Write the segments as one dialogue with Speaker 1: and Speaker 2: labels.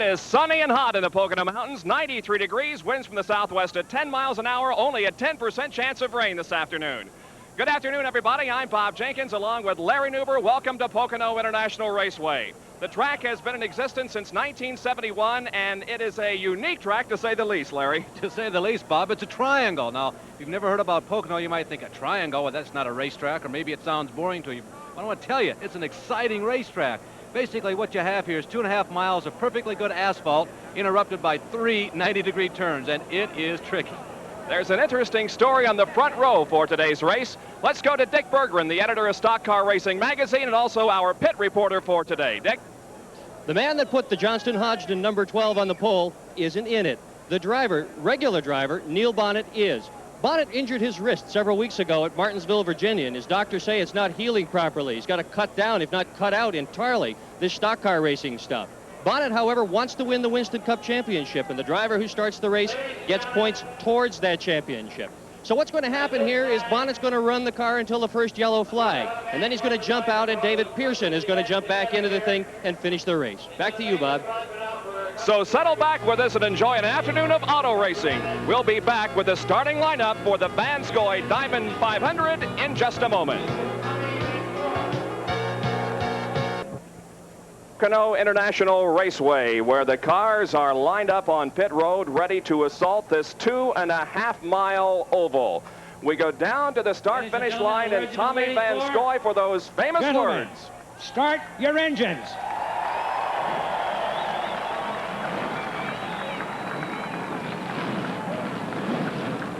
Speaker 1: It is sunny and hot in the Pocono Mountains, 93 degrees, winds from the southwest at 10 miles an hour, only a 10% chance of rain this afternoon. Good afternoon, everybody. I'm Bob Jenkins, along with Larry Newber. Welcome to Pocono International Raceway. The track has been in existence since 1971, and it is a unique track, to say the least, Larry.
Speaker 2: To say the least, Bob, it's a triangle. Now, if you've never heard about Pocono, you might think a triangle, well, that's not a racetrack, or maybe it sounds boring to you. I want to tell you, it's an exciting racetrack. Basically, what you have here is 2.5 miles of perfectly good asphalt, interrupted by 3 90-degree turns, and it is tricky.
Speaker 1: There's an interesting story on the front row for today's race. Let's go to Dick Berggren, the editor of Stock Car Racing Magazine, and also our pit reporter for today. Dick?
Speaker 3: The man that put the Johnston Hodgdon number 12 on the pole isn't in it. The driver, regular driver, Neil Bonnet, is. Bonnet injured his wrist several weeks ago at Martinsville, Virginia, and his doctors say it's not healing properly. He's got to cut down, if not cut out entirely, this stock car racing stuff. Bonnet, however, wants to win the Winston Cup Championship, and the driver who starts the race gets points towards that championship. So what's going to happen here is Bonnet's going to run the car until the first yellow flag, and then he's going to jump out, and David Pearson is going to jump back into the thing and finish the race. Back to you, Bob.
Speaker 1: So settle back with us and enjoy an afternoon of auto racing. We'll be back with the starting lineup for the Scoy Diamond 500 in just a moment. Pocono International Raceway, where the cars are lined up on pit road ready to assault this 2.5-mile oval. We go down to the start-finish line, and Tommy Van Scoy for those famous words.
Speaker 4: Start your engines.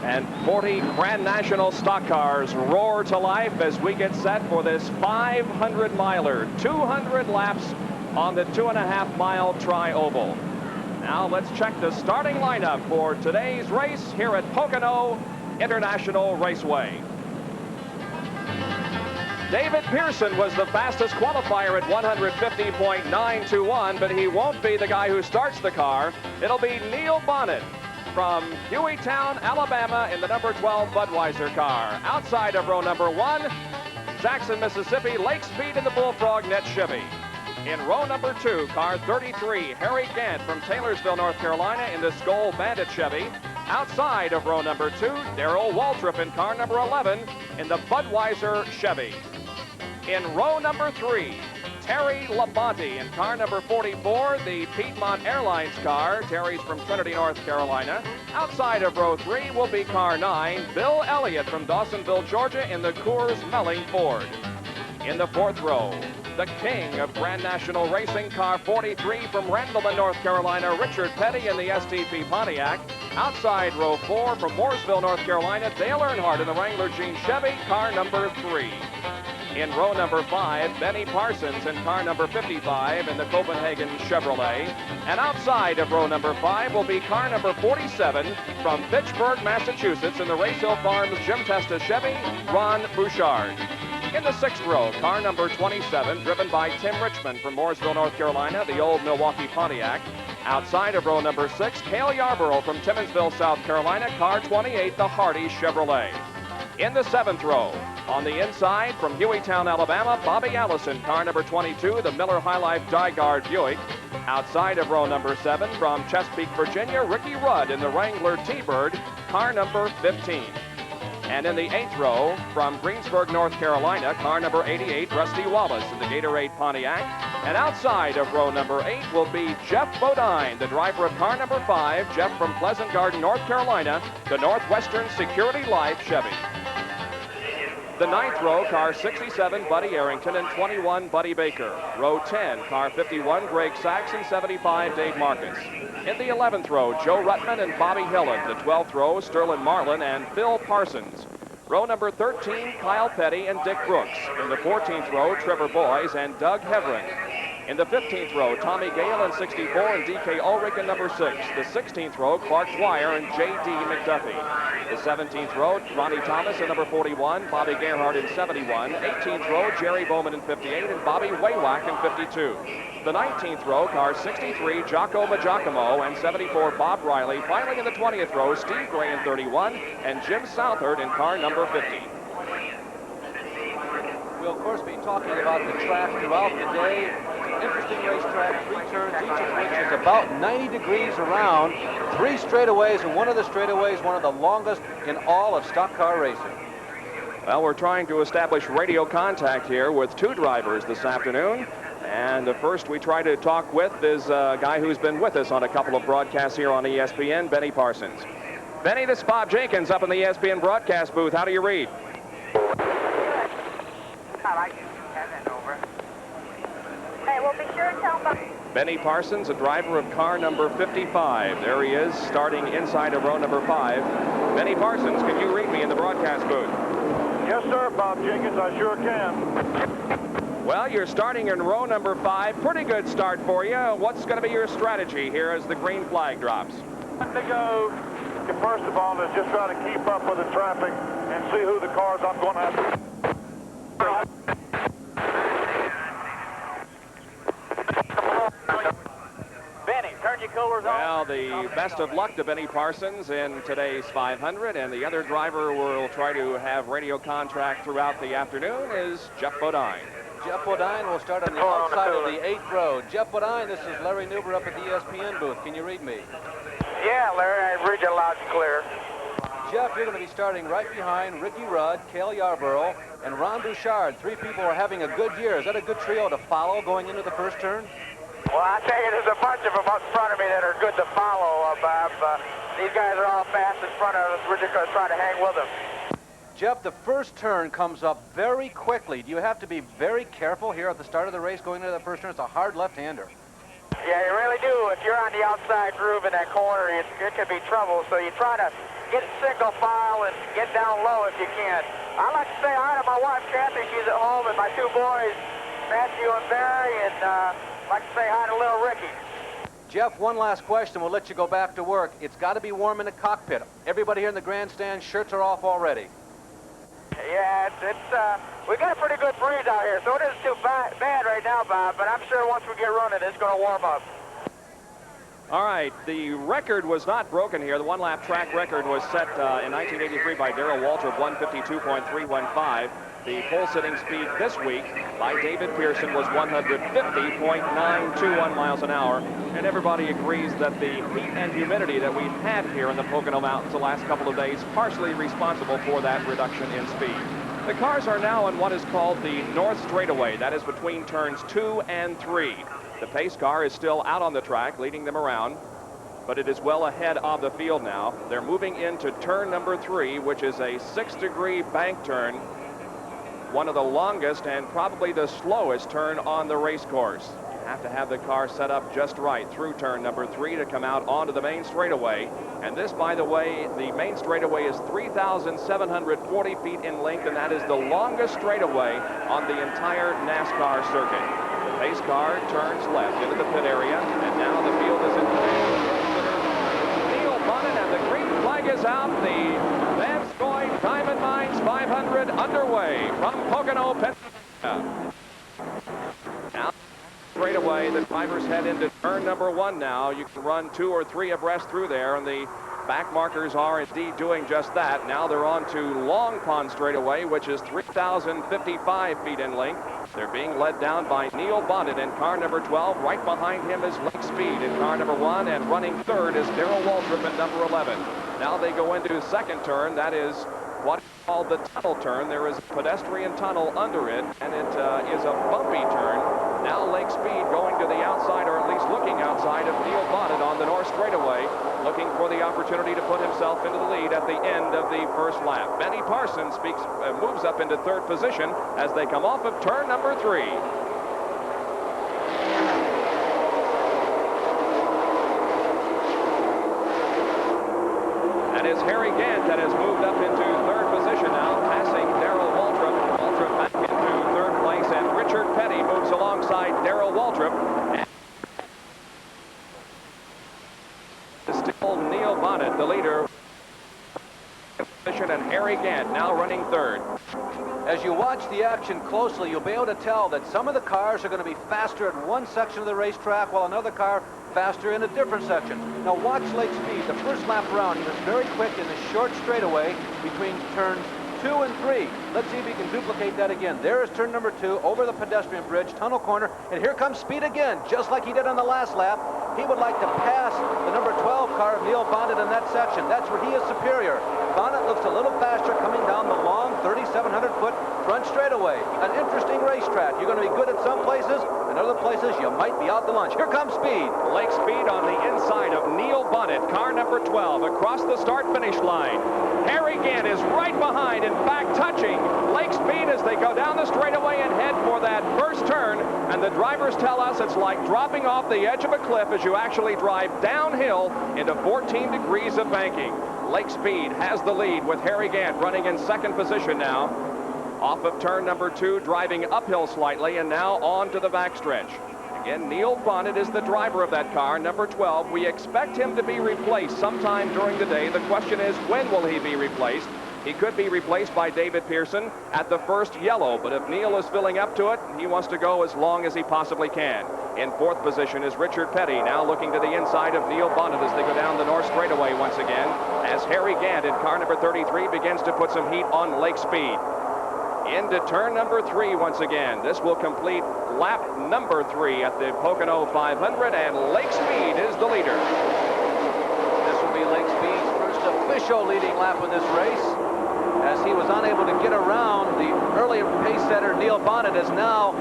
Speaker 1: And 40 Grand National stock cars roar to life as we get set for this 500-miler, 200 laps on the 2.5-mile tri-oval. Now let's check the starting lineup for today's race here at Pocono International Raceway. David Pearson was the fastest qualifier at 150.921, but he won't be the guy who starts the car. It'll be Neil Bonnet from Hueytown, Alabama, in the number 12 Budweiser car. Outside of row number 1, Jackson, Mississippi, Lake Speed in the Bullfrog Net Chevy. In row number 2, car 33, Harry Gant from Taylorsville, North Carolina, in the Skoal Bandit Chevy. Outside of row number 2, Darrell Waltrip in car number 11 in the Budweiser Chevy. In row number 3, Terry Labonte in car number 44, the Piedmont Airlines car. Terry's from Trinity, North Carolina. Outside of row 3 will be car 9, Bill Elliott from Dawsonville, Georgia, in the Coors Melling Ford. In the 4th row, the king of Grand National Racing, car 43 from Randleman, North Carolina, Richard Petty in the STP Pontiac. Outside row 4 from Mooresville, North Carolina, Dale Earnhardt in the Wrangler Jean Chevy, car number 3. In row number 5, Benny Parsons in car number 55 in the Copenhagen Chevrolet. And outside of row number 5 will be car number 47 from Fitchburg, Massachusetts in the Race Hill Farms Jim Testa Chevy, Ron Bouchard. In the 6th row, car number 27, driven by Tim Richmond from Mooresville, North Carolina, the old Milwaukee Pontiac. Outside of row number 6, Cale Yarborough from Timmonsville, South Carolina, car 28, the Hardy Chevrolet. In the 7th row, on the inside from Hueytown, Alabama, Bobby Allison, car number 22, the Miller High Life Dyguard Buick. Outside of row number 7 from Chesapeake, Virginia, Ricky Rudd in the Wrangler T-Bird, car number 15. And in the 8th row, from Greensburg, North Carolina, car number 88, Rusty Wallace in the Gatorade Pontiac. And outside of row number 8 will be Jeff Bodine, the driver of car number 5, Jeff from Pleasant Garden, North Carolina, the Northwestern Security Life Chevy. The 9th row, car 67, Buddy Arrington, and 21, Buddy Baker. Row 10, car 51, Greg Sachs, and 75, Dave Marcus. In the 11th row, Joe Ruttman and Bobby Hillen. The 12th row, Sterling Marlin and Phil Parsons. Row number 13, Kyle Petty and Dick Brooks. In the 14th row, Trevor Boys and Doug Heverin. In the 15th row, Tommy Gale in 64 and D.K. Ulrich in number 6. The 16th row, Clark Dwyer and J.D. McDuffie. The 17th row, Ronnie Thomas in number 41, Bobby Gerhardt in 71. 18th row, Jerry Bowman in 58 and Bobby Waywack in 52. The 19th row, car 63, Jocko Majacomo and 74, Bob Riley. Finally in the 20th row, Steve Gray in 31 and Jim Southard in car number 50.
Speaker 2: We'll, of course, be talking about the track throughout the day. It's an interesting racetrack, 3 turns, each of which is about 90 degrees around, 3 straightaways, and one of the straightaways, one of the longest in all of stock car racing.
Speaker 1: Well, we're trying to establish radio contact here with 2 drivers this afternoon. And the first we try to talk with is a guy who's been with us on a couple of broadcasts here on ESPN, Benny Parsons. Benny, this is Bob Jenkins up in the ESPN broadcast booth. How do you read?
Speaker 5: I like you. Have that over. Hey, we'll be sure to tell them.
Speaker 1: Benny Parsons, a driver of car number 55. There he is, starting inside of row number 5. Benny Parsons, can you read me in the broadcast booth?
Speaker 6: Yes, sir, Bob Jenkins, I sure can.
Speaker 1: Well, you're starting in row number 5. Pretty good start for you. What's going to be your strategy here as the green flag drops?
Speaker 6: To go, first of all, is just try to keep up with the traffic and see who the cars I'm going to have to...
Speaker 5: Benny, turn your coolers on.
Speaker 1: Well, the best of luck to Benny Parsons in today's 500, and the other driver we'll try to have radio contact throughout the afternoon is Jeff Bodine.
Speaker 2: Jeff Bodine will start on the outside of the 8th row. Jeff Bodine, this is Larry Newber up at the ESPN booth. Can you read me?
Speaker 5: Yeah, Larry, I read you loud and clear.
Speaker 2: Jeff, you're going to be starting right behind Ricky Rudd, Cale Yarborough, and Ron Bouchard. 3 people are having a good year. Is that a good trio to follow going into the first turn?
Speaker 5: Well, I tell you, there's a bunch of them up in front of me that are good to follow, Bob. These guys are all fast in front of us. We're just going to try to hang with them.
Speaker 2: Jeff, the first turn comes up very quickly. Do you have to be very careful here at the start of the race going into the first turn? It's a hard left-hander.
Speaker 5: Yeah, you really do. If you're on the outside groove in that corner, it can be trouble. So you try to get single file and get down low if you can. I like to say hi to my wife, Kathy. She's at home, and my 2 boys, Matthew and Barry, and like to say hi to little Ricky.
Speaker 2: Jeff, one last question. We'll let you go back to work. It's got to be warm in the cockpit. Everybody here in the grandstand, shirts are off already.
Speaker 5: Yeah, we got a pretty good breeze out here, so it isn't too bad right now, Bob, but I'm sure once we get running, it's going to warm up.
Speaker 1: All right, the record was not broken here. The one-lap track record was set in 1983 by Darrell Waltrip, 152.315. The pole-sitting speed this week by David Pearson was 150.921 miles an hour. And everybody agrees that the heat and humidity that we've had here in the Pocono Mountains the last couple of days partially responsible for that reduction in speed. The cars are now on what is called the North Straightaway. That is between turns 2 and 3. The pace car is still out on the track, leading them around, but it is well ahead of the field now. They're moving into turn number 3, which is a 6-degree bank turn, one of the longest and probably the slowest turn on the race course. You have to have the car set up just right through turn number 3 to come out onto the main straightaway. And this, by the way, the main straightaway is 3,740 feet in length, and that is the longest straightaway on the entire NASCAR circuit. The pace car turns left into the pit area, and now the field is in Neil Bonnet, and the green flag is out. The Van Scoy Diamond Mines 500 underway from Pocono, Pennsylvania. Now, straight away, the drivers head into turn number 1 now. You can run 2 or 3 abreast through there, and the back markers are indeed doing just that. Now they're on to Long Pond straightaway, which is 3,055 feet in length. They're being led down by Neil Bonnet in car number 12. Right behind him is Lake Speed in car number 1, and running third is Darrell Waltrip in number 11. Now they go into second turn. That is what is called the tunnel turn. There is a pedestrian tunnel under it, and it is a bumpy turn. Now Lake Speed going to the outside, or at least looking outside of Neil Bonnet on the North Straightaway, looking for the opportunity to put himself into the lead at the end of the first lap. Benny Parsons moves up into third position as they come off of turn number 3. That is Harry Gant that has moved up into third position now, passing Darrell Waltrip. Waltrip back into third place, and Richard Petty moves alongside Darrell Waltrip. And still Neil Bonnet, the leader. And Harry Gant now running third.
Speaker 2: As you watch the action closely, you'll be able to tell that some of the cars are going to be faster at one section of the racetrack, while another car faster in a different section. Now watch Lake Speed. The first lap around, he was very quick in the short straightaway between turns 2 and 3. Let's see if he can duplicate that again. There is turn number 2 over the pedestrian bridge, tunnel corner, and here comes speed again, just like he did on the last lap. He would like to pass the number 12 car of Neil Bonnet in that section. That's where he is superior. Bonnet looks a little faster coming down the long 3,700-foot front straightaway. An interesting racetrack. You're going to be good at some places, and other places you might be out to lunch. Here comes speed.
Speaker 1: Lake Speed on the inside of Neil Bonnet, car number 12, across the start-finish line. Harry Gant is right behind, in fact, touching Lake Speed as they go down the straightaway and head for that first turn. And the drivers tell us it's like dropping off the edge of a cliff as you actually drive downhill into 14 degrees of banking. Lake Speed has the lead with Harry Gant running in second position now. Off of turn number 2, driving uphill slightly, and now on to the backstretch. Again, Neil Bonnet is the driver of that car, number 12. We expect him to be replaced sometime during the day. The question is, when will he be replaced? He could be replaced by David Pearson at the first yellow, but if Neil is filling up to it, he wants to go as long as he possibly can. In fourth position is Richard Petty, now looking to the inside of Neil Bonnet as they go down the north straightaway once again, as Harry Gant in car number 33 begins to put some heat on Lake Speed. Into turn number 3 once again. This will complete lap number 3 at the Pocono 500, and Lake Speed is the leader.
Speaker 2: This will be Lake Speed's first official leading lap in this race, as he was unable to get around the earlier pace setter Neil Bonnet. As now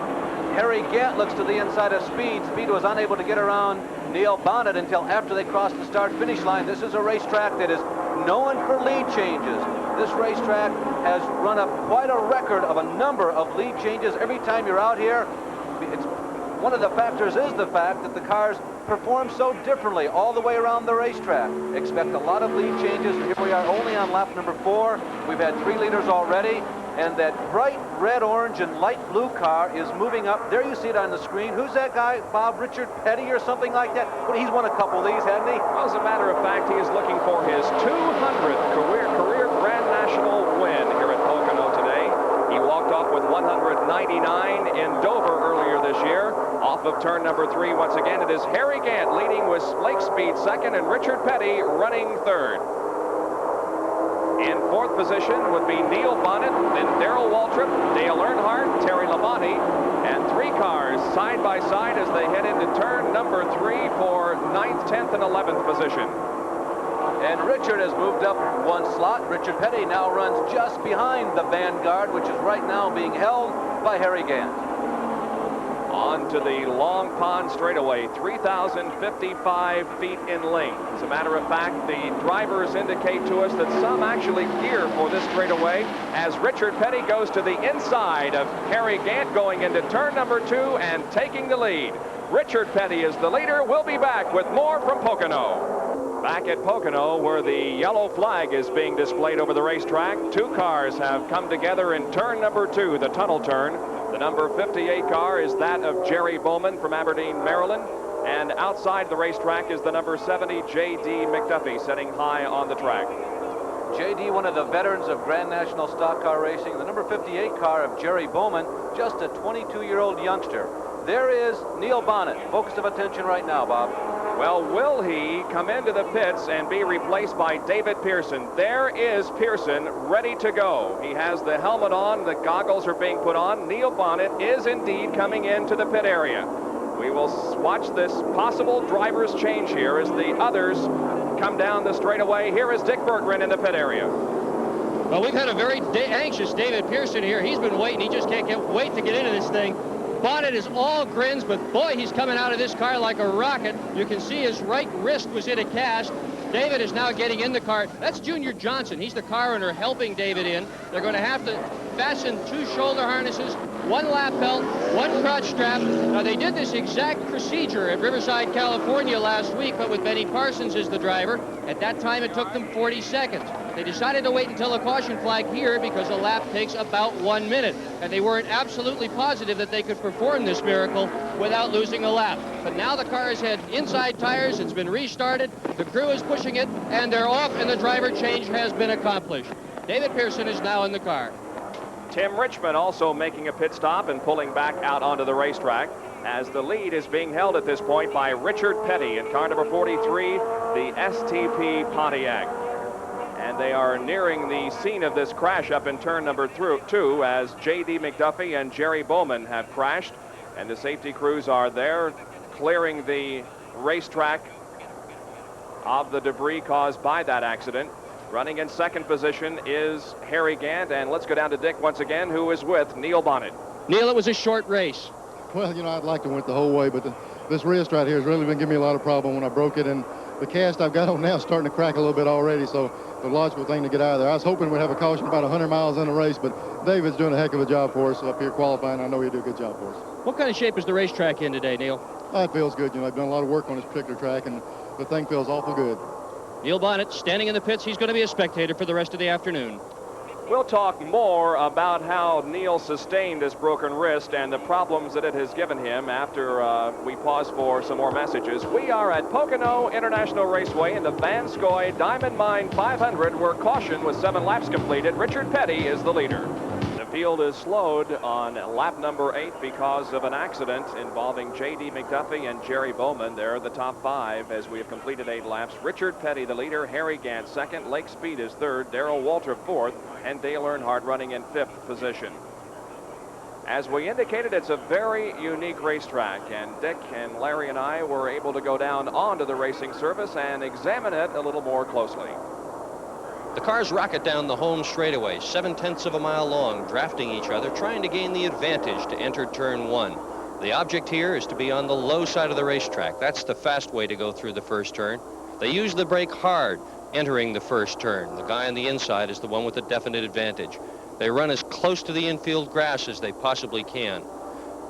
Speaker 2: Harry Gant looks to the inside of Speed. Speed was unable to get around Neil Bonnet until after they crossed the start-finish line. This is a racetrack that is known for lead changes. This racetrack has run up quite a record of a number of lead changes every time you're out here. One of the factors is the fact that the cars perform so differently all the way around the racetrack. Expect a lot of lead changes. Here we are only on lap number 4. We've had 3 leaders already, and that bright red, orange, and light blue car is moving up. There you see it on the screen. Who's that guy? Bob Richard Petty or something like that? Well, he's won a couple of these, hasn't he?
Speaker 1: Well, as a matter of fact, he is looking for his 200th career Grand National win here at Pocono today. He walked off with 199 in Dover earlier this year. Off of turn number 3 once again, it is Harry Gant leading with Lake Speed second and Richard Petty running third. In fourth position would be Neil Bonnet, then Darrell Waltrip, Dale Earnhardt, Terry Labonte, and 3 cars side by side as they head into turn number 3 for 9th, 10th, and 11th position.
Speaker 2: And Richard has moved up 1 slot. Richard Petty now runs just behind the vanguard, which is right now being held by Harry Gant.
Speaker 1: On to the Long Pond straightaway, 3,055 feet in length. As a matter of fact, the drivers indicate to us that some actually gear for this straightaway as Richard Petty goes to the inside of Harry Gant going into turn number 2 and taking the lead. Richard Petty is the leader. We'll be back with more from Pocono. Back at Pocono, where the yellow flag is being displayed over the racetrack, 2 cars have come together in turn number 2, the tunnel turn. The number 58 car is that of Jerry Bowman from Aberdeen, Maryland. And outside the racetrack is the number 70, J.D. McDuffie, setting high on the track.
Speaker 2: J.D., one of the veterans of Grand National Stock Car Racing. The number 58 car of Jerry Bowman, just a 22-year-old youngster. There is Neil Bonnet, focus of attention right now, Bob.
Speaker 1: Well, will he come into the pits and be replaced by David Pearson? There is Pearson ready to go. He has the helmet on, the goggles are being put on. Neil Bonnet is indeed coming into the pit area. We will watch this possible driver's change here as the others come down the straightaway. Here is Dick Berggren in the pit area.
Speaker 3: Well, we've had a very anxious David Pearson here. He's been waiting. He just can't wait to get into this thing. Bonnet is all grins, but boy, he's coming out of this car like a rocket. You can see his right wrist was in a cast. David is now getting in the car. That's Junior Johnson. He's the car owner helping David in. They're going to have to fasten 2 shoulder harnesses, 1 lap belt, 1 crotch strap. Now, they did this exact procedure at Riverside, California last week, but with Benny Parsons as the driver. At that time, it took them 40 seconds. They decided to wait until a caution flag here because a lap takes about 1 minute. And they weren't absolutely positive that they could perform this miracle without losing a lap. But now the car has had inside tires. It's been restarted. The crew is pushing it, and they're off, and the driver change has been accomplished. David Pearson is now in the car.
Speaker 1: Tim Richmond also making a pit stop and pulling back out onto the racetrack as the lead is being held at this point by Richard Petty in car number 43, the STP Pontiac. And they are nearing the scene of this crash up in turn number 2 as J.D. McDuffie and Jerry Bowman have crashed. And the safety crews are there clearing the racetrack of the debris caused by that accident. Running in second position is Harry Gant. And let's go down to Dick once again, who is with Neil Bonnet.
Speaker 3: Neil, it was a short race.
Speaker 7: Well, you know, I'd like to win the whole way, but this wrist right here has really been giving me a lot of problem when I broke it. And the cast I've got on now is starting to crack a little bit already, so the logical thing to get out of there. I was hoping we'd have a caution about 100 miles in the race, but David's doing a heck of a job for us up here qualifying. I know he'll do a good job for us.
Speaker 3: What kind of shape is the racetrack in today, Neil?
Speaker 7: It feels good. You know, I've done a lot of work on this particular track, and the thing feels awful good.
Speaker 3: Neil Bonnet standing in the pits. He's going to be a spectator for the rest of the afternoon.
Speaker 1: We'll talk more about how Neil sustained this broken wrist and the problems that it has given him after we pause for some more messages. We are at Pocono International Raceway in the Van Scoy Diamond Mine 500, where caution with 7 laps completed. Richard Petty is the leader. The field is slowed on lap number 8 because of an accident involving J.D. McDuffie and Jerry Bowman. They're the top 5 as we have completed 8 laps. Richard Petty, the leader. Harry Gant, second. Lake Speed is third. Darrell Waltrip, fourth. And Dale Earnhardt running in 5th position. As we indicated, it's a very unique racetrack, and Dick and Larry and I were able to go down onto the racing surface and examine it a little more closely.
Speaker 3: The cars rocket down the home straightaway, 7/10 of a mile long, drafting each other, trying to gain the advantage to enter turn 1. The object here is to be on the low side of the racetrack. That's the fast way to go through the first turn. They use the brake hard entering the first turn. The guy on the inside is the one with the definite advantage. They run as close to the infield grass as they possibly can.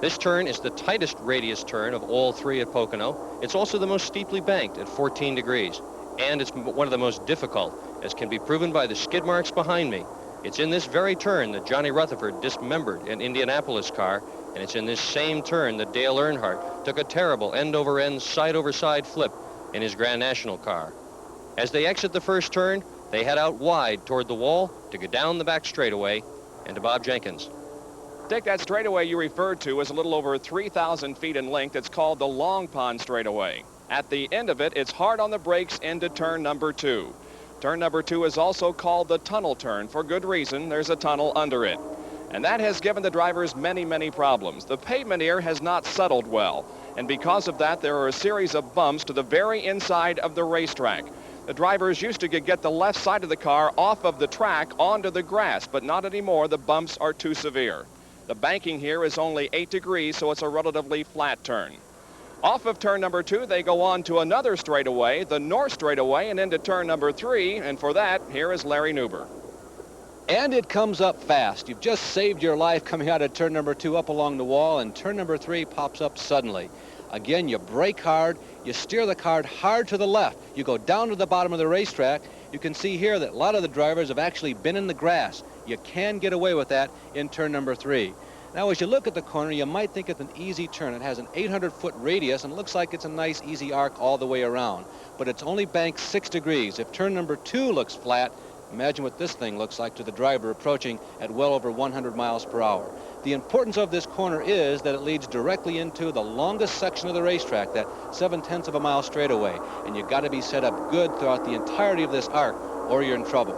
Speaker 3: This turn is the tightest radius turn of all 3 at Pocono. It's also the most steeply banked at 14 degrees. And it's one of the most difficult, as can be proven by the skid marks behind me. It's in this very turn that Johnny Rutherford dismembered an Indianapolis car, and it's in this same turn that Dale Earnhardt took a terrible end-over-end, side-over-side flip in his Grand National car. As they exit the first turn, they head out wide toward the wall to go down the back straightaway and to Bob Jenkins.
Speaker 1: Dick, that straightaway you referred to is a little over 3,000 feet in length. It's called the Long Pond Straightaway. At the end of it, it's hard on the brakes into turn number 2. Turn number 2 is also called the tunnel turn for good reason. There's a tunnel under it. And that has given the drivers many, many problems. The pavement here has not settled well. And because of that, there are a series of bumps to the very inside of the racetrack. The drivers used to get the left side of the car off of the track onto the grass, but not anymore. The bumps are too severe. The banking here is only 8 degrees, so it's a relatively flat turn. Off of turn number 2, they go on to another straightaway, the North Straightaway, and into turn number 3. And for that, here is Larry Nuber.
Speaker 2: And it comes up fast. You've just saved your life coming out of turn number 2 up along the wall, and turn number 3 pops up suddenly. Again, you brake hard, you steer the car hard to the left. You go down to the bottom of the racetrack. You can see here that a lot of the drivers have actually been in the grass. You can get away with that in turn number 3. Now, as you look at the corner, you might think it's an easy turn. It has an 800-foot radius, and it looks like it's a nice, easy arc all the way around. But it's only banked 6 degrees. If turn number 2 looks flat, imagine what this thing looks like to the driver approaching at well over 100 miles per hour. The importance of this corner is that it leads directly into the longest section of the racetrack, that 7/10 of a mile straightaway. And you've got to be set up good throughout the entirety of this arc, or you're in trouble.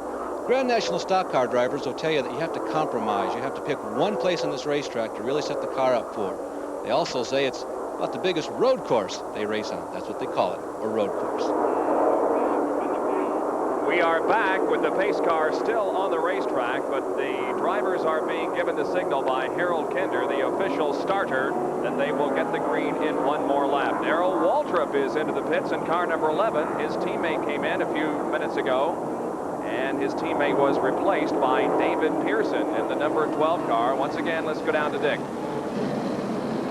Speaker 2: Grand National stock car drivers will tell you that you have to compromise. You have to pick one place on this racetrack to really set the car up for. They also say it's about the biggest road course they race on. That's what they call it, a road course.
Speaker 1: We are back with the pace car still on the racetrack, but the drivers are being given the signal by Harold Kinder, the official starter, that they will get the green in one more lap. Darrell Waltrip is into the pits in car number 11. His teammate came in a few minutes ago, and his teammate was replaced by David Pearson in the number 12 car. Once again, let's go down to Dick.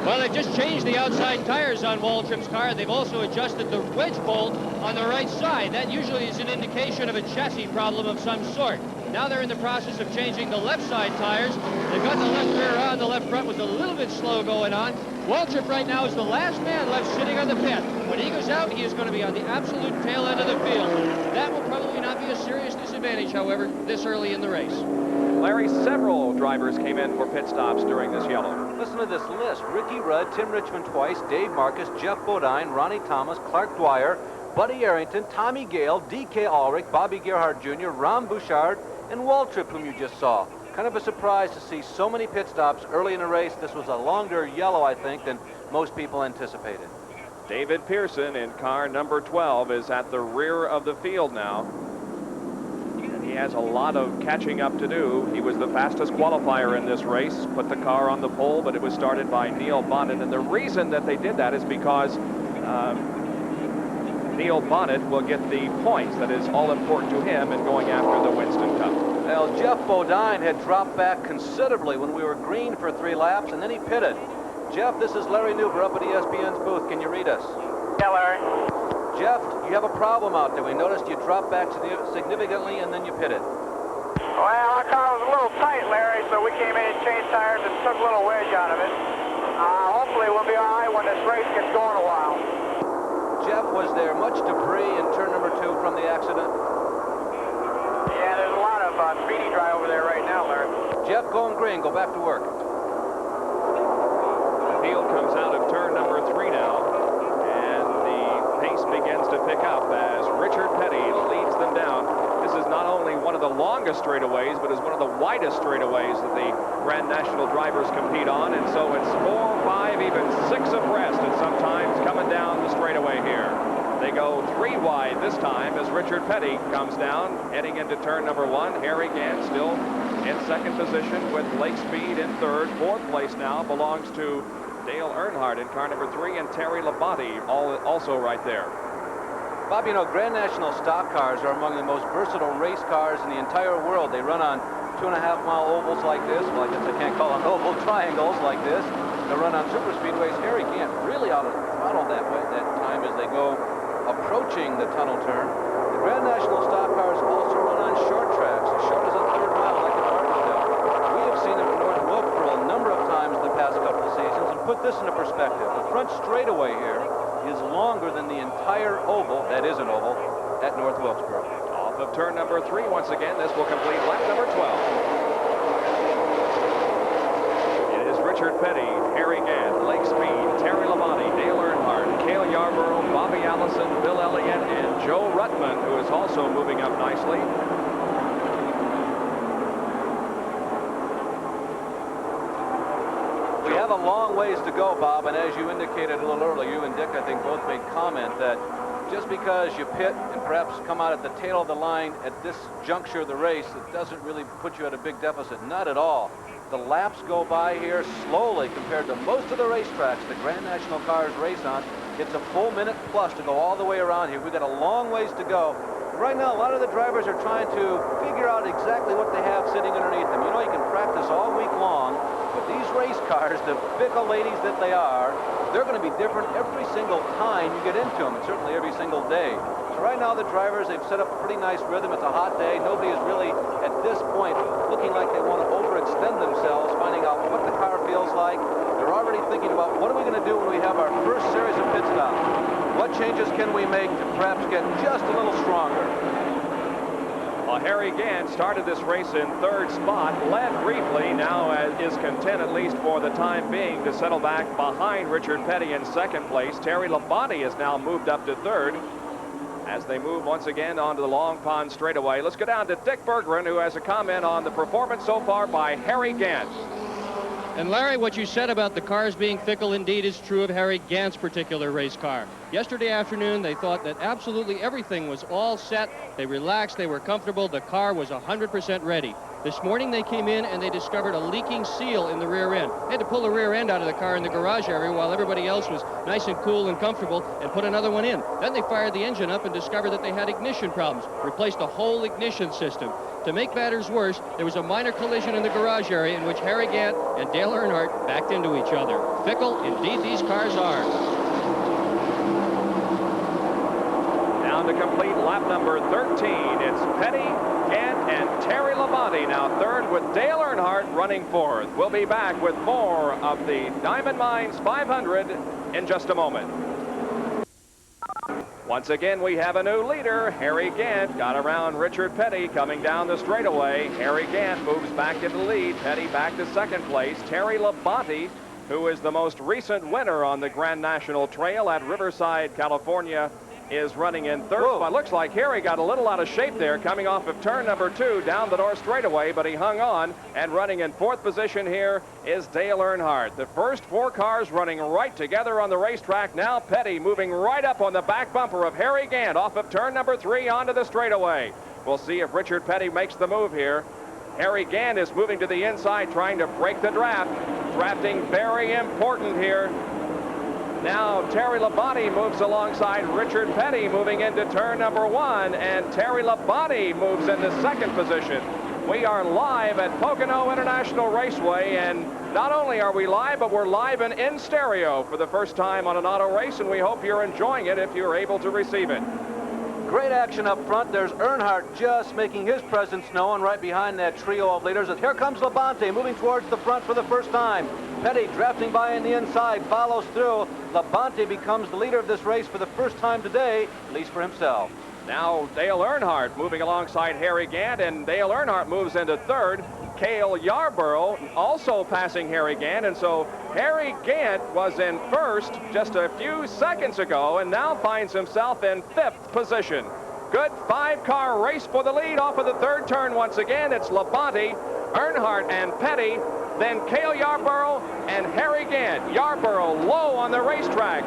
Speaker 3: Well, they've just changed the outside tires on Waltrip's car. They've also adjusted the wedge bolt on the right side. That usually is an indication of a chassis problem of some sort. Now they're in the process of changing the left side tires. They've got the left rear on, the left front was a little bit slow going on. Waltrip right now is the last man left sitting on the pit. When he goes out, he is going to be on the absolute tail end of the field. That will probably not be a serious disadvantage, however, this early in the race.
Speaker 1: Larry, several drivers came in for pit stops during this yellow.
Speaker 2: Listen to this list. Ricky Rudd, Tim Richmond twice, Dave Marcus, Jeff Bodine, Ronnie Thomas, Clark Dwyer, Buddy Arrington, Tommy Gale, D.K. Ulrich, Bobby Gerhardt Jr., Ron Bouchard, and Waltrip, whom you just saw. Kind of a surprise to see so many pit stops early in the race. This was a longer yellow, I think, than most people anticipated.
Speaker 1: David Pearson in car number 12 is at the rear of the field now. And he has a lot of catching up to do. He was the fastest qualifier in this race, put the car on the pole, but it was started by Neil Bonnet. And the reason that they did that is because Neil Bonnet will get the points. That is all important to him in going after the Winston Cup.
Speaker 2: Well, Jeff Bodine had dropped back considerably when we were green for 3 laps, and then he pitted. Jeff, this is Larry Newber up at ESPN's booth. Can you read us?
Speaker 5: Yeah, Larry.
Speaker 2: Jeff, you have a problem out there. We noticed you dropped back significantly, and then you pitted.
Speaker 5: Well, our car was a little tight, Larry, so we came in and changed tires and took a little wedge out of it. Hopefully we'll be all right when this race gets going a while.
Speaker 2: Jeff, was there much debris in turn number 2 from the accident?
Speaker 5: Yeah, there's a lot of speedy dry over there right now, Larry.
Speaker 2: Jeff, going green. Go back to work.
Speaker 1: The field comes out of turn number 3 now, and the pace begins to pick up as Richard Petty leads them down. This is not only one of the longest straightaways, but is one of the widest straightaways that the Grand National drivers compete on, and so it's 4, 5, even 6 abreast, and sometimes coming down the straightaway here. They go 3 wide this time as Richard Petty comes down, heading into turn number 1. Harry Gant still in second position with Lake Speed in third. 4th place now belongs to Dale Earnhardt in car number 3, and Terry Labonte also right there.
Speaker 2: Bob, you know, Grand National stock cars are among the most versatile race cars in the entire world. They run on 2.5-mile ovals like this. Well, I guess I can't call them oval triangles like this. They run on super speedways. Harry Gant really out of the throttle that time as they go approaching the tunnel turn. The Grand National stock cars also run on short tracks, as short as a 3rd mile like the Martinsville. We have seen them at North Wilkesboro a number of times in the past couple of seasons. And put this into perspective, the front straightaway here is longer than the entire oval, that is an oval, at North Wilkesboro.
Speaker 1: Off of turn number 3 once again. This will complete lap number 12. It is Richard Petty, Harry Gant, Lake Speed, Terry Labonte, Dale Earnhardt, Cale Yarborough, Bobby Allison, Bill Elliott, and Joe Ruttman, who is also moving up nicely.
Speaker 2: We have a long ways to go, Bob, and as you indicated a little earlier, you and Dick, I think, both made comment that just because you pit and perhaps come out at the tail of the line at this juncture of the race, it doesn't really put you at a big deficit. Not at all. The laps go by here slowly compared to most of the racetracks the Grand National cars race on. It's a full minute plus to go all the way around here. We've got a long ways to go. Right now, a lot of the drivers are trying to figure out exactly what they have sitting underneath them. You know, you can practice all week long, but these race cars, the fickle ladies that they are, they're going to be different every single time you get into them, and certainly every single day. So right now, the drivers, they've set up a pretty nice rhythm. It's a hot day. Nobody is really, at this point, looking like they want to overextend themselves, finding out what the car feels like. They're already thinking about what are we going to do when we have our first series of pit stops? What changes can we make to perhaps get just a little stronger?
Speaker 1: Well, Harry Gant started this race in 3rd spot, led briefly, now is content, at least for the time being, to settle back behind Richard Petty in 2nd place. Terry Labonte has now moved up to 3rd as they move once again onto the Long Pond straightaway. Let's go down to Dick Berggren, who has a comment on the performance so far by Harry Gant.
Speaker 3: And Larry, what you said about the cars being fickle indeed is true of Harry Gant's particular race car. Yesterday afternoon, they thought that absolutely everything was all set. They relaxed, they were comfortable, the car was 100% ready. This morning they came in and they discovered a leaking seal in the rear end. They had to pull the rear end out of the car in the garage area while everybody else was nice and cool and comfortable and put another one in. Then they fired the engine up and discovered that they had ignition problems, replaced the whole ignition system. To make matters worse, there was a minor collision in the garage area in which Harry Gant and Dale Earnhardt backed into each other. Fickle, indeed, these cars are.
Speaker 1: Down to complete lap number 13. It's Petty, Gant, and Terry Labonte now 3rd with Dale Earnhardt running 4th. We'll be back with more of the Diamond Mines 500 in just a moment. Once again, we have a new leader. Harry Gant got around Richard Petty coming down the straightaway. Harry Gant moves back into the lead. Petty back to 2nd place. Terry Labonte, who is the most recent winner on the Grand National Trail at Riverside, California, is running in third
Speaker 2: Whoa.
Speaker 1: spot. Looks like Harry got a little out of shape there coming off of turn number 2 down the north straightaway, but he hung on, and running in 4th position here is Dale Earnhardt. The first 4 cars running right together on the racetrack. Now Petty moving right up on the back bumper of Harry Gant off of turn number 3 onto the straightaway. We'll see if Richard Petty makes the move here. Harry Gant is moving to the inside, trying to break the draft. Drafting very important here. Now Terry Labonte moves alongside Richard Petty, moving into turn number 1, and Terry Labonte moves into 2nd position. We are live at Pocono International Raceway, and not only are we live, but we're live and in stereo for the first time on an auto race, and we hope you're enjoying it if you're able to receive it.
Speaker 2: Great action up front. There's Earnhardt just making his presence known right behind that trio of leaders. And here comes Labonte moving towards the front for the first time. Petty drafting by on the inside, follows through. Labonte becomes the leader of this race for the first time today, at least for himself.
Speaker 1: Now Dale Earnhardt moving alongside Harry Gant, and Dale Earnhardt moves into 3rd. Cale Yarborough also passing Harry Gant, and so Harry Gant was in 1st just a few seconds ago and now finds himself in 5th position. Good 5-car race for the lead off of the 3rd turn once again. It's Labonte, Earnhardt, and Petty, then Cale Yarborough and Harry Gant. Yarborough low on the racetrack.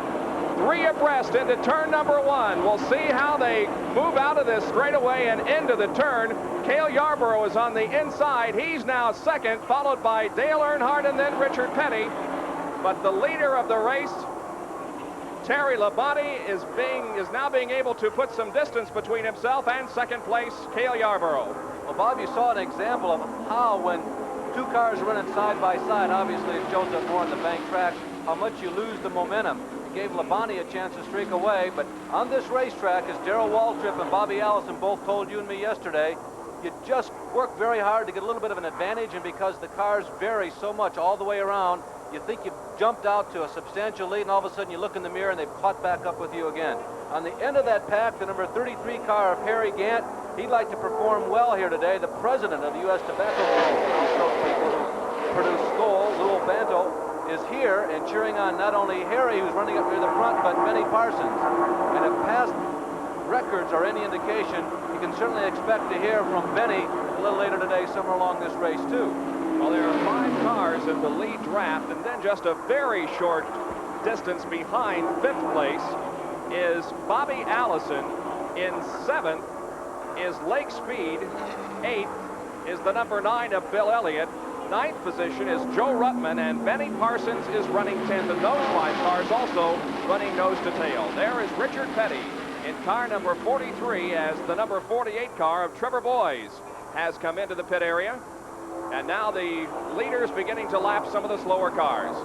Speaker 1: 3 abreast into turn number 1. We'll see how they move out of this straightaway and into the turn. Cale Yarborough is on the inside. He's now 2nd, followed by Dale Earnhardt and then Richard Petty. But the leader of the race, Terry Labonte, is now being able to put some distance between himself and 2nd place, Cale Yarborough.
Speaker 2: Well, Bob, you saw an example of how when 2 cars running side by side, obviously it shows up more on the bank track, how much you lose the momentum. Gave Labonte a chance to streak away, but on this racetrack, as Darrell Waltrip and Bobby Allison both told you and me yesterday, you just work very hard to get a little bit of an advantage, and because the cars vary so much all the way around, you think you've jumped out to a substantial lead, and all of a sudden you look in the mirror and they've caught back up with you again. On the end of that pack, the number 33 car of Harry Gant, he'd like to perform well here today. The president of the U.S. Tobacco Company, produce Scoy, Lou Banto, is here and cheering on not only Harry, who's running up near the front, but Benny Parsons. And if past records are any indication, you can certainly expect to hear from Benny a little later today, somewhere along this race too.
Speaker 1: Well, there are 5 cars in the lead draft, and then just a very short distance behind 5th place is Bobby Allison. In 7th is Lake Speed. 8th is the number 9 of Bill Elliott. 9th position is Joe Ruttman, and Benny Parsons is running 10th, and those 5 cars also running nose to tail. There is Richard Petty in car number 43 as the number 48 car of Trevor Boys has come into the pit area. And now the leaders beginning to lap some of the slower cars.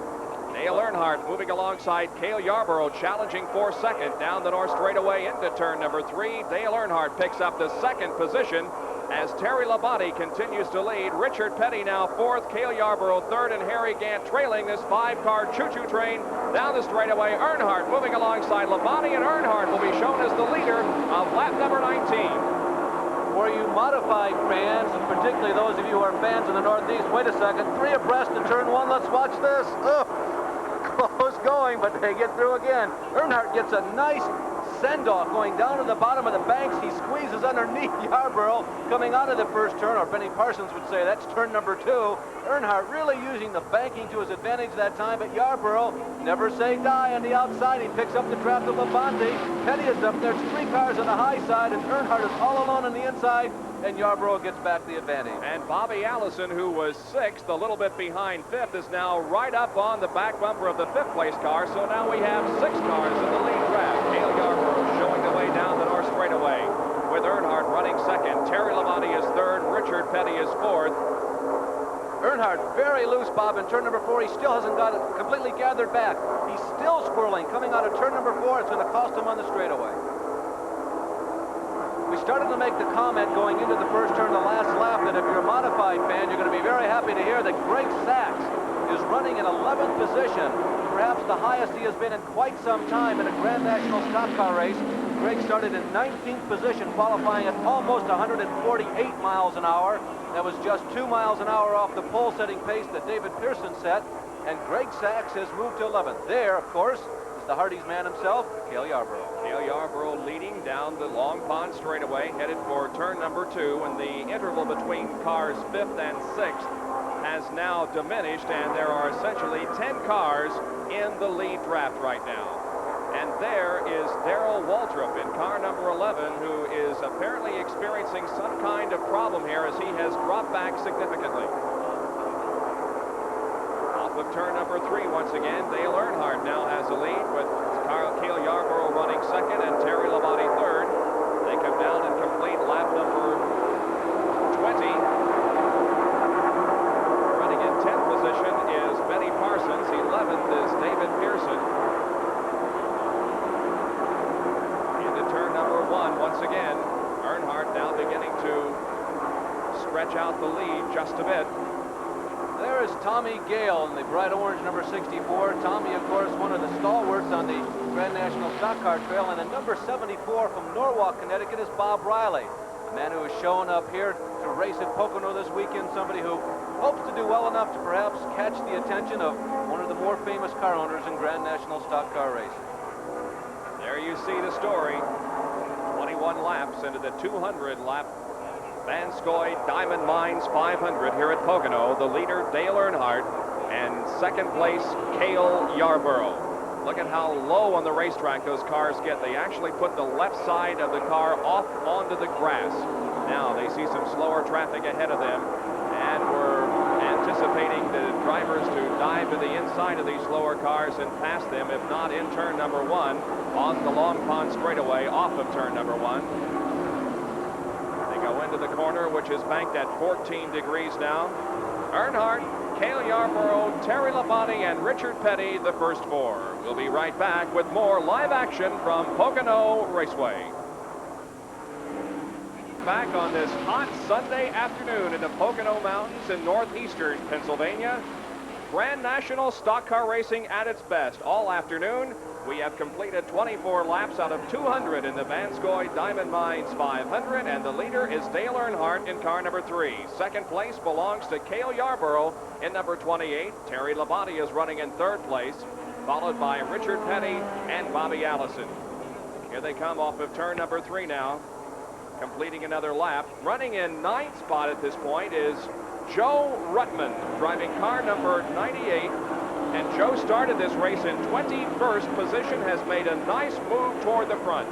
Speaker 1: Dale Earnhardt moving alongside Cale Yarborough, challenging for 2nd down the north straightaway into turn number 3. Dale Earnhardt picks up the 2nd position as Terry Labonte continues to lead. Richard Petty now 4th, Cale Yarborough 3rd, and Harry Gant trailing this 5-car choo-choo train down the straightaway. Earnhardt moving alongside Labonte, and Earnhardt will be shown as the leader of lap number 19.
Speaker 2: For you modified fans, and particularly those of you who are fans in the Northeast, wait a second, 3 abreast in turn 1. Let's watch this. Close going, but they get through again. Earnhardt gets a nice send-off going down to the bottom of the banks. He squeezes underneath Yarborough coming out of the first turn, or Benny Parsons would say that's turn number 2. Earnhardt really using the banking to his advantage that time, but Yarborough, never say die on the outside. He picks up the draft of Labonte. Petty is up there. It's 3 cars on the high side, and Earnhardt is all alone on the inside, and Yarborough gets back the advantage.
Speaker 1: And Bobby Allison, who was 6th, a little bit behind 5th, is now right up on the back bumper of the 5th place car. So now we have 6 cars in the lead draft. Cale Yarborough showing the way down the north straightaway, with Earnhardt running 2nd. Terry Labonte is 3rd. Richard Petty is 4th.
Speaker 2: Earnhardt very loose, Bob, in turn number 4. He still hasn't got it completely gathered back. He's still squirreling coming out of turn number 4. It's going to cost him on the straightaway. We started to make the comment going into the first turn, the last lap, that if you're a modified fan, you're going to be very happy to hear that Greg Sachs is running in 11th position, perhaps the highest he has been in quite some time in a Grand National stock car race. Greg started in 19th position, qualifying at almost 148 miles an hour. That was just 2 miles an hour off the pole-setting pace that David Pearson set, and Greg Sachs has moved to 11th. There, of course, is the Hardee's man himself, Cale Yarborough.
Speaker 1: Cale Yarborough leading down the Long Pond straightaway, headed for turn number 2, and the interval between cars 5th and 6th has now diminished, and there are essentially 10 cars in the lead draft right now. And there is Darrell Waltrip in car number 11, who is apparently experiencing some kind of problem here as he has dropped back significantly. Off of turn number 3 once again, Dale Earnhardt now has the lead with Cale Yarborough running second and Terry Labonte third. They come down and complete lap number 20. Running in 10th position is Benny Parsons. 11th is David Pearson. Into turn number 1 once again. Earnhardt now beginning to stretch out the lead just a bit.
Speaker 2: There is Tommy Gale in the bright orange number 64. Tommy, of course, one of the stalwarts on the Grand National Stock Car Trail. And the number 74 from Norwalk, Connecticut is Bob Riley, a man who has shown up here to race at Pocono this weekend, somebody who hopes to do well enough to perhaps catch the attention of one of the more famous car owners in Grand National Stock Car racing.
Speaker 1: There you see the story. 21 laps into the 200-lap Van Scoy Diamond Mines 500 here at Pocono. The leader, Dale Earnhardt, and second place, Cale Yarborough. Look at how low on the racetrack those cars get. They actually put the left side of the car off onto the grass. Now they see some slower traffic ahead of them, and we're anticipating the drivers to dive to the inside of these slower cars and pass them, if not in turn number 1 on the Long Pond straightaway off of turn number 1. Go into the corner, which is banked at 14 degrees now. Earnhardt, Cale Yarborough, Terry Labonte, and Richard Petty, the first 4. We'll be right back with more live action from Pocono Raceway. Back on this hot Sunday afternoon in the Pocono Mountains in northeastern Pennsylvania. Grand National Stock Car Racing at its best all afternoon. We have completed 24 laps out of 200 in the Van Scoy Diamond Mines 500, and the leader is Dale Earnhardt in car number 3. Second place belongs to Cale Yarborough in number 28. Terry Labonte is running in 3rd place, followed by Richard Petty and Bobby Allison. Here they come off of turn number 3 now, completing another lap. Running in 9th spot at this point is Joe Ruttman, driving car number 98. And Joe started this race in 21st position, has made a nice move toward the front.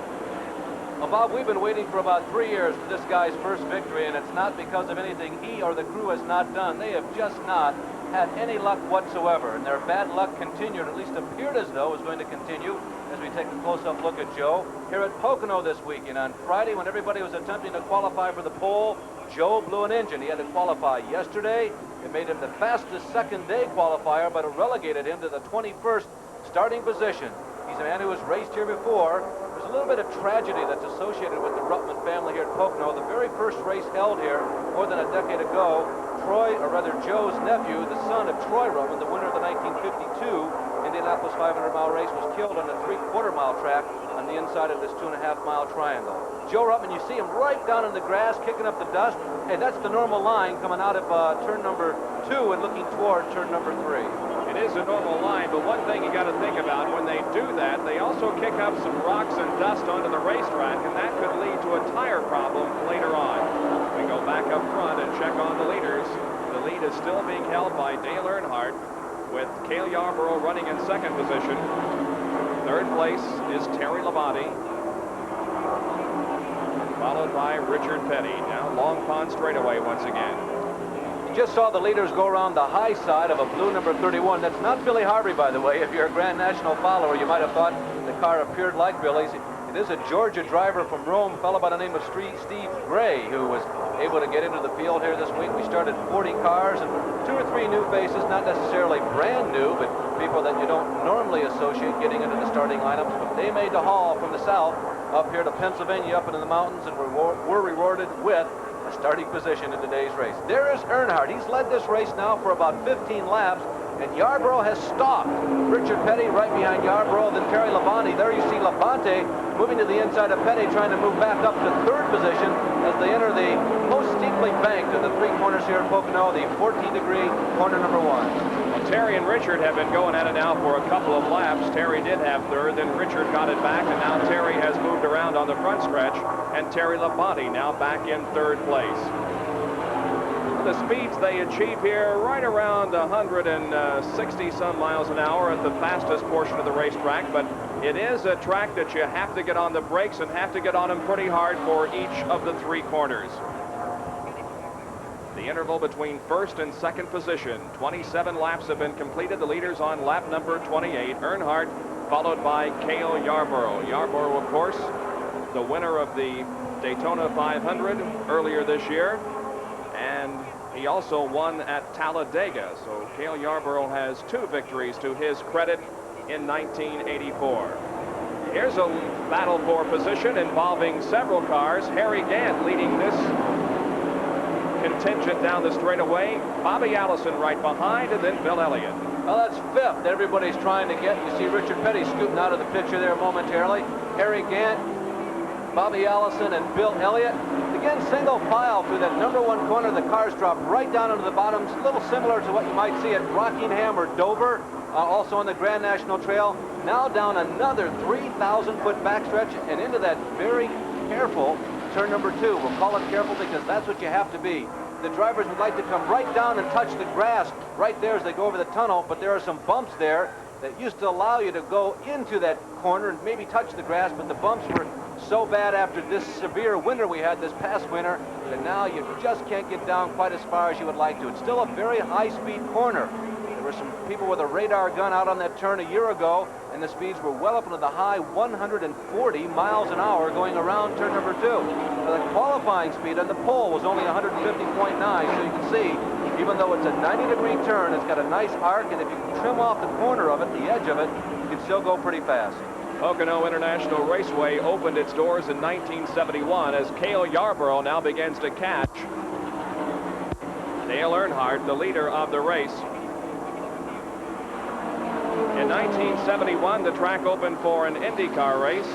Speaker 2: Well, Bob, we've been waiting for about 3 years for this guy's first victory, and it's not because of anything he or the crew has not done. They have just not had any luck whatsoever, and their bad luck continued, at least appeared as though it was going to continue, as we take a close-up look at Joe here at Pocono this weekend. On Friday, when everybody was attempting to qualify for the pole, Joe blew an engine. He had to qualify yesterday. It made him the fastest second-day qualifier, but it relegated him to the 21st starting position. He's a man who has raced here before. There's a little bit of tragedy that's associated with the Ruttman family here at Pocono. The very first race held here more than a decade ago, Joe's nephew, the son of Troy Ruttman, the winner of the 1952 Indianapolis 500-mile race, was killed on a 3/4-mile track on the inside of this 2.5-mile triangle. Joe Ruttman, you see him right down in the grass, kicking up the dust. Hey, that's the normal line coming out of turn number 2 and looking toward turn number 3.
Speaker 1: It is a normal line, but one thing you got to think about, when they do that, they also kick up some rocks and dust onto the racetrack, and that could lead to a tire problem later on. We go back up front and check on the leaders. The lead is still being held by Dale Earnhardt, with Cale Yarborough running in 2nd position. 3rd place is Terry Labonte, followed by Richard Petty. Now Long Pond straightaway once again.
Speaker 2: You just saw the leaders go around the high side of a blue number 31. That's not Billy Harvey, by the way. If you're a Grand National follower, you might have thought the car appeared like Billy's. It is a Georgia driver from Rome, a fellow by the name of Steve Gray, who was able to get into the field here this week. We started 40 cars and 2 or 3 new faces, not necessarily brand new, but people that you don't normally associate getting into the starting lineups. But they made the haul from the south up here to Pennsylvania, up into the mountains, and were rewarded with a starting position in today's race. There is Earnhardt. He's led this race now for about 15 laps, and Yarborough has stopped. Richard Petty right behind Yarborough, then Terry Labonte. There you see Labonte moving to the inside of Petty, trying to move back up to 3rd position as they enter the most steeply banked of the 3 corners here at Pocono, the 14-degree corner number 1.
Speaker 1: Well, Terry and Richard have been going at it now for a couple of laps. Terry did have third, then Richard got it back, and now Terry has moved around on the front stretch, and Terry Labonte now back in third place. The speeds they achieve here right around 160 some miles an hour at the fastest portion of the racetrack, but it is a track that you have to get on the brakes and have to get on them pretty hard for each of the three corners. The interval between first and second position, 27 laps have been completed. The leaders on lap number 28, Earnhardt, followed by Cale Yarborough. Yarborough, of course, the winner of the Daytona 500 earlier this year, and he also won at Talladega. So Cale Yarborough has 2 victories to his credit in 1984. Here's a battle for position involving several cars. Harry Gant leading this contingent down the straightaway. Bobby Allison right behind, and then Bill Elliott.
Speaker 2: Well, that's fifth. Everybody's trying to get. You see Richard Petty scooting out of the picture there momentarily. Harry Gant, Bobby Allison, and Bill Elliott. Again, single file through that number 1 corner. The cars drop right down into the bottoms, a little similar to what you might see at Rockingham or Dover, also on the Grand National Trail. Now down another 3,000-foot backstretch and into that very careful turn number 2. We'll call it careful because that's what you have to be. The drivers would like to come right down and touch the grass right there as they go over the tunnel, but there are some bumps there that used to allow you to go into that corner and maybe touch the grass, but the bumps were so bad after this severe winter we had this past winter that now you just can't get down quite as far as you would like to. It's still a very high-speed corner. There were some people with a radar gun out on that turn a year ago, and the speeds were well up into the high 140 miles an hour going around turn number 2. So the qualifying speed on the pole was only 150.9, so you can see, even though it's a 90-degree turn, it's got a nice arc, and if you can trim off the corner of it, the edge of it, you can still go pretty fast.
Speaker 1: Pocono International Raceway opened its doors in 1971 as Cale Yarborough now begins to catch Dale Earnhardt, the leader of the race. In 1971, the track opened for an IndyCar race.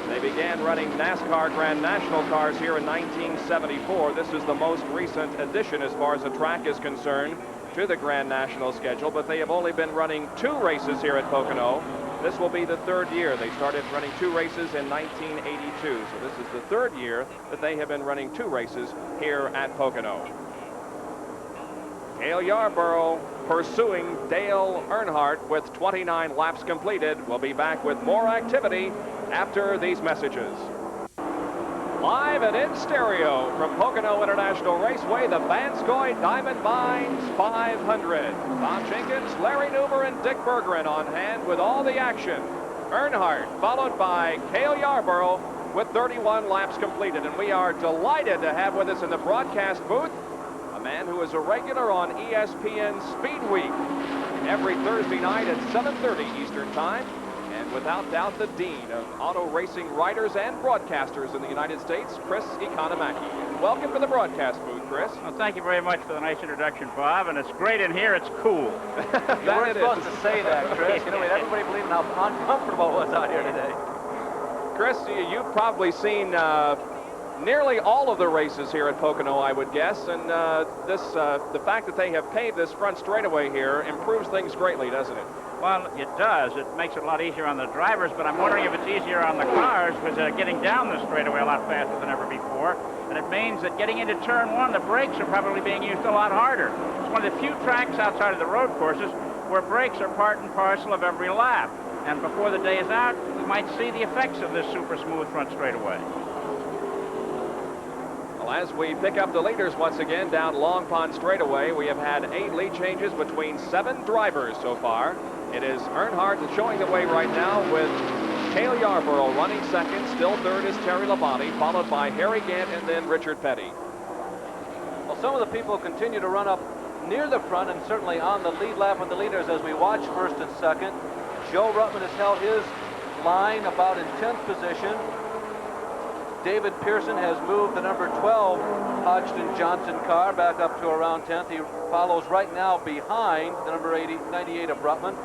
Speaker 1: They began running NASCAR Grand National cars here in 1974. This is the most recent addition as far as the track is concerned to the Grand National schedule, but they have only been running 2 races here at Pocono. This will be the 3rd year. They started running 2 races in 1982, so this is the 3rd year that they have been running 2 races here at Pocono. Cale Yarborough pursuing Dale Earnhardt with 29 laps completed. We'll be back with more activity after these messages. Live and in stereo from Pocono International Raceway, the Van Scoy Diamond Mines 500. Bob Jenkins, Larry Newber, and Dick Bergeron on hand with all the action. Earnhardt followed by Cale Yarborough with 31 laps completed. And we are delighted to have with us in the broadcast booth a man who is a regular on ESPN Speed Week every Thursday night at 7:30 Eastern Time. And without doubt, the dean of auto racing writers and broadcasters in the United States, Chris Economaki. Welcome to the broadcast booth, Chris.
Speaker 8: Well, thank you very much for the nice introduction, Bob. And it's great in here. It's cool.
Speaker 2: You weren't supposed to say that, Chris. You know, with everybody believing how uncomfortable it was out here today.
Speaker 1: Chris, you've probably seen nearly all of the races here at Pocono, I would guess. And the fact that they have paved this front straightaway here improves things greatly, doesn't it?
Speaker 8: Well, it does. It makes it a lot easier on the drivers, but I'm wondering if it's easier on the cars because getting down the straightaway a lot faster than ever before. And it means that getting into turn 1, the brakes are probably being used a lot harder. It's one of the few tracks outside of the road courses where brakes are part and parcel of every lap. And before the day is out, we might see the effects of this super smooth front straightaway.
Speaker 1: Well, as we pick up the leaders once again down Long Pond Straightaway, we have had 8 lead changes between 7 drivers so far. It is Earnhardt showing the way right now with Cale Yarborough running second. Still third is Terry Labonte, followed by Harry Gant and then Richard Petty.
Speaker 2: Well, some of the people continue to run up near the front and certainly on the lead lap with the leaders as we watch first and second. Joe Ruttman has held his line about in 10th position. David Pearson has moved the number 12 Hodgson Johnson car back up to around 10th. He follows right now behind the number 98 of Ruttman.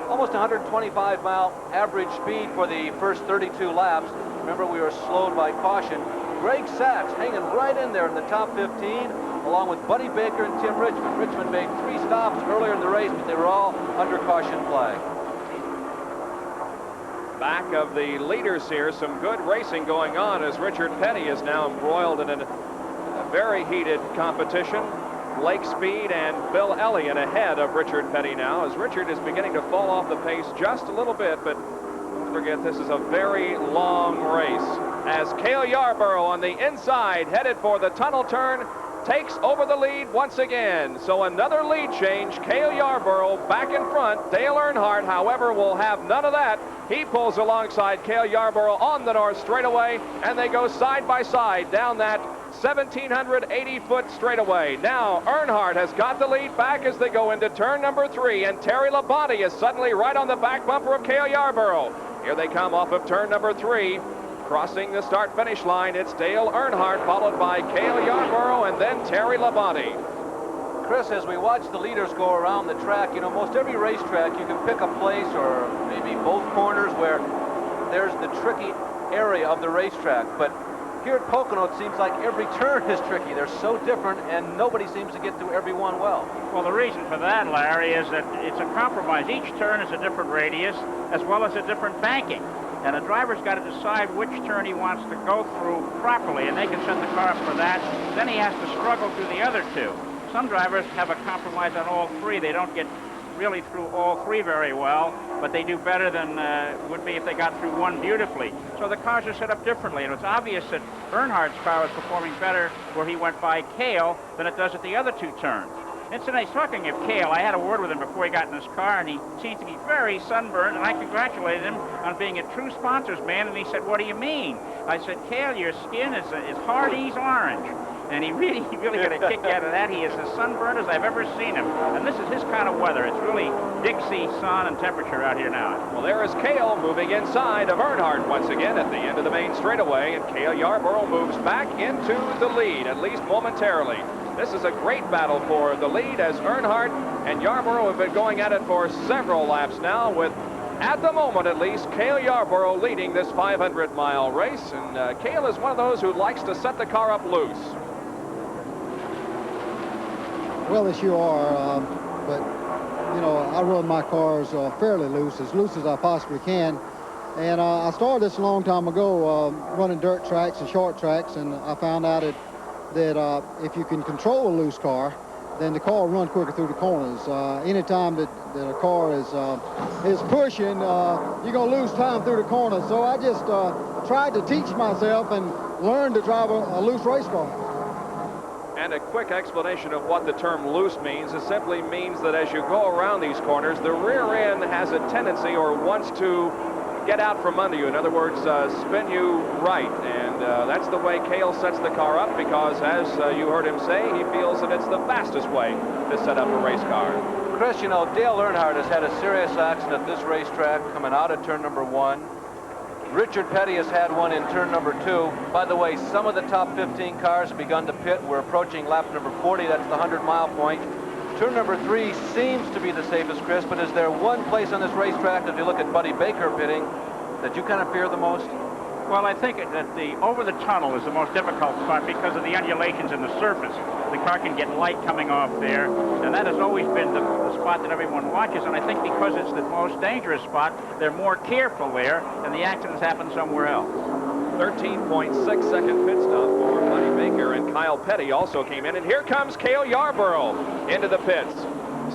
Speaker 2: Almost 125-mile average speed for the first 32 laps. Remember, we were slowed by caution. Greg Sachs hanging right in there in the top 15, along with Buddy Baker and Tim Richmond. Richmond made 3 stops earlier in the race, but they were all under caution flag.
Speaker 1: Back of the leaders here, some good racing going on as Richard Petty is now embroiled in a very heated competition. Blake Speed and Bill Elliott ahead of Richard Petty now, as Richard is beginning to fall off the pace just a little bit, but don't forget this is a very long race. As Cale Yarborough on the inside, headed for the tunnel turn, takes over the lead once again. So another lead change. Cale Yarborough back in front. Dale Earnhardt, however, will have none of that. He pulls alongside Cale Yarborough on the north straightaway, and they go side by side down that 1,780-foot straightaway. Now Earnhardt has got the lead back as they go into turn number 3, and Terry Labonte is suddenly right on the back bumper of Cale Yarborough. Here they come off of turn number 3. Crossing the start-finish line, it's Dale Earnhardt, followed by Cale Yarborough, and then Terry Labonte.
Speaker 2: Chris, as we watch the leaders go around the track, you know, most every racetrack you can pick a place or maybe both corners where there's the tricky area of the racetrack. But here at Pocono, it seems like every turn is tricky. They're so different, and nobody seems to get through every one well.
Speaker 8: Well, the reason for that, Larry, is that it's a compromise. Each turn is a different radius as well as a different banking. And a driver's got to decide which turn he wants to go through properly, and they can set the car up for that. Then he has to struggle through the other 2. Some drivers have a compromise on all 3. They don't get really through all 3 very well, but they do better than would be if they got through one beautifully. So the cars are set up differently, and it's obvious that Earnhardt's car is performing better where he went by Cale than it does at the other 2 turns. Incidentally, talking of Cale, I had a word with him before he got in his car, and he seemed to be very sunburned, and I congratulated him on being a true sponsors man, and he said, "What do you mean?" I said, "Cale, your skin is Hardee's orange." And he really got a kick out of that. He is as sunburned as I've ever seen him. And this is his kind of weather. It's really Dixie sun and temperature out here now.
Speaker 1: Well, there is Cale moving inside of Earnhardt once again at the end of the main straightaway, and Cale Yarborough moves back into the lead, at least momentarily. This is a great battle for the lead as Earnhardt and Yarborough have been going at it for several laps now, with, at the moment at least, Cale Yarborough leading this 500-mile race. And Cale is one of those who likes to set the car up loose.
Speaker 9: Well, yes, you are, but, you know, I run my cars fairly loose as I possibly can. And I started this a long time ago, running dirt tracks and short tracks, and I found out that if you can control a loose car, then the car will run quicker through the corners. Anytime that a car is pushing, you're going to lose time through the corners. So I just tried to teach myself and learn to drive a loose race car.
Speaker 1: And a quick explanation of what the term loose means. It simply means that as you go around these corners, the rear end has a tendency or wants to get out from under you. In other words, spin you right. And that's the way Cale sets the car up, because as you heard him say, he feels that it's the fastest way to set up a race car.
Speaker 2: Chris, you know, Dale Earnhardt has had a serious accident at this racetrack coming out of turn number 1. Richard Petty has had one in turn number 2. By the way, some of the top 15 cars have begun to pit. We're approaching lap number 40. That's the 100-mile point. Turn number 3 seems to be the safest, Chris, but is there one place on this racetrack, if you look at Buddy Baker pitting, that you kind of fear the most?
Speaker 8: Well, I think that the over the tunnel is the most difficult spot because of the undulations in the surface. The car can get light coming off there, and that has always been the spot that everyone watches. And I think because it's the most dangerous spot, they're more careful there, and the accidents happen somewhere else.
Speaker 1: 13.6-second pit stop for Buddy Baker, and Kyle Petty also came in. And here comes Cale Yarborough into the pits.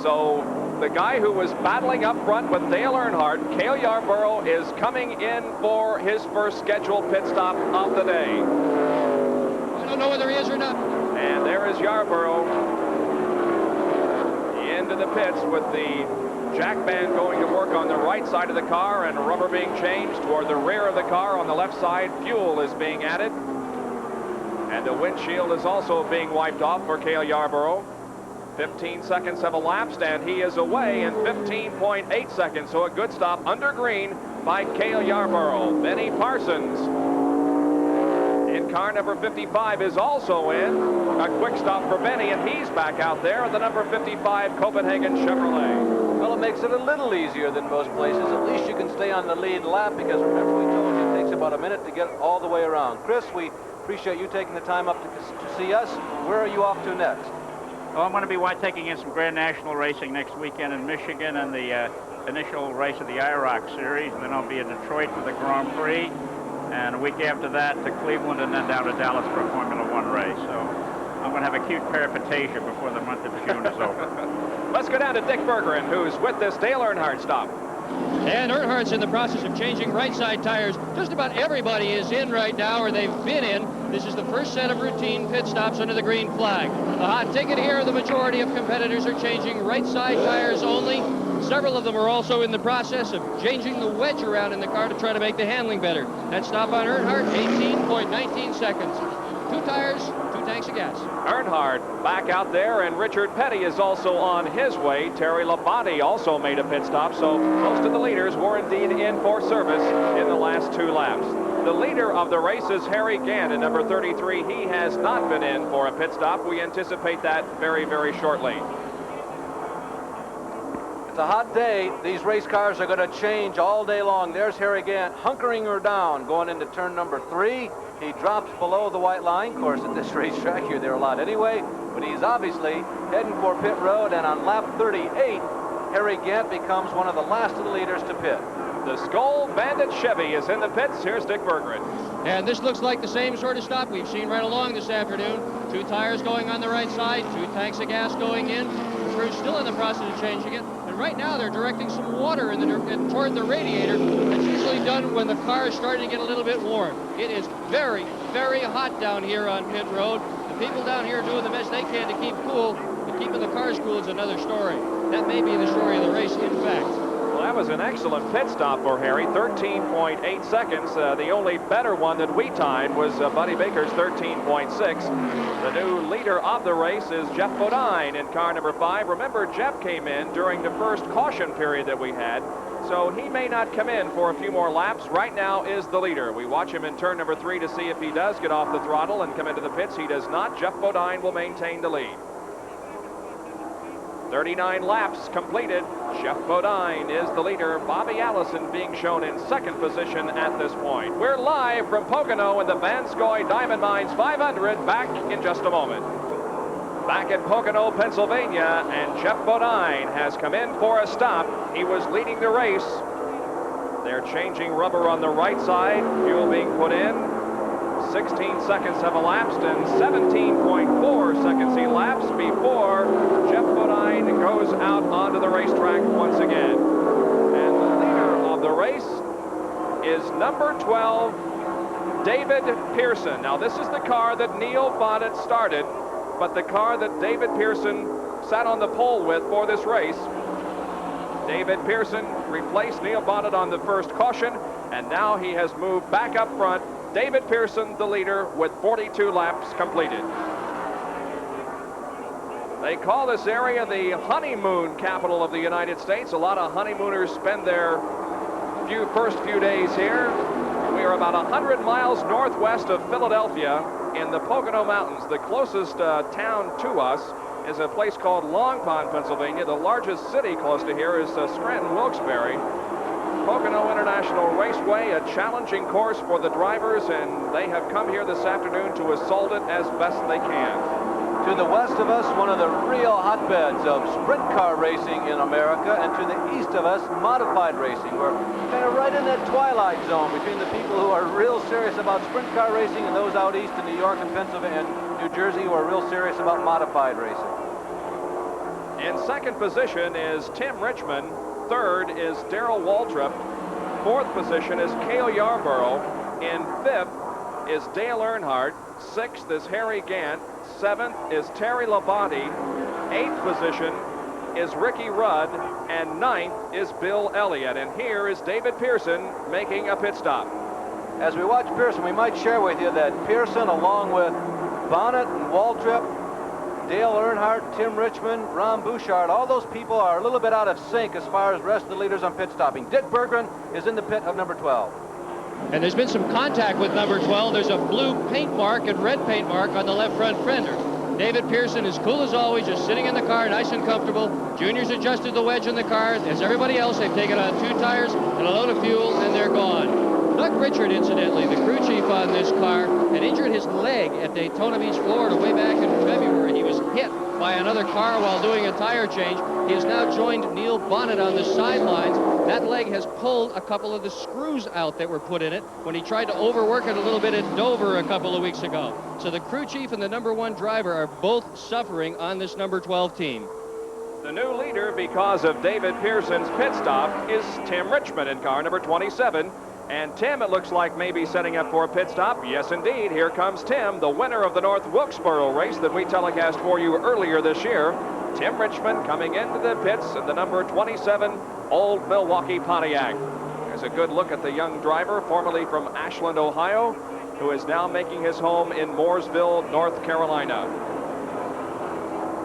Speaker 1: So the guy who was battling up front with Dale Earnhardt, Cale Yarborough, is coming in for his first scheduled pit stop of the day.
Speaker 3: I don't know whether he is or not.
Speaker 1: And there is Yarborough into the pits with the jack band going to work on the right side of the car and rubber being changed toward the rear of the car. On the left side, fuel is being added. And the windshield is also being wiped off for Cale Yarborough. 15 seconds have elapsed, and he is away in 15.8 seconds. So a good stop under green by Cale Yarborough. Benny Parsons in car number 55 is also in. A quick stop for Benny, and he's back out there in the number 55 Copenhagen Chevrolet.
Speaker 2: Well, it makes it a little easier than most places. At least you can stay on the lead lap, because remember we told you it takes about a minute to get all the way around. Chris, we Appreciate you taking the time up to see us. Where are you off to next?
Speaker 8: Well, I'm going to be taking in some Grand National racing next weekend in Michigan and the initial race of the IROC Series, and then I'll be in Detroit for the Grand Prix, and a week after that to Cleveland, and then down to Dallas for a Formula One race. So I'm going to have acute peripatesia before the month of June is over.
Speaker 1: Let's go down to Dick Bergeron, who's with this Dale Earnhardt stop.
Speaker 3: And Earnhardt's in the process of changing right side tires. Just about everybody is in right now, or they've been in. This is the first set of routine pit stops under the green flag. The hot ticket here, the majority of competitors are changing right side tires only. Several of them are also in the process of changing the wedge around in the car to try to make the handling better. That stop on Earnhardt, 18.19 seconds. 2 tires, 2 tanks of gas.
Speaker 1: Earnhardt back out there, and Richard Petty is also on his way. Terry Labonte also made a pit stop, so most of the leaders were indeed in for service in the last 2 laps. The leader of the race is Harry Gant at number 33. He has not been in for a pit stop. We anticipate that very, very shortly.
Speaker 2: It's a hot day. These race cars are going to change all day long. There's Harry Gant hunkering her down going into turn number 3. He drops below the white line. Of course, at this racetrack here, they're a lot anyway. But he's obviously heading for pit road. And on lap 38, Harry Gant becomes one of the last of the leaders to pit.
Speaker 1: The Skull Bandit Chevy is in the pits. Here's Dick Bergeron.
Speaker 3: And this looks like the same sort of stop we've seen right along this afternoon. 2 tires going on the right side, 2 tanks of gas going in. The crew's still in the process of changing it. And right now they're directing some water toward the radiator. That's usually done when the car is starting to get a little bit warm. It is very, very hot down here on pit road. The people down here are doing the best they can to keep cool, but keeping the cars cool is another story. That may be the story of the race, in fact.
Speaker 1: Well, that was an excellent pit stop for Harry, 13.8 seconds. The only better one that we timed was Buddy Baker's 13.6. The new leader of the race is Jeff Bodine in car number 5. Remember, Jeff came in during the first caution period that we had, so he may not come in for a few more laps. Right now is the leader. We watch him in turn number 3 to see if he does get off the throttle and come into the pits. He does not. Jeff Bodine will maintain the lead. 39 laps completed. Jeff Bodine is the leader. Bobby Allison being shown in 2nd position at this point. We're live from Pocono in the Van Scoy Diamond Mines 500. Back in just a moment. Back at Pocono, Pennsylvania, and Jeff Bodine has come in for a stop. He was leading the race. They're changing rubber on the right side. Fuel being put in. 16 seconds have elapsed, and 17.4 seconds elapsed before Jeff Bodine goes out onto the racetrack once again. And the leader of the race is number 12, David Pearson. Now, this is the car that Neil Bonnet started, but the car that David Pearson sat on the pole with for this race. David Pearson replaced Neil Bonnet on the first caution, and now he has moved back up front. David Pearson, the leader, with 42 laps completed. They call this area the honeymoon capital of the United States. A lot of honeymooners spend their first few days here. We are about 100 miles northwest of Philadelphia in the Pocono Mountains. The closest town to us is a place called Long Pond, Pennsylvania. The largest city close to here is Scranton, Wilkes-Barre. Pocono International Raceway, a challenging course for the drivers, and they have come here this afternoon to assault it as best they can.
Speaker 2: To the west of us, one of the real hotbeds of sprint car racing in America, and to the east of us, modified racing. We're kind of right in that twilight zone between the people who are real serious about sprint car racing and those out east in New York and Pennsylvania and New Jersey who are real serious about modified racing.
Speaker 1: In 2nd position is Tim Richmond. 3rd is Darrell Waltrip. 4th position is Cale Yarborough. In 5th is Dale Earnhardt. 6th is Harry Gant. 7th is Terry Labonte. 8th position is Ricky Rudd. And 9th is Bill Elliott. And here is David Pearson making a pit stop.
Speaker 2: As we watch Pearson, we might share with you that Pearson, along with Bonnet and Waltrip, Dale Earnhardt, Tim Richmond, Ron Bouchard, all those people are a little bit out of sync as far as the rest of the leaders on pit stopping. Dick Bergeron is in the pit of number 12.
Speaker 3: And there's been some contact with number 12. There's a blue paint mark and red paint mark on the left front fender. David Pearson is cool as always, just sitting in the car, nice and comfortable. Junior's adjusted the wedge in the car. As everybody else, they've taken on 2 tires and a load of fuel, and they're gone. Doug Richard, incidentally, the crew chief on this car, had injured his leg at Daytona Beach, Florida, way back in February. He was hit by another car while doing a tire change. He has now joined Neil Bonnet on the sidelines. That leg has pulled a couple of the screws out that were put in it when he tried to overwork it a little bit at Dover a couple of weeks ago. So the crew chief and the number 1 driver are both suffering on this number 12 team.
Speaker 1: The new leader, because of David Pearson's pit stop, is Tim Richmond in car number 27. And Tim, it looks like, maybe setting up for a pit stop. Yes, indeed. Here comes Tim, the winner of the North Wilkesboro race that we telecast for you earlier this year. Tim Richmond coming into the pits in the number 27 Old Milwaukee Pontiac. There's a good look at the young driver, formerly from Ashland, Ohio, who is now making his home in Mooresville, North Carolina.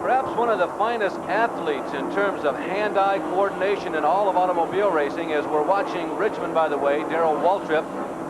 Speaker 2: Perhaps one of the finest athletes in terms of hand-eye coordination in all of automobile racing, as we're watching Richmond, by the way, Darrell Waltrip,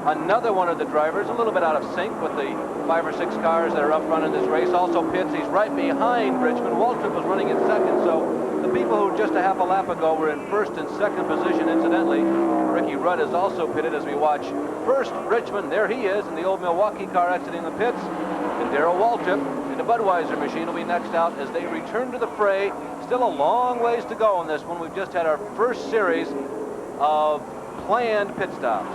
Speaker 2: another one of the drivers, a little bit out of sync with the 5 or 6 cars that are up front in this race. Also pits, he's right behind Richmond. Waltrip was running in second, so the people who just a half a lap ago were in first and second position, incidentally. Ricky Rudd is also pitted as we watch first Richmond. There he is in the old Milwaukee car exiting the pits, and Darrell Waltrip the Budweiser machine will be next out as they return to the fray. Still a long ways to go on this one. We've just had our first series of planned pit stops.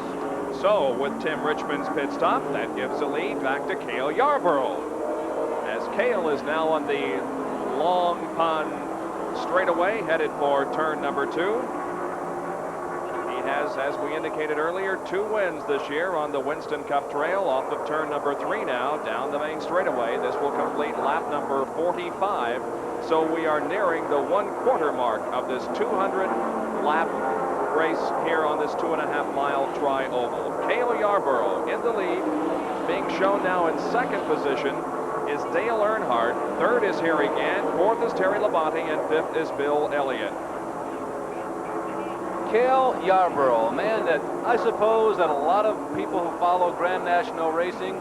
Speaker 1: So with Tim Richmond's pit stop, that gives the lead back to Cale Yarborough, as Cale is now on the Long Pond straightaway, headed for turn number 2. He has, as we indicated earlier, 2 wins this year on the Winston Cup Trail, off of turn number 3 now, down the main straightaway. This will complete lap number 45. So we are nearing the 1/4 mark of this 200-lap race here on this 2.5-mile tri-oval. Cale Yarborough in the lead, being shown now in second position is Dale Earnhardt. Third is Harry Gant. Fourth is Terry Labonte, and fifth is Bill Elliott.
Speaker 2: Cale Yarborough, a man that I suppose that a lot of people who follow Grand National racing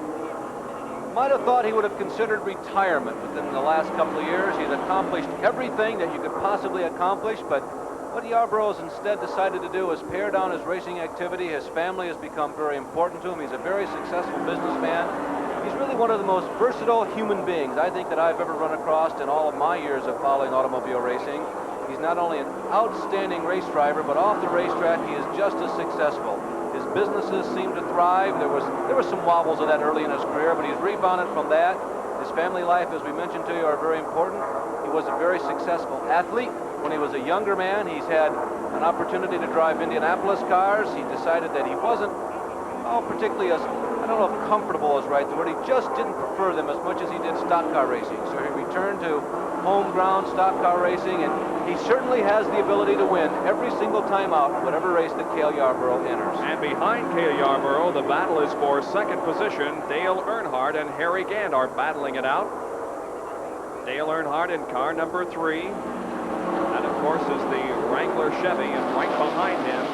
Speaker 2: might have thought he would have considered retirement within the last couple of years. He's accomplished everything that you could possibly accomplish, but what Yarborough has instead decided to do is pare down his racing activity. His family has become very important to him. He's a very successful businessman. He's really one of the most versatile human beings I think that I've ever run across in all of my years of following automobile racing. He's not only an outstanding race driver, but off the racetrack he is just as successful. His businesses seem to thrive. There were some wobbles of that early in his career, but he's rebounded from that. His family life, as we mentioned to you, are very important. He was a very successful athlete. When he was a younger man, he's had an opportunity to drive Indianapolis cars. He decided that he wasn't particularly as, I don't know if comfortable is right the word, he just didn't prefer them as much as he did stock car racing. So he returned to home ground stock car racing, and he certainly has the ability to win every single time out, whatever race that Cale Yarborough enters.
Speaker 1: And behind Cale Yarborough, the battle is for second position. Dale Earnhardt and Harry Gant are battling it out. Dale Earnhardt in car number 3. That, of course, is the Wrangler Chevy, and right behind him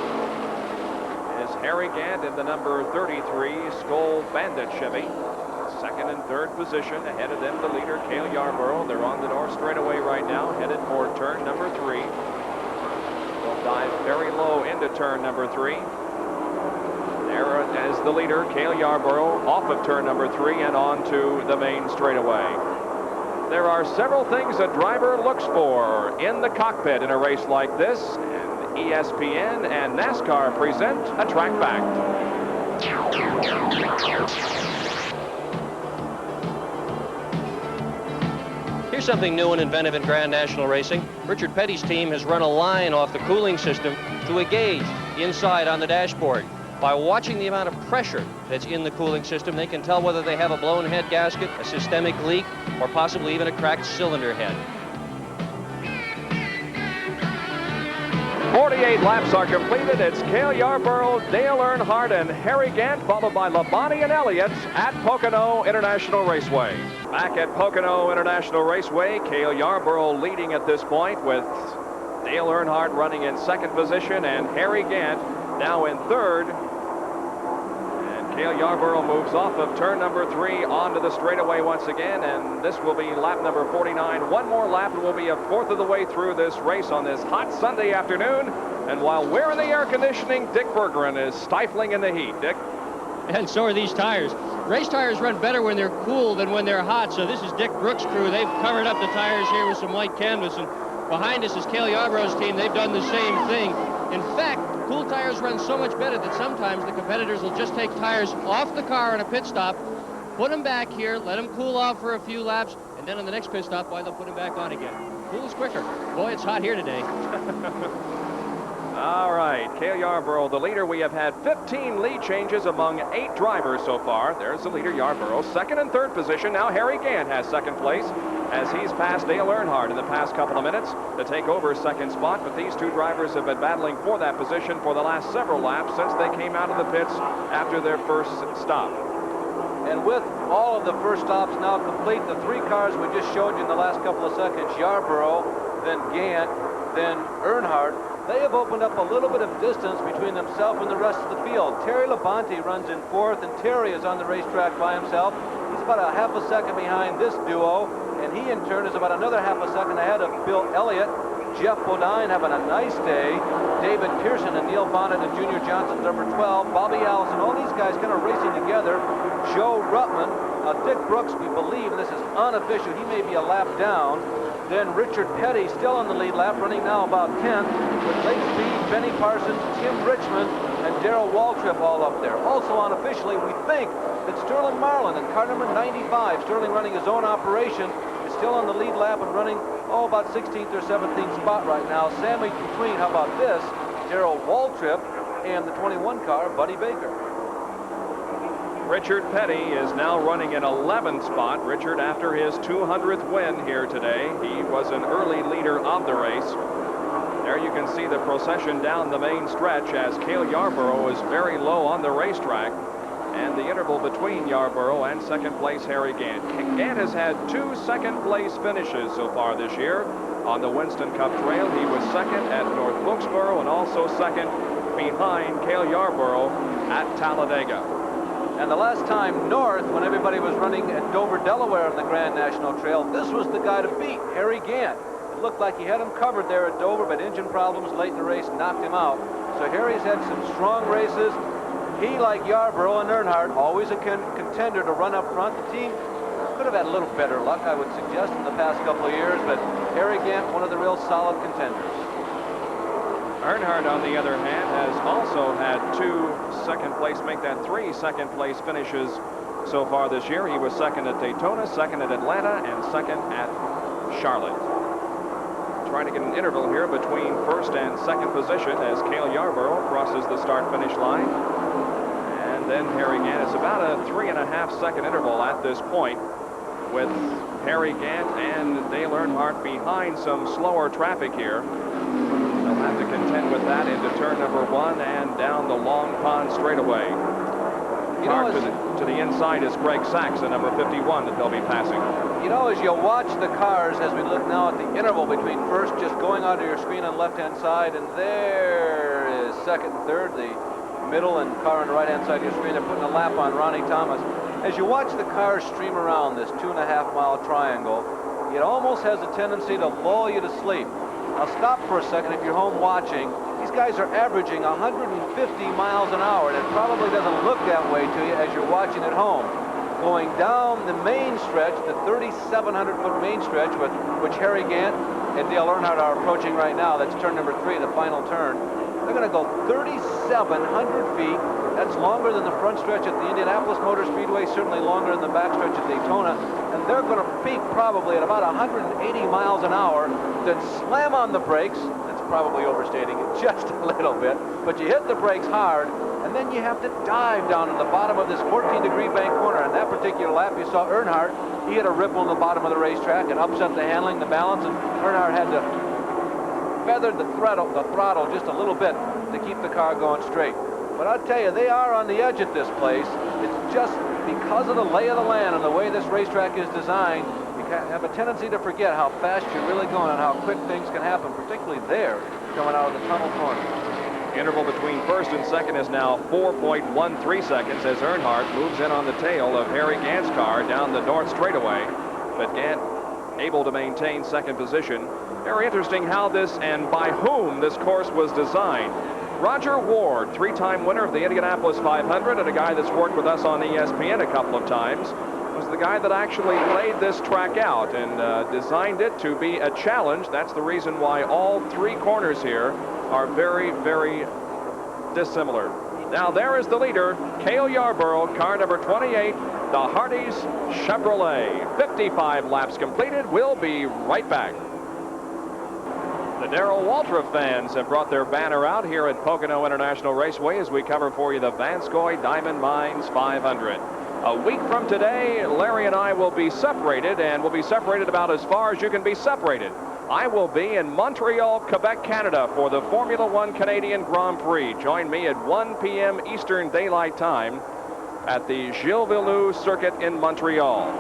Speaker 1: is Harry Gant in the number 33 Skoal Bandit Chevy. Second and third position. Ahead of them, the leader, Cale Yarborough. They're on the north straightaway right now, headed for turn number 3. They'll dive very low into turn number 3. There is the leader, Cale Yarborough, off of turn number 3 and on to the main straightaway. There are several things a driver looks for in the cockpit in a race like this, and ESPN and NASCAR present a Track Fact.
Speaker 3: Here's something new and inventive in Grand National Racing. Richard Petty's team has run a line off the cooling system to a gauge inside on the dashboard. By watching the amount of pressure that's in the cooling system, they can tell whether they have a blown head gasket, a systemic leak, or possibly even a cracked cylinder head.
Speaker 1: 48 laps are completed. It's Cale Yarborough, Dale Earnhardt, and Harry Gant, followed by Labonte and Elliott at Pocono International Raceway. Back at Pocono International Raceway, Cale Yarborough leading at this point, with Dale Earnhardt running in second position and Harry Gant now in third. And Cale Yarborough moves off of turn number 3 onto the straightaway once again, and this will be lap number 49. One more lap and we'll be a fourth of the way through this race on this hot Sunday afternoon. And while we're in the air conditioning, Dick Bergeron is stifling in the heat. Dick?
Speaker 3: And so are these tires. Race tires run better when they're cool than when they're hot, so this is Dick Brooks' crew. They've covered up the tires here with some white canvas, and behind us is Cale Yarborough's team. They've done the same thing. In fact, cool tires run so much better that sometimes the competitors will just take tires off the car on a pit stop, put them back here, let them cool off for a few laps, and then on the next pit stop, why they'll put them back on again. Cools quicker. Boy, it's hot here today.
Speaker 1: All right, Cale Yarborough, the leader. We have had 15 lead changes among 8 drivers so far. There's the leader, Yarborough. Second and third position. Now Harry Gant has second place as he's passed Dale Earnhardt in the past couple of minutes to take over second spot. But these two drivers have been battling for that position for the last several laps since they came out of the pits after their first stop.
Speaker 2: And with all of the first stops now complete, the 3 cars we just showed you in the last couple of seconds, Yarborough, then Gant, then Earnhardt, they have opened up a little bit of distance between themselves and the rest of the field. Terry Labonte runs in 4th, and Terry is on the racetrack by himself. He's about a half a second behind this duo, and he in turn is about another half a second ahead of Bill Elliott. Jeff Bodine having a nice day. David Pearson and Neil Bonnet and Junior Johnson, number 12. Bobby Allison, all these guys kind of racing together. Joe Ruttman, Dick Brooks, we believe, and this is unofficial, he may be a lap down. Then Richard Petty still on the lead lap, running now about 10th, with Lake Speed, Benny Parsons, Tim Richmond, and Darrell Waltrip all up there. Also unofficially, we think that Sterling Marlin in car number 95, Sterling running his own operation, is still on the lead lap and running, about 16th or 17th spot right now. Sandwiched between, how about this, Darrell Waltrip and the 21 car, Buddy Baker.
Speaker 1: Richard Petty is now running in 11th spot. Richard, after his 200th win here today, he was an early leader of the race. There you can see the procession down the main stretch as Cale Yarborough is very low on the racetrack, and the interval between Yarborough and second place Harry Gant. Gant has had 2 second place finishes so far this year on the Winston Cup Trail. He was second at North Wilkesboro and also second behind Cale Yarborough at Talladega.
Speaker 2: And the last time north, when everybody was running at Dover, Delaware on the Grand National Trail, this was the guy to beat, Harry Gant. It looked like he had him covered there at Dover, but engine problems late in the race knocked him out. So Harry's had some strong races. He, like Yarborough and Earnhardt, always a contender to run up front. The team could have had a little better luck, I would suggest, in the past couple of years, but Harry Gant, one of the real solid contenders.
Speaker 1: Earnhardt, on the other hand, has also had 2 second place, make that 3 second place finishes so far this year. He was second at Daytona, second at Atlanta, and second at Charlotte. Trying to get an interval here between first and second position as Cale Yarborough crosses the start-finish line. And then Harry Gant. It's about a 3.5 second interval at this point, with Harry Gant and Dale Earnhardt behind some slower traffic here. They'll have to contend with that into turn number 1 and down the Long Pond straightaway. To the inside is Greg Sachs, the number 51 that they'll be passing.
Speaker 2: You know, as you watch the cars, as we look now at the interval between first, just going onto your screen on the left-hand side, and there is second and third, the middle and car on the right-hand side of your screen. They're putting a lap on Ronnie Thomas. As you watch the cars stream around this 2.5-mile triangle, it almost has a tendency to lull you to sleep. Now stop for a second if you're home watching. These guys are averaging 150 miles an hour, and it probably doesn't look that way to you as you're watching at home. Going down the main stretch, the 3,700-foot main stretch, which Harry Gant and Dale Earnhardt are approaching right now. That's turn number 3, the final turn. They're going to go 3,700 feet. That's longer than the front stretch at the Indianapolis Motor Speedway, certainly longer than the back stretch at Daytona. And they're going to peak probably at about 180 miles an hour, then slam on the brakes. That's probably overstating it just a little bit. But you hit the brakes hard, and then you have to dive down to the bottom of this 14-degree bank corner. On that particular lap, you saw Earnhardt. He had a ripple in the bottom of the racetrack and upset the handling, the balance, and Earnhardt had to feather the throttle just a little bit to keep the car going straight. But I'll tell you, they are on the edge at this place. It's just because of the lay of the land and the way this racetrack is designed, you have a tendency to forget how fast you're really going and how quick things can happen, particularly there, coming out of the tunnel corner.
Speaker 1: Interval between first and second is now 4.13 seconds as Earnhardt moves in on the tail of Harry Gant's car down the north straightaway. But Gant able to maintain second position. Very interesting how this and by whom this course was designed. Roger Ward, 3-time winner of the Indianapolis 500 and a guy that's worked with us on ESPN a couple of times, was the guy that actually laid this track out and designed it to be a challenge. That's the reason why all 3 corners here are very, very dissimilar. Now there is the leader, Cale Yarborough, car number 28, the Hardee's Chevrolet. 55 laps completed. We'll be right back. The Darrell Waltrip fans have brought their banner out here at Pocono International Raceway as we cover for you the Van Scoy Diamond Mines 500. A week from today, Larry and I will be separated, and we'll be separated about as far as you can be separated. I will be in Montreal, Quebec, Canada for the Formula One Canadian Grand Prix. Join me at 1 p.m. Eastern Daylight Time at the Gilles Villeneuve Circuit in Montreal.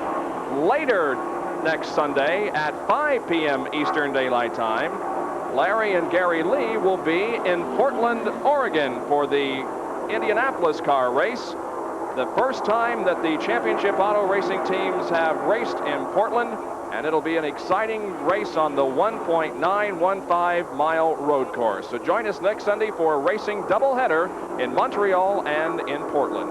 Speaker 1: Later next Sunday at 5 p.m. Eastern Daylight Time, Larry and Gary Lee will be in Portland, Oregon for the Indianapolis car race. The first time that the championship auto racing teams have raced in Portland, and it'll be an exciting race on the 1.915-mile road course. So join us next Sunday for a racing doubleheader in Montreal and in Portland.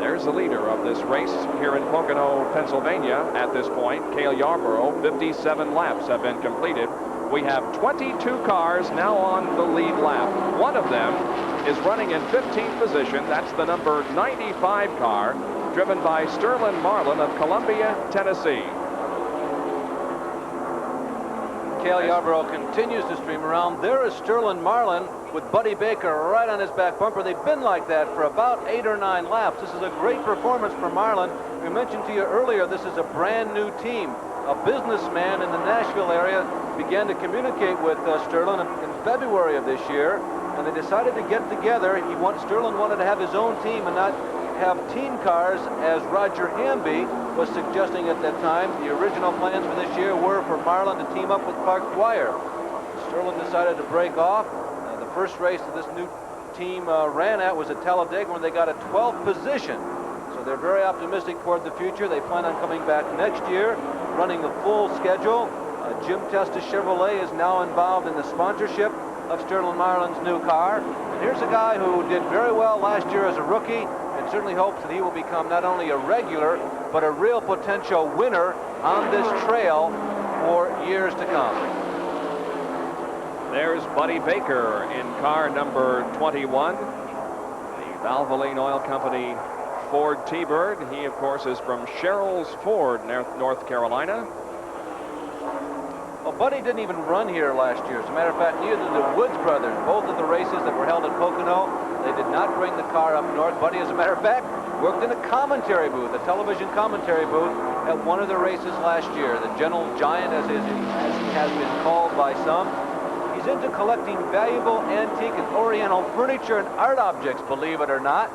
Speaker 1: There's the leader of this race here in Pocono, Pennsylvania at this point, Cale Yarborough. 57 laps have been completed. We have 22 cars now on the lead lap. One of them is running in 15th position. That's the number 95 car, driven by Sterling Marlin of Columbia, Tennessee.
Speaker 2: Cale Yarborough continues to stream around. There is Sterling Marlin with Buddy Baker right on his back bumper. They've been like that for about 8 or 9 laps. This is a great performance for Marlin. We mentioned to you earlier, this is a brand new team. A businessman in the Nashville area began to communicate with Sterling in February of this year, and they decided to get together. Sterling wanted to have his own team and not have team cars, as Roger Hamby was suggesting at that time. The original plans for this year were for Marlin to team up with Clark Dwyer. Sterling decided to break off. The first race that this new team ran at was at Talladega, where they got a 12th position. So they're very optimistic toward the future. They plan on coming back next year, running the full schedule. Jim Testa Chevrolet is now involved in the sponsorship of Sterling Marlin's new car. And here's a guy who did very well last year as a rookie, and certainly hopes that he will become not only a regular, but a real potential winner on this trail for years to come.
Speaker 1: There's Buddy Baker in car number 21, the Valvoline Oil Company Ford T-Bird. He, of course, is from Sherrills Ford, North Carolina.
Speaker 2: Well, Buddy didn't even run here last year. As a matter of fact, neither did the Woods brothers. Both of the races that were held at Pocono, they did not bring the car up north. Buddy, as a matter of fact, worked in a commentary booth, a television commentary booth at one of the races last year. The gentle giant, as he has been called by some. He's into collecting valuable antique and oriental furniture and art objects, believe it or not.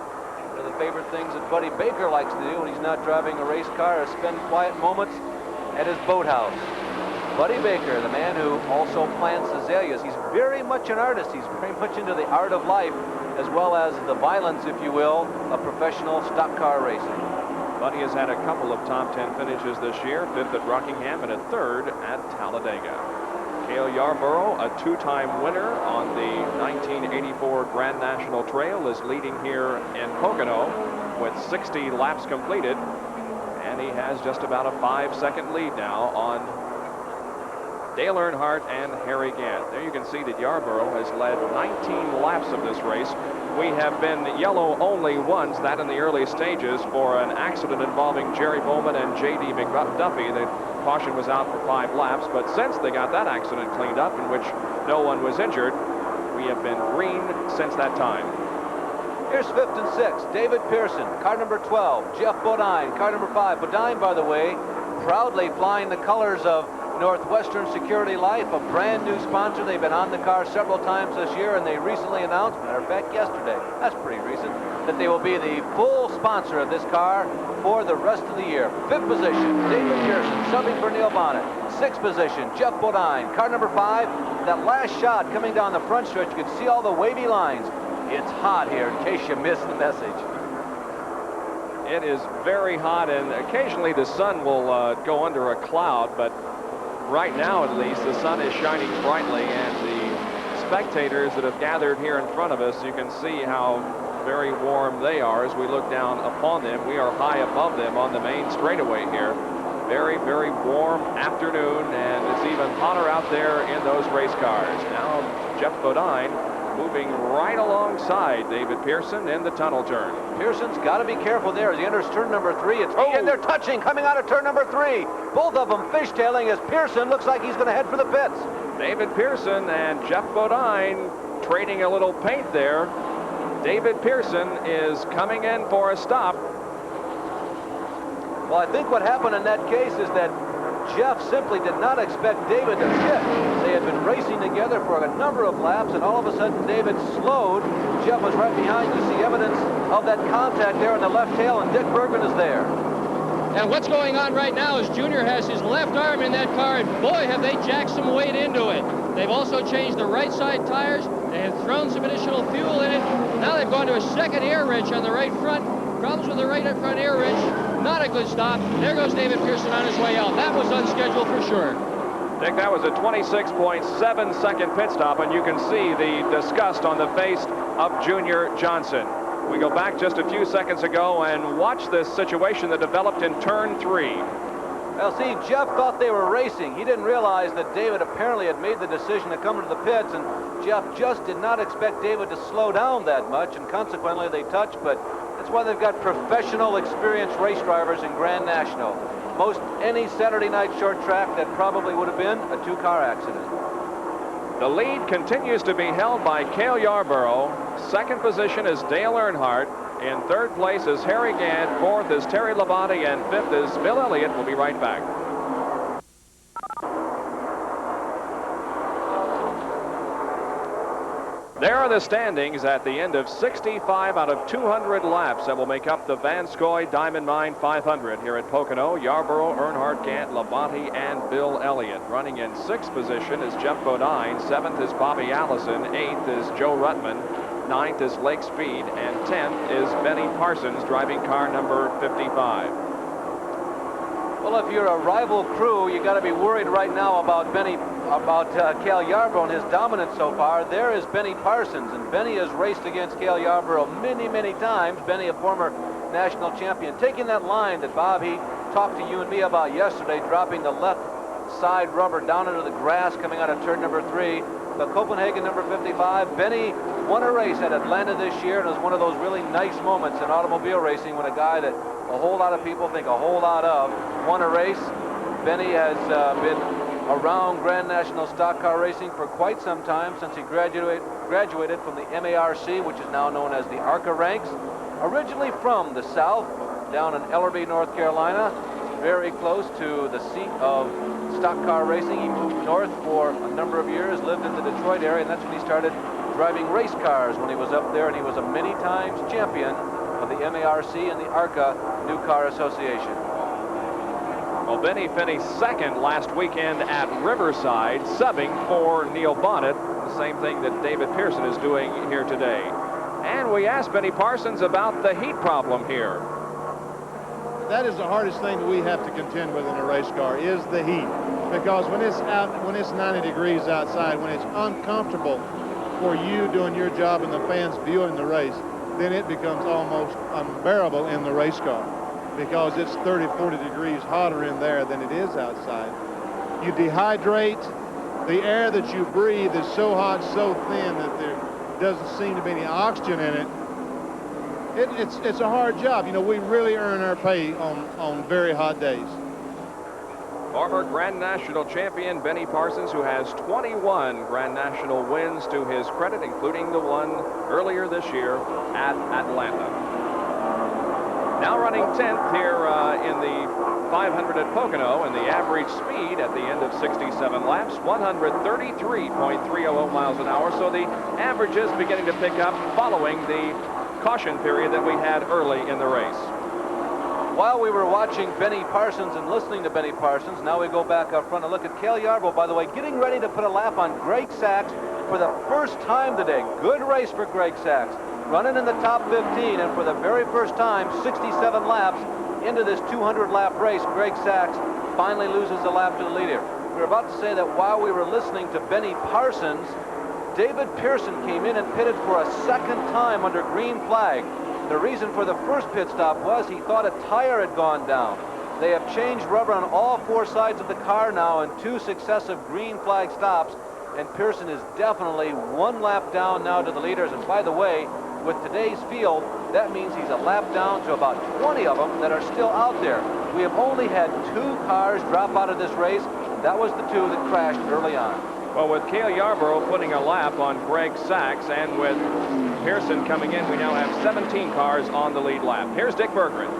Speaker 2: One of the favorite things that Buddy Baker likes to do when he's not driving a race car is spend quiet moments at his boathouse. Buddy Baker, the man who also plants azaleas. He's very much an artist. He's very much into the art of life, as well as the violence, if you will, of professional stock car racing.
Speaker 1: Buddy has had a couple of top 10 finishes this year, 5th at Rockingham and a 3rd at Talladega. Cale Yarborough, a 2-time winner on the 1984 Grand National Trail, is leading here in Pocono with 60 laps completed, and he has just about a 5-second lead now on Dale Earnhardt and Harry Gant. There you can see that Yarborough has led 19 laps of this race. We have been yellow only once, that in the early stages, for an accident involving Jerry Bowman and J.D. McDuffie. The caution was out for 5 laps, but since they got that accident cleaned up, in which no one was injured, we have been green since that time.
Speaker 2: Here's 5th and 6th. David Pearson, car number 12. Jeff Bodine, car number 5. Bodine, by the way, proudly flying the colors of Northwestern Security Life, a brand new sponsor. They've been on the car several times this year, and they recently announced, matter of fact yesterday, that's pretty recent, that they will be the full sponsor of this car for the rest of the year. 5th position, David Pearson, subbing for Neil Bonnet. 6th position, Jeff Bodine, car number 5. That last shot coming down the front stretch, you can see all the wavy lines. It's hot here, in case you missed the message.
Speaker 1: It is very hot, and occasionally the sun will go under a cloud, but right now at least, the sun is shining brightly, and the spectators that have gathered here in front of us, you can see how very warm they are as we look down upon them. We are high above them on the main straightaway here. Very, very warm afternoon, and it's even hotter out there in those race cars. Now Jeff Bodine moving right alongside David Pearson in the tunnel turn.
Speaker 2: Pearson's got to be careful there as he enters turn number 3. It's and they're touching coming out of turn number 3. Both of them fishtailing as Pearson looks like he's going to head for the pits.
Speaker 1: David Pearson and Jeff Bodine trading a little paint there. David Pearson is coming in for a stop.
Speaker 2: Well, I think what happened in that case is that Jeff simply did not expect David to hit. They had been racing together for a number of laps, and all of a sudden David slowed. Jeff was right behind. You see evidence of that contact there on the left tail, and Dick Bergman is there.
Speaker 3: And what's going on right now is Junior has his left arm in that car, and boy, have they jacked some weight into it. They've also changed the right side tires. They have thrown some additional fuel in it. Now they've gone to a second air wrench on the right front. Problems with the right front air wrench. Not a good stop. There goes David Pearson on his way out. That was unscheduled for sure.
Speaker 1: Dick, that was a 26.7-second pit stop, and you can see the disgust on the face of Junior Johnson. We go back just a few seconds ago and watch this situation that developed in turn 3.
Speaker 2: Well, see, Jeff thought they were racing. He didn't realize that David apparently had made the decision to come into the pits, and Jeff just did not expect David to slow down that much, and consequently they touched, but that's why they've got professional, experienced race drivers in Grand National. Most any Saturday night short track, that probably would have been a two-car accident.
Speaker 1: The lead continues to be held by Cale Yarborough. Second position is Dale Earnhardt. In third place is Harry Gant. Fourth is Terry Labonte, and fifth is Bill Elliott. We'll be right back. There are the standings at the end of 65 out of 200 laps that will make up the Van Scoy Diamond Mine 500 here at Pocono. Yarborough, Earnhardt, Gant, Labonte, and Bill Elliott. Running in sixth position is Jeff Bodine. Seventh is Bobby Allison. Eighth is Joe Ruttman. Ninth is Lake Speed, and 10th is Benny Parsons, driving car number 55.
Speaker 2: Well, if you're a rival crew, you got to be worried right now about Cale Yarborough and his dominance so far. There is Benny Parsons, and Benny has raced against Cale Yarborough many, many times. Benny, a former national champion, taking that line that Bob he talked to you and me about yesterday, dropping the left side rubber down into the grass coming out of turn number 3. The Copenhagen number 55. Benny won a race at Atlanta this year, and it was one of those really nice moments in automobile racing when a guy that a whole lot of people think a whole lot of won a race. Benny has been around Grand National stock car racing for quite some time, since he graduated from the MARC, which is now known as the ARCA ranks. Originally from the South, down in Ellerbe, North Carolina, very close to the seat of stock car racing. He moved north for a number of years, lived in the Detroit area, and that's when he started driving race cars when he was up there, and he was a many times champion of the MARC and the ARCA New Car Association.
Speaker 1: Well, Benny finished second last weekend at Riverside, subbing for Neil Bonnet, the same thing that David Pearson is doing here today. And we asked Benny Parsons about the heat problem here.
Speaker 6: That is the hardest thing that we have to contend with in a race car, is the heat. Because when it's 90 degrees outside, when it's uncomfortable for you doing your job and the fans viewing the race, then it becomes almost unbearable in the race car, because it's 30, 40 degrees hotter in there than it is outside. You dehydrate. The air that you breathe is so hot, so thin that there doesn't seem to be any oxygen in it. It's a hard job. You know, we really earn our pay on very hot days.
Speaker 1: Former Grand National champion Benny Parsons, who has 21 Grand National wins to his credit, including the one earlier this year at Atlanta. Now running 10th here in the 500 at Pocono, and the average speed at the end of 67 laps, 133.300 miles an hour. So the average is beginning to pick up following the caution period that we had early in the race.
Speaker 2: While we were watching Benny Parsons and listening to Benny Parsons, now we go back up front and look at Cale Yarborough, by the way, getting ready to put a lap on Greg Sachs for the first time today. Good race for Greg Sachs, running in the top 15, and for the very first time, 67 laps into this 200-lap race, Greg Sachs finally loses a lap to the leader. We were about to say that while we were listening to Benny Parsons, David Pearson came in and pitted for a second time under green flag. The reason for the first pit stop was he thought a tire had gone down. They have changed rubber on all 4 sides of the car now in 2 successive green flag stops, and Pearson is definitely 1 lap down now to the leaders. And by the way, with today's field, that means he's a lap down to about 20 of them that are still out there. We have only had 2 cars drop out of this race. That was the 2 that crashed early on.
Speaker 1: Well, with Cale Yarborough putting a lap on Greg Sachs and with Pearson coming in, we now have 17 cars on the lead lap. Here's Dick Berggren.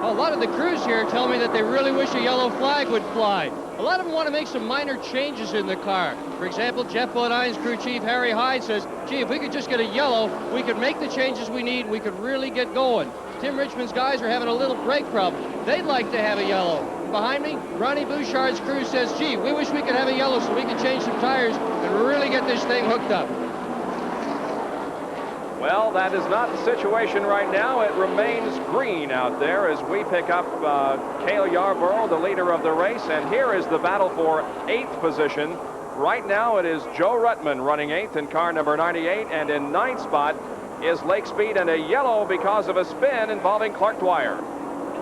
Speaker 3: A lot of the crews here tell me that they really wish a yellow flag would fly. A lot of them want to make some minor changes in the car. For example, Jeff Bodine's crew chief, Harry Hyde, says, gee, if we could just get a yellow, we could make the changes we need. We could really get going. Tim Richmond's guys are having a little brake problem. They'd like to have a yellow. Behind me, Ronnie Bouchard's crew says, gee, we wish we could have a yellow so we could change some tires and really get this thing hooked up.
Speaker 1: Well, that is not the situation right now. It remains green out there as we pick up Cale Yarborough, the leader of the race. And here is the battle for 8th position. Right now it is Joe Ruttman running 8th in car number 98. And in 9th spot is Lake Speed, and a yellow because of a spin involving Clark Dwyer.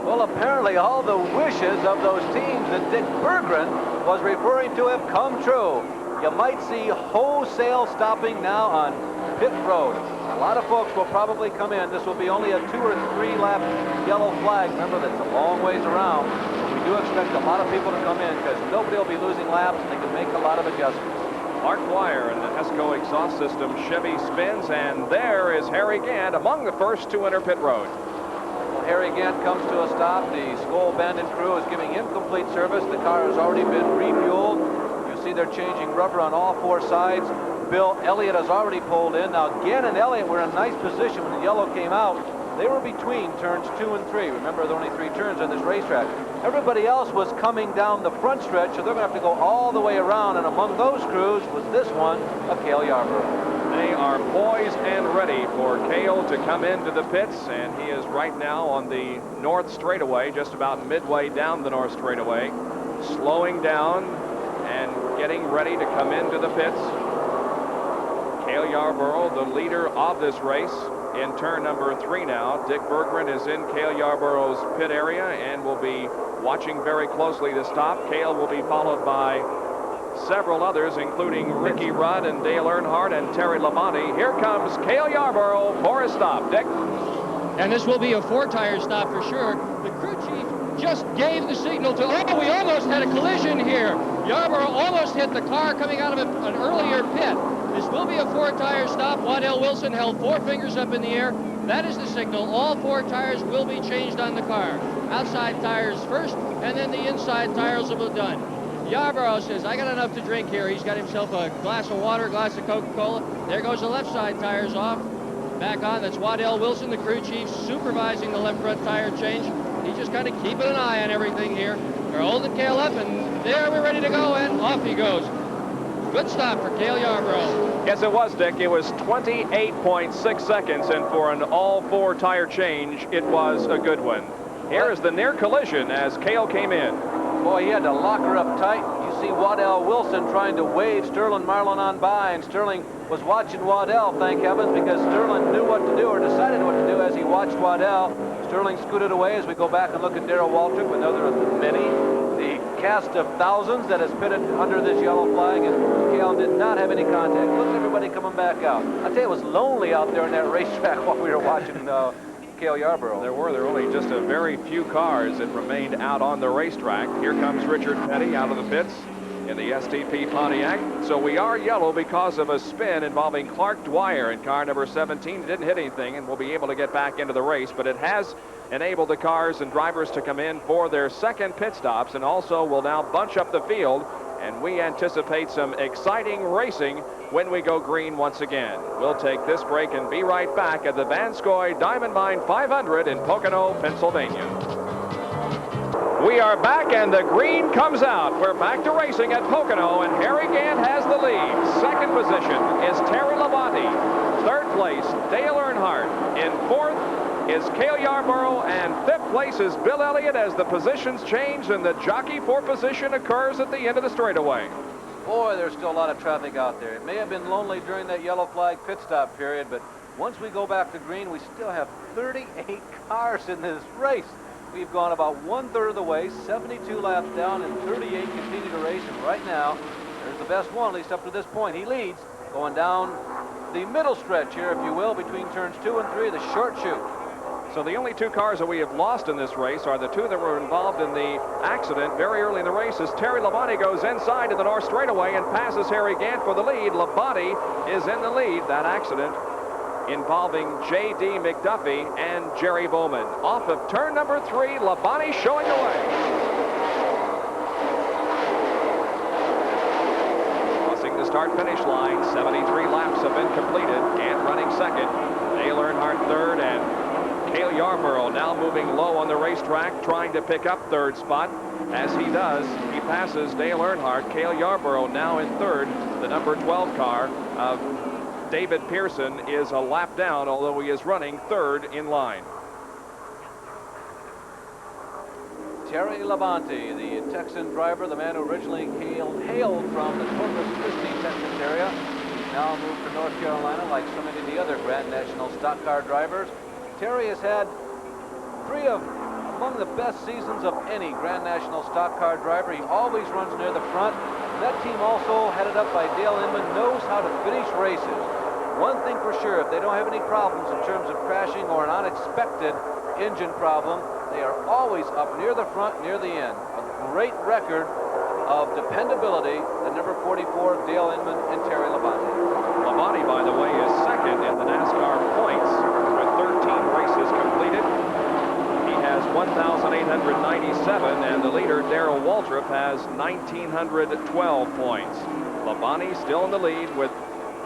Speaker 2: Well, apparently all the wishes of those teams that Dick Berggren was referring to have come true. You might see wholesale stopping now on pit road. A lot of folks will probably come in. This will be only a 2 or 3 lap yellow flag. Remember, that's a long ways around. But we do expect a lot of people to come in because nobody will be losing laps and they can make a lot of adjustments.
Speaker 1: Clark Dwyer in the Esco exhaust system Chevy spins, and there is Harry Gant among the first to enter pit road.
Speaker 2: Well, Harry Gant comes to a stop. The Scoy Bandit crew is giving him complete service. The car has already been refueled. You see they're changing rubber on all 4 sides. Bill Elliott has already pulled in. Now, Gant and Elliott were in a nice position when the yellow came out. They were between turns 2 and 3. Remember, there are only 3 turns on this racetrack. Everybody else was coming down the front stretch, so they're going to have to go all the way around. And among those crews was this one of Cale Yarborough.
Speaker 1: They are poised and ready for Cale to come into the pits, and he is right now on the north straightaway, just about midway down the north straightaway, slowing down and getting ready to come into the pits. Cale Yarborough, the leader of this race, in turn number 3 now. Dick Berggren is in Cale Yarborough's pit area and will be watching very closely the stop. Cale will be followed by several others, including Ricky Rudd and Dale Earnhardt and Terry Labonte. Here comes Cale Yarborough for a stop. Dick?
Speaker 3: And this will be a 4-tire stop for sure. The crew chief just gave the signal to, oh, we almost had a collision here. Yarborough almost hit the car coming out of an earlier pit. This will be a 4-tire stop. Waddell Wilson held 4 fingers up in the air. That is the signal. All 4 tires will be changed on the car. Outside tires first, and then the inside tires will be done. Yarborough says, I got enough to drink here. He's got himself a glass of water, glass of Coca-Cola. There goes the left side tires off. Back on, that's Waddell Wilson, the crew chief, supervising the left front tire change. He's just kind of keeping an eye on everything here. They're holding Cale up, and there we're ready to go, and off he goes. Good stop for Cale Yarborough.
Speaker 1: Yes, it was, Dick. It was 28.6 seconds, and for an all-4 tire change, it was a good one. Here is the near collision as Cale came in.
Speaker 2: Boy, he had to lock her up tight. You see Waddell Wilson trying to wave Sterling Marlin on by, and Sterling was watching Waddell, thank heavens, because Sterling knew what to do, or decided what to do as he watched Waddell. Sterling scooted away as we go back and look at Darrell Waltrip, another of the many, the cast of thousands that has pitted under this yellow flag, and Cale did not have any contact. Look at everybody coming back out. I tell you, it was lonely out there in that racetrack while we were watching Cale Yarborough.
Speaker 1: There were only just a very few cars that remained out on the racetrack. Here comes Richard Petty out of the pits in the STP Pontiac. So we are yellow because of a spin involving Clark Dwyer in car number 17. It didn't hit anything and will be able to get back into the race, but it has enabled the cars and drivers to come in for their second pit stops, and also will now bunch up the field, and we anticipate some exciting racing when we go green once again. We'll take this break and be right back at the Van Scoy Diamond Mine 500 in Pocono, Pennsylvania. We are back, and the green comes out. We're back to racing at Pocono, and Harry Gant has the lead. Second position is Terry Labonte. Third place, Dale Earnhardt. In fourth, is Cale Yarborough, and 5th place is Bill Elliott as the positions change and the jockey for position occurs at the end of the straightaway.
Speaker 2: Boy, there's still a lot of traffic out there. It may have been lonely during that yellow flag pit stop period, but once we go back to green, we still have 38 cars in this race. We've gone about 1/3 of the way, 72 laps down, and 38 continue to race. And right now, there's the best one, at least up to this point. He leads, going down the middle stretch here, if you will, between turns 2 and 3, the short chute.
Speaker 1: So the only 2 cars that we have lost in this race are the 2 that were involved in the accident very early in the race as Terry Labonte goes inside to the north straightaway and passes Harry Gant for the lead. Labonte is in the lead. That accident involving J.D. McDuffie and Jerry Bowman. Off of turn number 3, Labonte showing away. Crossing the start-finish line, 73 laps have been completed. Gant running second, Dale Earnhardt third, and Cale Yarborough now moving low on the racetrack, trying to pick up 3rd spot. As he does, he passes Dale Earnhardt. Cale Yarborough now in 3rd. The number 12 car of David Pearson is a lap down, although he is running 3rd in line.
Speaker 2: Terry Labonte, the Texan driver, the man who originally hailed from the Corpus Christi, Texas area, now moved to North Carolina like so many of the other Grand National stock car drivers. Terry has had 3 of among the best seasons of any Grand National stock car driver. He always runs near the front. That team, also headed up by Dale Inman, knows how to finish races. One thing for sure, if they don't have any problems in terms of crashing or an unexpected engine problem, they are always up near the front, near the end. A great record of dependability, the number 44, Dale Inman and Terry Labonte.
Speaker 1: Labonte, by the way, is second in the NASCAR points with 13 races completed. He has 1,897, and the leader, Darrell Waltrip, has 1,912 points. Labonte still in the lead with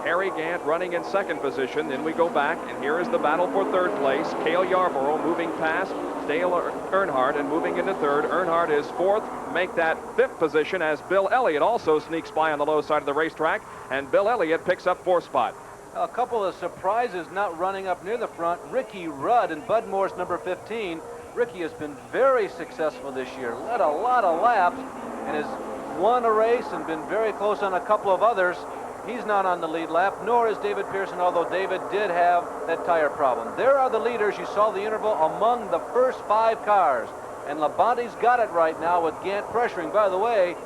Speaker 1: Harry Gant running in 2nd position. Then we go back, and here is the battle for 3rd place. Cale Yarborough moving past Dale Earnhardt and moving into 3rd. Earnhardt is 4th, make that 5th position as Bill Elliott also sneaks by on the low side of the racetrack, and Bill Elliott picks up 4th spot.
Speaker 2: A couple of surprises not running up near the front. Ricky Rudd and Bud Moore's number 15. Ricky has been very successful this year, led a lot of laps, and has won a race and been very close on a couple of others. He's not on the lead lap, nor is David Pearson, although David did have that tire problem. There are the leaders. You saw the interval among the first 5 cars, and Labonte's got it right now with Gant pressuring. By the way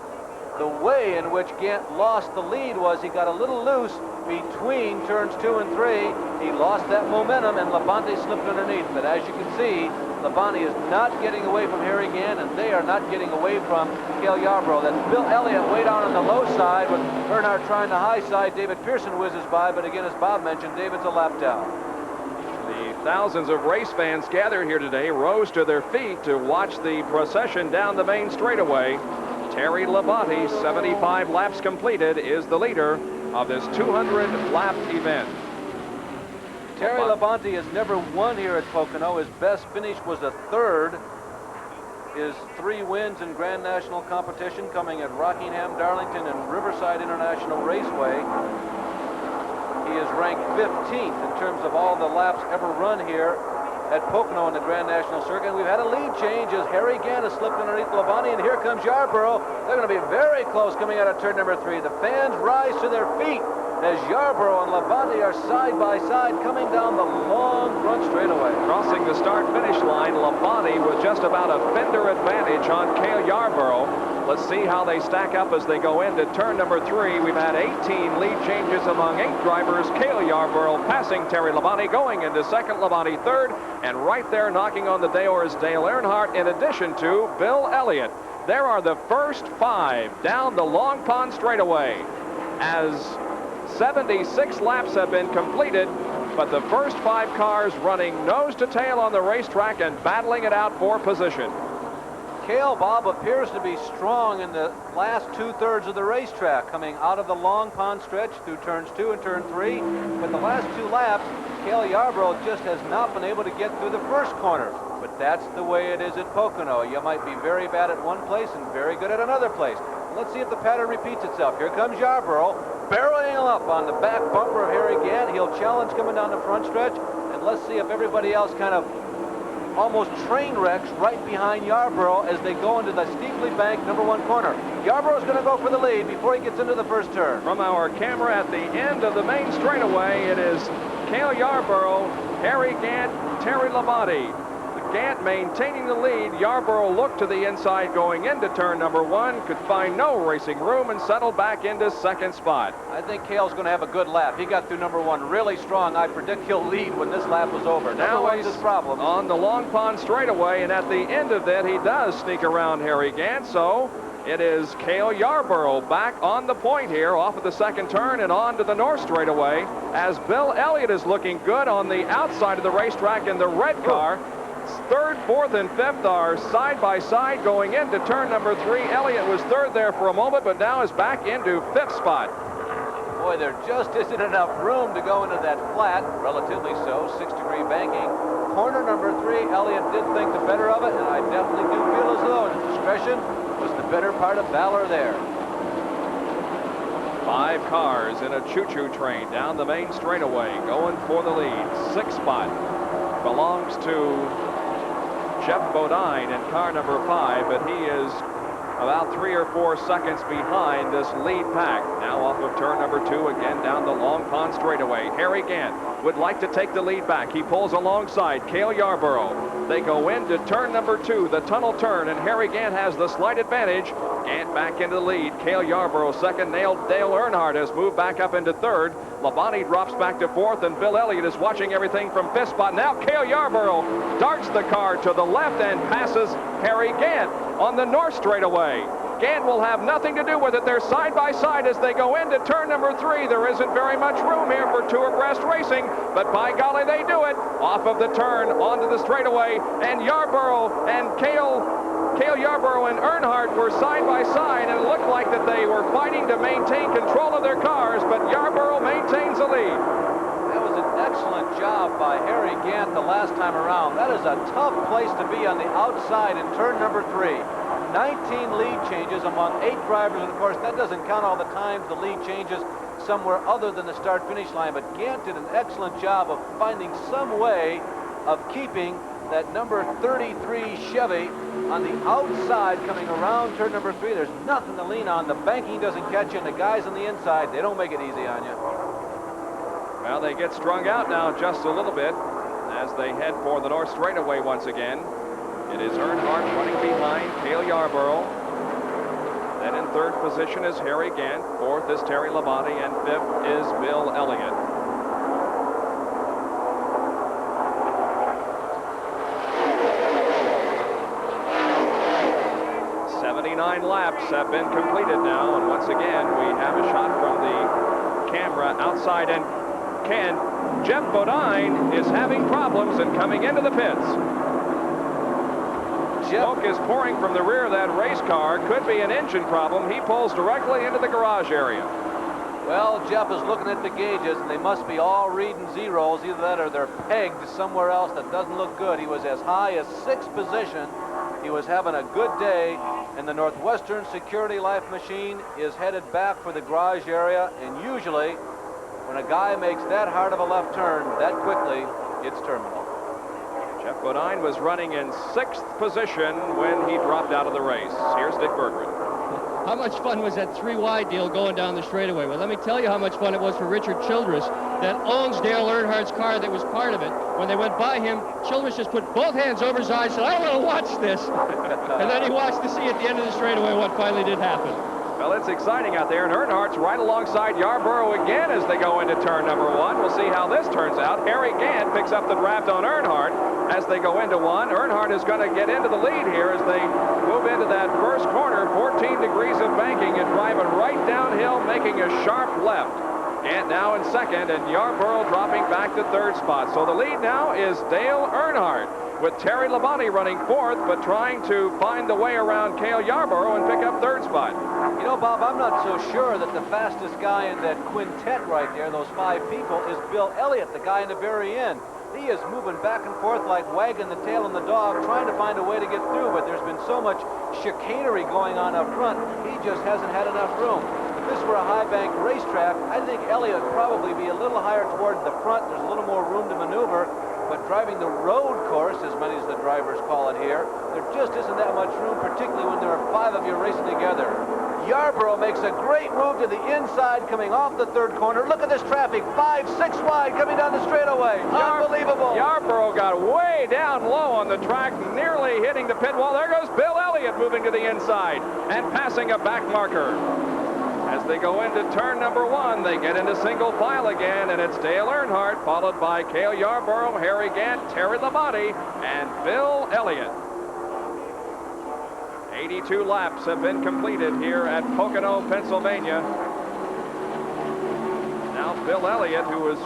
Speaker 2: in which Gant lost the lead was he got a little loose between turns 2 and 3. He lost that momentum, and Labonte slipped underneath. But as you can see, Labonte is not getting away from Harry Gant, and they are not getting away from Cale Yarborough. That's Bill Elliott way down on the low side with Earnhardt trying the high side. David Pearson whizzes by, but again, as Bob mentioned, David's a lap down.
Speaker 1: The thousands of race fans gathered here today rose to their feet to watch the procession down the main straightaway. Terry Labonte, 75 laps completed, is the leader of this 200-lap event.
Speaker 2: Terry Labonte has never won here at Pocono. His best finish was a 3rd. His 3 wins in Grand National competition coming at Rockingham, Darlington, and Riverside International Raceway. He is ranked 15th in terms of all the laps ever run here at Pocono in the Grand National Circuit. And we've had a lead change as Harry Gant has slipped underneath Labonte, and here comes Yarborough. They're going to be very close coming out of turn number 3. The fans rise to their feet as Yarborough and Labonte are side by side coming down the long front straightaway.
Speaker 1: Crossing the start-finish line, Labonte with just about a fender advantage on Cale Yarborough. Let's see how they stack up as they go into turn number 3. We've had 18 lead changes among 8 drivers. Cale Yarborough passing Terry Labonte, going into 2nd, Labonte 3rd, and right there knocking on the door is Dale Earnhardt in addition to Bill Elliott. There are the first 5 down the Long Pond straightaway as 76 laps have been completed, but the first 5 cars running nose to tail on the racetrack and battling it out for position.
Speaker 2: Cale, Bob, appears to be strong in the last 2/3 of the racetrack, coming out of the Long Pond stretch through turns 2 and turn 3. But the last 2 laps, Cale Yarborough just has not been able to get through the first corner. But that's the way it is at Pocono. You might be very bad at one place and very good at another place. Let's see if the pattern repeats itself. Here comes Yarborough, barreling up on the back bumper of Harry Gant. He'll challenge coming down the front stretch, and let's see if everybody else kind of almost train wrecks right behind Yarborough as they go into the steeply banked #1 corner. Yarborough's going to go for the lead before he gets into the first turn.
Speaker 1: From our camera at the end of the main straightaway, it is Cale Yarborough, Harry Gant, Terry Labonte. Gant maintaining the lead. Yarborough looked to the inside going into turn #1, could find no racing room and settled back into second spot.
Speaker 2: I think Cale's going to have a good lap. He got through #1 really strong. I predict he'll lead when this lap is over.
Speaker 1: Now
Speaker 2: he's his problem.
Speaker 1: On the Long Pond straightaway, and at the end of that, he does sneak around Harry Gant. So it is Cale Yarborough back on the point here off of the second turn and on to the north straightaway as Bill Elliott is looking good on the outside of the racetrack in the red car. Third, fourth, and fifth are side by side going into turn #3. Elliott was third there for a moment, but now is back into fifth spot.
Speaker 2: Boy, there just isn't enough room to go into that flat, relatively so, 6-degree banking. Corner #3, Elliott did think the better of it, and I definitely do feel as though his discretion was the better part of valor there.
Speaker 1: 5 cars in a choo-choo train down the main straightaway going for the lead. Sixth spot belongs to Jeff Bodine in car #5, but he is about 3 or 4 seconds behind this lead pack. Now off of turn #2 again down the Long Pond straightaway. Harry Gant would like to take the lead back. He pulls alongside Cale Yarborough. They go into turn #2, the tunnel turn, and Harry Gant has the slight advantage. Gant back into the lead. Cale Yarborough second. Dale Earnhardt has moved back up into third. Labonte drops back to fourth, and Bill Elliott is watching everything from fifth spot. Now Cale Yarborough darts the car to the left and passes Harry Gant on the north straightaway. Gant will have nothing to do with it. They're side by side as they go into turn #3. There isn't very much room here for two abreast racing, but by golly, they do it. Off of the turn, onto the straightaway, and Yarborough and Cale Yarborough and Earnhardt were side by side, and it looked like that they were fighting to maintain control of their cars, but Yarborough maintains the lead.
Speaker 2: That was an excellent job by Harry Gant the last time around. That is a tough place to be on the outside in turn #3. 19 lead changes among 8 drivers, and of course that doesn't count all the times the lead changes somewhere other than the start-finish line, but Gant did an excellent job of finding some way of keeping that number 33 Chevy on the outside coming around turn #3. There's nothing to lean on. The banking doesn't catch you, and the guys on the inside, they don't make it easy on you.
Speaker 1: Well, they get strung out now just a little bit as they head for the north straightaway once again. It is Earnhardt running behind Cale Yarborough. Then in third position is Harry Gant. Fourth is Terry Labonte, and fifth is Bill Elliott. Nine laps have been completed now, and once again we have a shot from the camera outside, and Jeff Bodine is having problems and coming into the pits. Smoke is pouring from the rear of that race car. Could be an engine problem. He pulls directly into the garage area.
Speaker 2: Well, Jeff is looking at the gauges, and they must be all reading zeros. Either that or they're pegged somewhere else that doesn't look good. He was as high as 6th position. He was having a good day, and the Northwestern Security Life machine is headed back for the garage area, and usually when a guy makes that hard of a left turn that quickly, it's terminal.
Speaker 1: Jeff Bodine was running in 6th position when he dropped out of the race. Here's Dick Berggren.
Speaker 3: How much fun was that 3-wide deal going down the straightaway? Well, let me tell you how much fun it was for Richard Childress, that owns Dale Earnhardt's car that was part of it. When they went by him, Childress just put both hands over his eyes and said, I want to watch this. And then he watched to see at the end of the straightaway what finally did happen.
Speaker 1: Well, it's exciting out there, and Earnhardt's right alongside Yarborough again as they go into turn #1. We'll see how this turns out. Harry Gant picks up the draft on Earnhardt as they go into one. Earnhardt is going to get into the lead here as they move into that first corner, 14 degrees of banking, and driving right downhill, making a sharp left. Gant now in second, and Yarborough dropping back to third spot. So the lead now is Dale Earnhardt, with Terry Labonte running fourth, but trying to find the way around Cale Yarborough and pick up third spot.
Speaker 2: You know, Bob, I'm not so sure that the fastest guy in that quintet right there, those 5 people, is Bill Elliott, the guy in the very end. He is moving back and forth like wagging the tail on the dog, trying to find a way to get through, but there's been so much chicanery going on up front, he just hasn't had enough room. If this were a high-bank racetrack, I think Elliott would probably be a little higher toward the front. There's a little more room to maneuver, but driving the road course, as many as the drivers call it here, there just isn't that much room, particularly when there are 5 of you racing together. Yarborough makes a great move to the inside coming off the 3rd corner. Look at this traffic, 5, 6 wide coming down the straightaway. Unbelievable.
Speaker 1: Yarborough got way down low on the track, nearly hitting the pit wall. There goes Bill Elliott moving to the inside and passing a back marker. As they go into turn number 1, they get into single file again, and it's Dale Earnhardt, followed by Cale Yarborough, Harry Gant, Terry Labonte, and Bill Elliott. 82 laps have been completed here at Pocono, Pennsylvania. Now Bill Elliott, who was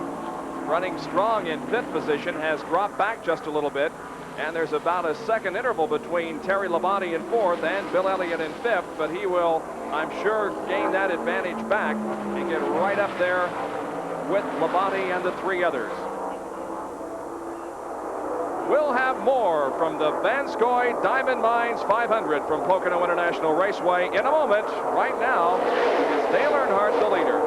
Speaker 1: running strong in 5th position, has dropped back just a little bit. And there's about a second interval between Terry Labonte in 4th and Bill Elliott in 5th, but he will, I'm sure, gain that advantage back and get right up there with Labonte and the 3 others. We'll have more from the Van Scoy Diamond Mines 500 from Pocono International Raceway in a moment. Right now, it's Dale Earnhardt, the leader.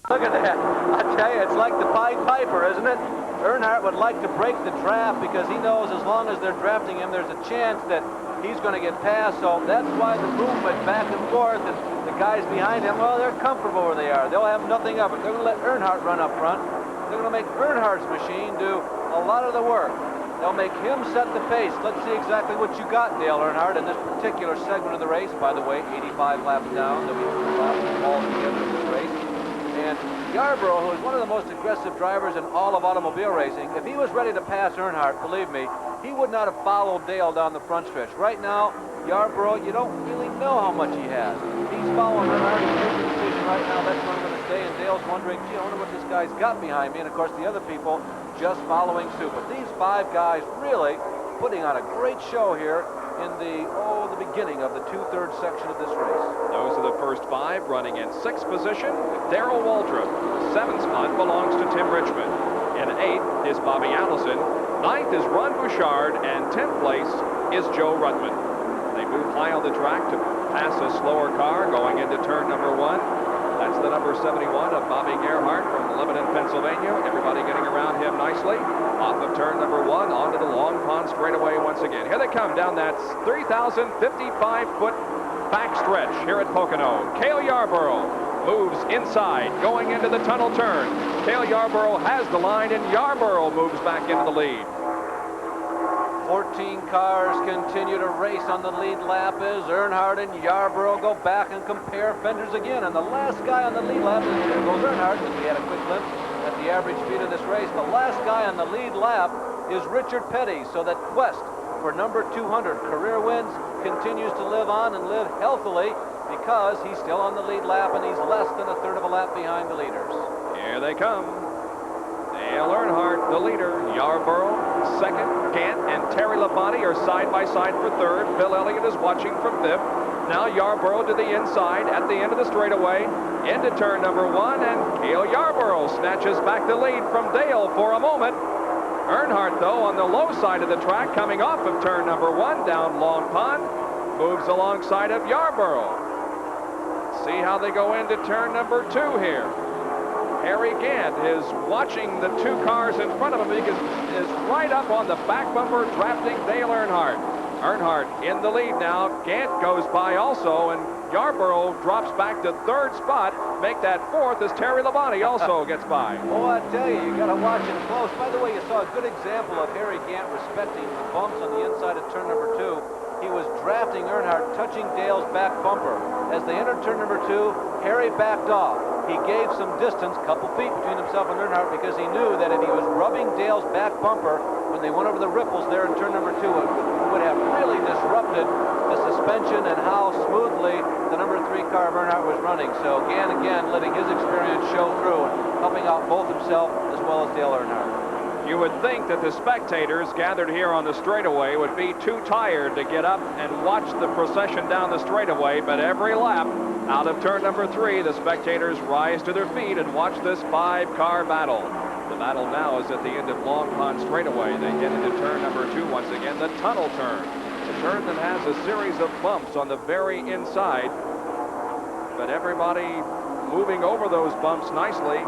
Speaker 2: Look at that. I tell you, it's like the Pied Piper, isn't it? Earnhardt would like to break the draft because he knows as long as they're drafting him, there's a chance that he's going to get passed. So that's why the movement back and forth, and the guys behind him, well, they're comfortable where they are. They'll have nothing of it. They're going to let Earnhardt run up front. They're going to make Earnhardt's machine do a lot of the work. They'll make him set the pace. Let's see exactly what you got, Dale Earnhardt, in this particular segment of the race. By the way, 85 laps down. There'll be 2 laps all together in this race. And Yarborough, who is one of the most aggressive drivers in all of automobile racing, if he was ready to pass Earnhardt, believe me, he would not have followed Dale down the front stretch. Right now, Yarborough, you don't really know how much he has. He's following Earnhardt. He's making a decision right now. That's where I'm going to stay. And Dale's wondering, gee, I wonder what this guy's got behind me. And, of course, the other people just following suit. But these 5 guys really putting on a great show here in the beginning of the 2/3 section of this race.
Speaker 1: Those are the first 5 running in 6th position. Darrell Waldrop. 7th spot belongs to Tim Richmond. In 8th is Bobby Allison. 9th is Ron Bouchard, and 10th place is Joe Ruttman. They move high on the track to pass a slower car going into turn number 1. That's the number 71 of Bobby Gerhardt from Lebanon, Pennsylvania. Everybody getting around him nicely. Off of turn number 1 onto the Long Pond straightaway once again. Here they come down that 3,055-foot backstretch here at Pocono. Cale Yarborough moves inside going into the tunnel turn. Cale Yarborough has the line, and Yarborough moves back into the lead.
Speaker 2: 14 cars continue to race on the lead lap as Earnhardt and Yarborough go back and compare fenders again. And the last guy on the lead lap, is there goes Earnhardt, as we had a quick glimpse at the average speed of this race. The last guy on the lead lap is Richard Petty, so that quest for number 200 career wins continues to live on and live healthily because he's still on the lead lap and he's less than a third of a lap behind the leaders.
Speaker 1: Here they come. Dale Earnhardt, the leader. Yarborough, 2nd. Gant and Terry Labonte are side by side for 3rd. Bill Elliott is watching from 5th. Now Yarborough to the inside at the end of the straightaway into turn number 1, and Cale Yarborough snatches back the lead from Dale for a moment. Earnhardt, though, on the low side of the track, coming off of turn number 1 down Long Pond, moves alongside of Yarborough. Let's see how they go into turn number 2 here. Harry Gant is watching the 2 cars in front of him because is right up on the back bumper drafting Dale Earnhardt. Earnhardt in the lead now. Gant goes by also, and Yarborough drops back to 3rd spot. Make that 4th as Terry Labonte also gets by.
Speaker 2: Oh, I tell you, you got to watch it close. By the way, you saw a good example of Harry Gant respecting the bumps on the inside of turn number 2. He was drafting Earnhardt, touching Dale's back bumper. As they entered turn number 2, Harry backed off. He gave some distance, a couple feet between himself and Earnhardt, because he knew that if he was rubbing Dale's back bumper when they went over the ripples there in turn number 2, it would have really disrupted the suspension and how smoothly the number 3 car of Earnhardt was running. So Gant again letting his experience show through and helping out both himself as well as Dale Earnhardt.
Speaker 1: You would think that the spectators gathered here on the straightaway would be too tired to get up and watch the procession down the straightaway, but every lap out of turn number 3, the spectators rise to their feet and watch this 5-car battle. The battle now is at the end of Long Pond straightaway. They get into turn number 2 once again, the tunnel turn. The turn that has a series of bumps on the very inside, but everybody moving over those bumps nicely.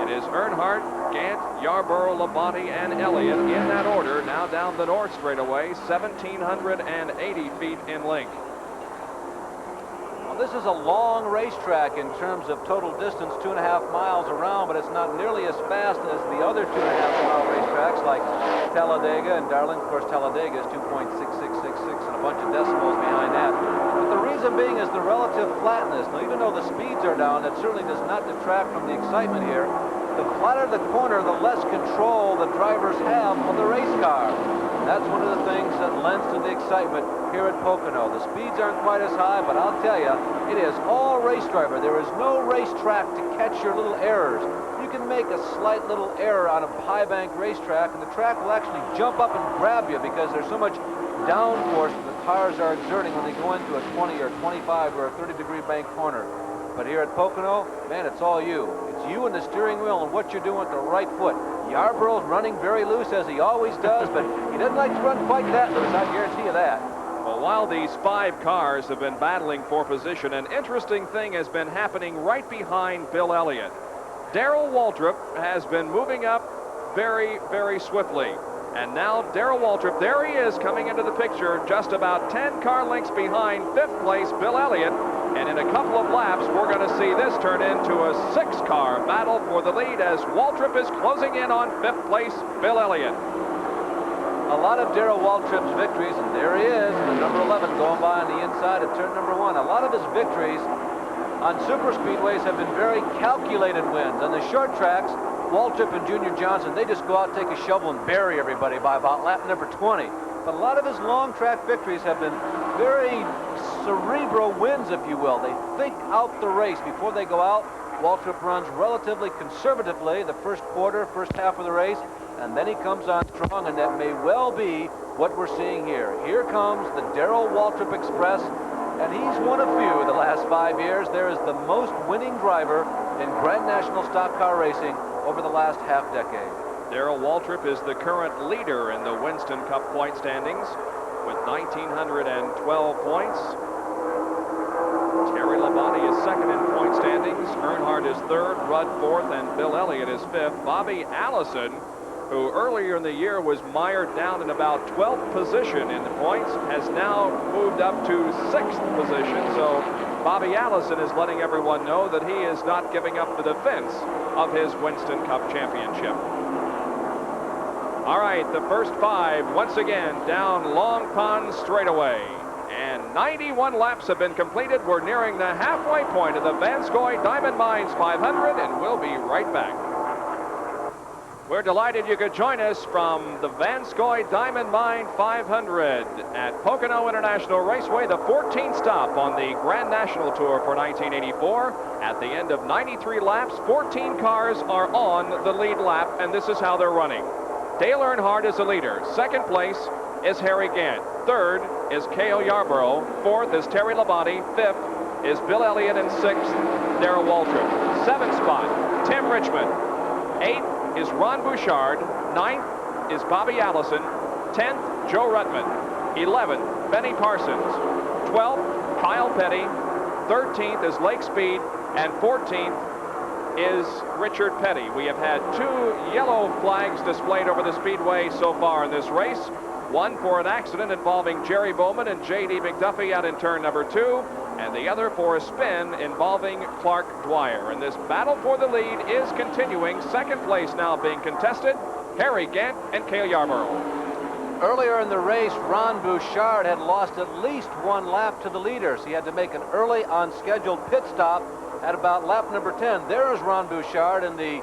Speaker 1: It is Earnhardt, Gant, Yarborough, Labonte, and Elliott in that order. Now down the north straightaway, 1,780 feet in length.
Speaker 2: Well, this is a long racetrack in terms of total distance, 2.5 miles around, but it's not nearly as fast as the other 2.5-mile racetracks like Talladega and Darling. Of course, Talladega is 2.6666 and a bunch of decimals behind that. But the reason being is the relative flatness. Now, even though the speeds are down, that certainly does not detract from the excitement here. The flatter the corner, the less control the drivers have on the race car. That's one of the things that lends to the excitement here at Pocono. The speeds aren't quite as high, but I'll tell you, it is all race driver. There is no racetrack to catch your little errors. You can make a slight little error on a high bank racetrack, and the track will actually jump up and grab you because there's so much downforce that the tires are exerting when they go into a 20 or 25 or a 30-degree bank corner. But here at Pocono, man, it's all you. It's you and the steering wheel and what you're doing with the right foot. Yarborough's running very loose, as he always does, but he doesn't like to run quite that loose, I guarantee you that.
Speaker 1: Well, while these 5 cars have been battling for position, an interesting thing has been happening right behind Bill Elliott. Darrell Waltrip has been moving up very, very swiftly. And now Darrell Waltrip, there he is coming into the picture, just about 10 car lengths behind 5th place Bill Elliott. And in a couple of laps, we're going to see this turn into a 6-car battle for the lead as Waltrip is closing in on 5th place Bill Elliott.
Speaker 2: A lot of Darrell Waltrip's victories, and there he is, the number 11 going by on the inside of turn number 1. A lot of his victories on super speedways have been very calculated wins. On the short tracks, Waltrip and Junior Johnson, they just go out, take a shovel, and bury everybody by about lap number 20. But a lot of his long track victories have been very cerebral wins, if you will. They think out the race before they go out. Waltrip runs relatively conservatively the first quarter, first half of the race, and then he comes on strong, and that may well be what we're seeing here. Here comes the Darrell Waltrip Express, and he's one of few the last 5 years. There is the most winning driver in Grand National stock car racing over the last half-decade.
Speaker 1: Darrell Waltrip is the current leader in the Winston Cup point standings with 1,912 points. Terry Labonte is second in point standings. Earnhardt is third, Rudd fourth, and Bill Elliott is fifth. Bobby Allison, who earlier in the year was mired down in about 12th position in the points, has now moved up to 6th position. So Bobby Allison is letting everyone know that he is not giving up the defense of his Winston Cup championship. All right, the first 5 once again down Long Pond straightaway. And 91 laps have been completed. We're nearing the halfway point of the Van Scoy Diamond Mines 500, and we'll be right back. We're delighted you could join us from the Van Scoy Diamond Mine 500 at Pocono International Raceway, the 14th stop on the Grand National Tour for 1984. At the end of 93 laps, 14 cars are on the lead lap, and this is how they're running. Dale Earnhardt is the leader. Second place is Harry Gant. Third is Cale Yarborough. Fourth is Terry Labonte. Fifth is Bill Elliott, and sixth, Darrell Waltrip. Seventh spot, Tim Richmond. Eighth is Ron Bouchard. Ninth is Bobby Allison. 10th, Joe Ruttman. 11th, Benny Parsons. 12th, Kyle Petty. 13th is Lake Speed. And 14th is Richard Petty. We have had 2 yellow flags displayed over the speedway so far in this race. One for an accident involving Jerry Bowman and J.D. McDuffie out in turn number 2, and the other for a spin involving Clark Dwyer. And this battle for the lead is continuing. Second place now being contested, Harry Gant and Cale Yarborough.
Speaker 2: Earlier in the race, Ron Bouchard had lost at least 1 lap to the leaders. He had to make an early on-scheduled pit stop at about lap number 10. There is Ron Bouchard in the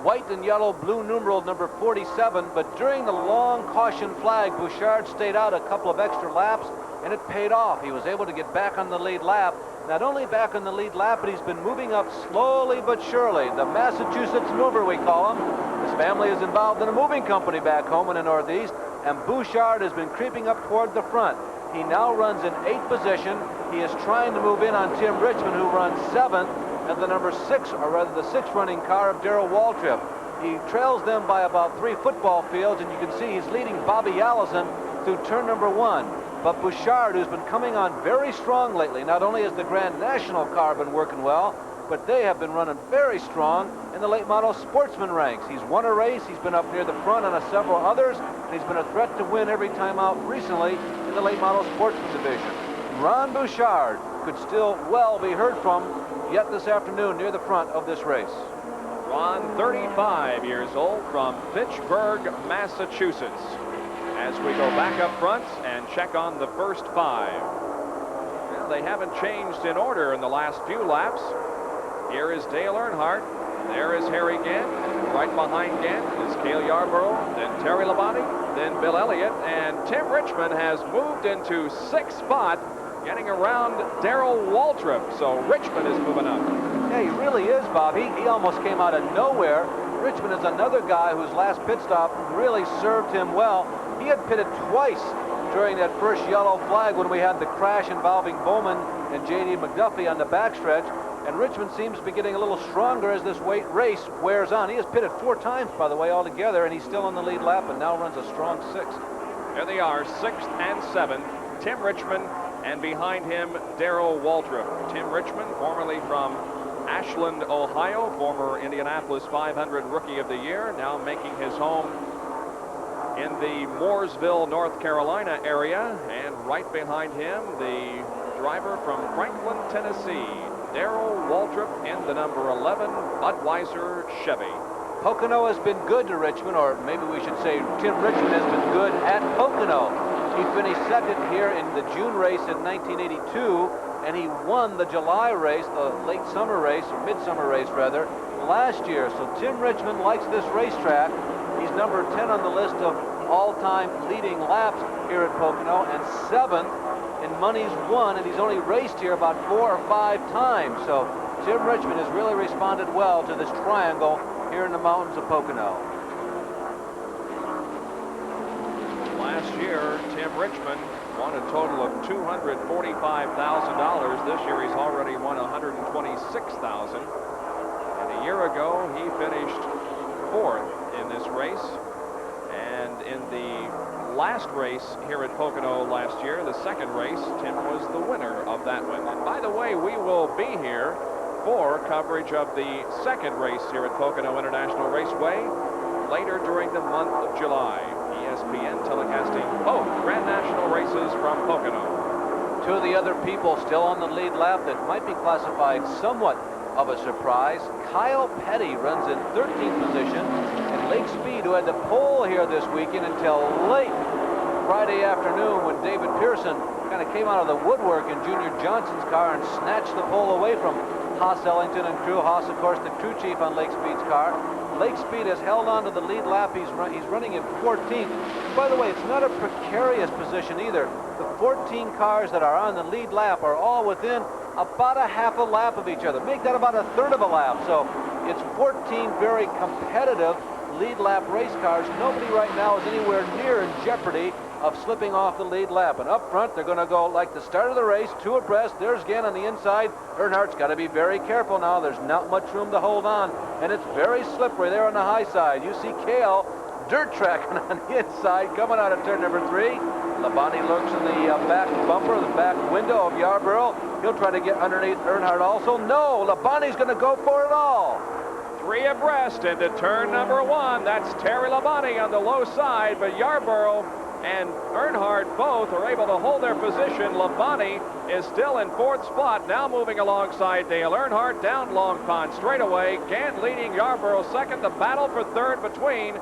Speaker 2: white and yellow blue numeral number 47, but during the long caution flag, Bouchard stayed out a couple of extra laps, and it paid off. He was able to get back on the lead lap. Not only back on the lead lap, but he's been moving up slowly but surely. The Massachusetts mover, we call him. His family is involved in a moving company back home in the Northeast, and Bouchard has been creeping up toward the front. He now runs in 8th position. He is trying to move in on Tim Richmond, who runs 7th, and the number 6, or rather the 6th running car of Darrell Waltrip. He trails them by about 3 football fields, and you can see he's leading Bobby Allison through turn number 1. But Bouchard, who's been coming on very strong lately, not only has the Grand National car been working well, but they have been running very strong in the late model sportsman ranks. He's won a race, he's been up near the front on several others, and he's been a threat to win every time out recently in the late model sportsman division. Ron Bouchard could still well be heard from yet this afternoon near the front of this race.
Speaker 1: Ron, 35 years old, from Fitchburg, Massachusetts. As we go back up front and check on the first 5. Well, they haven't changed in order in the last few laps. Here is Dale Earnhardt. There is Harry Gant. Right behind Gant is Cale Yarborough, then Terry Labonte, then Bill Elliott, and Tim Richmond has moved into 6th spot, getting around Darrell Waltrip. So Richmond is moving up.
Speaker 2: Yeah, he really is, Bobby. He almost came out of nowhere. Richmond is another guy whose last pit stop really served him well. He had pitted twice during that first yellow flag when we had the crash involving Bowman and J.D. McDuffie on the backstretch. And Richmond seems to be getting a little stronger as this race wears on. He has pitted 4 times, by the way, altogether, and he's still on the lead lap and now runs a strong 6th.
Speaker 1: There they are, 6th and 7th. Tim Richmond, and behind him, Darrell Waltrip. Tim Richmond, formerly from Ashland, Ohio, former Indianapolis 500 Rookie of the Year, now making his home in the Mooresville, North Carolina area. And right behind him, the driver from Franklin, Tennessee, Darrell Waltrip in the number 11 Budweiser Chevy.
Speaker 2: Pocono has been good to Richmond, or maybe we should say Tim Richmond has been good at Pocono. He finished 2nd here in the June race in 1982, and he won the July race, the late summer race, or midsummer race rather, last year. So Tim Richmond likes this racetrack. He's number 10 on the list of all-time leading laps here at Pocono, and 7th in monies won, and he's only raced here about 4 or 5 times. So Tim Richmond has really responded well to this triangle here in the mountains of Pocono.
Speaker 1: Last year, Tim Richmond won a total of $245,000. This year, he's already won $126,000. And a year ago, he finished 4th in this race. And in the last race here at Pocono last year, the 2nd race, Tim was the winner of that one. And by the way, we will be here for coverage of the 2nd race here at Pocono International Raceway later during the month of July. ESPN telecasting both Grand National races from Pocono.
Speaker 2: 2 of the other people still on the lead lap that might be classified somewhat of a surprise. Kyle Petty runs in 13th position, and Lake Speed, who had the pole here this weekend until late Friday afternoon when David Pearson kind of came out of the woodwork in Junior Johnson's car and snatched the pole away from Haas Ellington and crew. Haas, of course, the crew chief on Lake Speed's car. Lake Speed has held on to the lead lap. He's running in 14th. By the way, it's not a precarious position either. The 14 cars that are on the lead lap are all within about a half a lap of each other. Make that about a third of a lap. So it's 14 very competitive lead lap race cars. Nobody right now is anywhere near in jeopardy of slipping off the lead lap. And up front, they're going to go like the start of the race, 2 abreast. There's Gann on the inside. Earnhardt's got to be very careful now. There's not much room to hold on, and it's very slippery there on the high side. You see Cale dirt tracking on the inside coming out of turn number 3. Labonte looks in the back bumper, the back window of Yarborough. He'll try to get underneath Earnhardt also. No, Labonte's going to go for it all.
Speaker 1: 3 abreast into turn number 1. That's Terry Labonte on the low side, but Yarborough and Earnhardt both are able to hold their position. Labonte is still in 4th spot, now moving alongside Dale Earnhardt down Long Pond straightaway. Gant leading Yarborough 2nd. The battle for 3rd between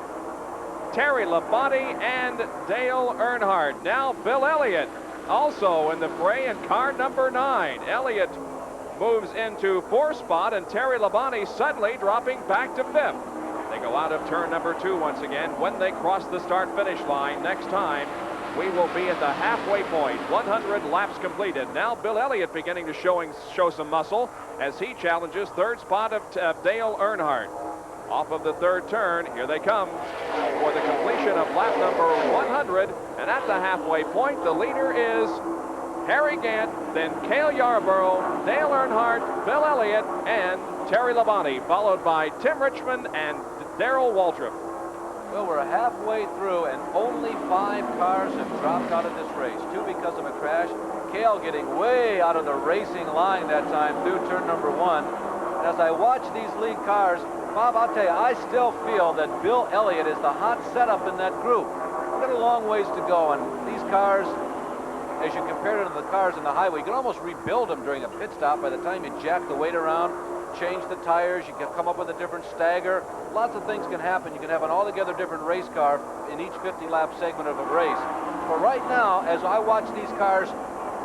Speaker 1: Terry Labonte and Dale Earnhardt. Now Bill Elliott also in the fray in car number 9. Elliott moves into 4th spot, and Terry Labonte suddenly dropping back to 5th. They go out of turn number 2 once again. When they cross the start-finish line next time, we will be at the halfway point. 100 laps completed. Now Bill Elliott beginning to show some muscle as he challenges 3rd spot of Dale Earnhardt. Off of the 3rd turn, here they come for the completion of lap number 100. And at the halfway point, the leader is Harry Gant, then Cale Yarborough, Dale Earnhardt, Bill Elliott, and Terry Labonte, followed by Tim Richmond and Darrell Waltrip.
Speaker 2: Well, we're halfway through, and only 5 cars have dropped out of this race. 2 because of a crash. Cale getting way out of the racing line that time through turn number 1. And as I watch these lead cars, Bob, I'll tell you, I still feel that Bill Elliott is the hot setup in that group. We've got a long ways to go, and these cars, as you compare them to the cars on the highway, you can almost rebuild them during a pit stop. By the time you jack the weight around, change the tires, you can come up with a different stagger. Lots of things can happen. You can have an altogether different race car in each 50-lap segment of a race. But right now, as I watch these cars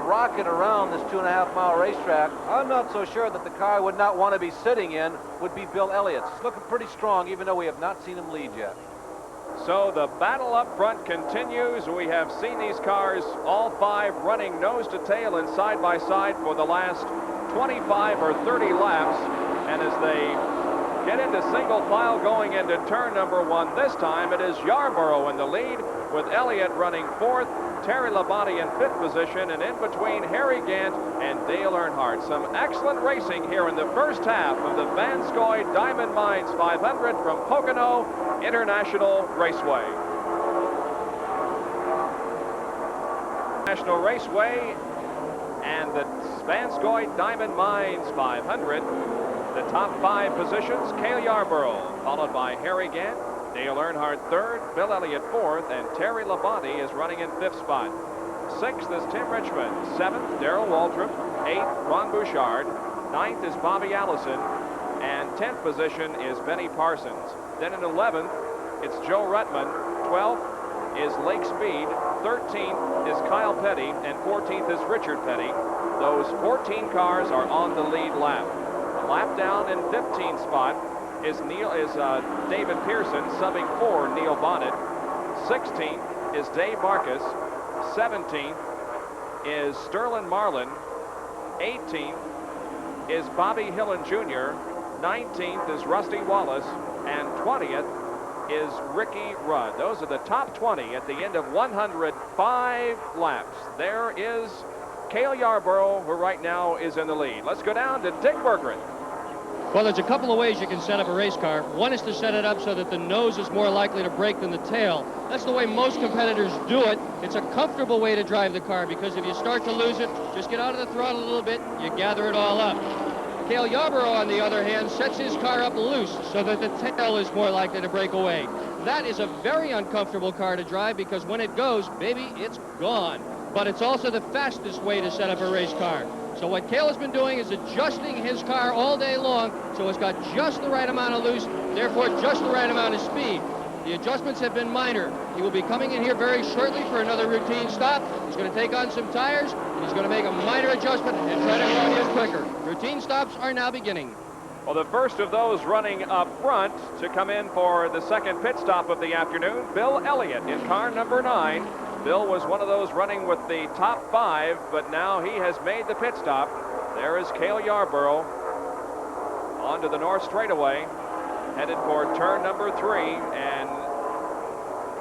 Speaker 2: rocket around this 2.5-mile racetrack, I'm not so sure that the car I would not want to be sitting in would be Bill Elliott's. It's looking pretty strong, even though we have not seen him lead yet.
Speaker 1: So the battle up front continues. We have seen these cars, all 5, running nose to tail and side by side for the last 25 or 30 laps. And as they get into single file going into turn number 1, this time it is Yarborough in the lead, with Elliott running 4th, Terry Labonte in 5th position, and in between Harry Gant and Dale Earnhardt. Some excellent racing here in the first half of the Van Scoy Diamond Mines 500 from Pocono International Raceway. National Raceway and the Van Scoy Diamond Mines 500. The top 5 positions, Cale Yarborough, followed by Harry Gant, Dale Earnhardt 3rd, Bill Elliott 4th, and Terry Labonte is running in 5th spot. 6th is Tim Richmond, 7th, Darrell Waltrip, 8th, Ron Bouchard, 9th is Bobby Allison, and 10th position is Benny Parsons. Then in 11th, it's Joe Ruttman, 12th is Lake Speed, 13th is Kyle Petty, and 14th is Richard Petty. Those 14 cars are on the lead lap. A lap down in 15th spot is David Pearson, subbing for Neil Bonnet. 16th is Dave Marcus. 17th is Sterling Marlin. 18th is Bobby Hillen Jr. 19th is Rusty Wallace, and 20th is Ricky Rudd. Those are the top 20 at the end of 105 laps. There is Cale Yarborough, who right now is in the lead. Let's go down to Dick Berggren.
Speaker 3: Well, there's a couple of ways you can set up a race car. One is to set it up so that the nose is more likely to break than the tail. That's the way most competitors do it. It's a comfortable way to drive the car, because if you start to lose it, just get out of the throttle a little bit, you gather it all up. Cale Yarborough, on the other hand, sets his car up loose so that the tail is more likely to break away. That is a very uncomfortable car to drive, because when it goes, baby, it's gone. But it's also the fastest way to set up a race car. So what Cale has been doing is adjusting his car all day long, so it's got just the right amount of loose, therefore just the right amount of speed. The adjustments have been minor. He will be coming in here very shortly for another routine stop. He's going to take on some tires, and he's going to make a minor adjustment and try to run in quicker. Routine stops are now beginning.
Speaker 1: Well, the first of those running up front to come in for the second pit stop of the afternoon, Bill Elliott in car number 9. Bill was one of those running with the top 5, but now he has made the pit stop. There is Cale Yarborough onto the north straightaway, headed for turn number 3, and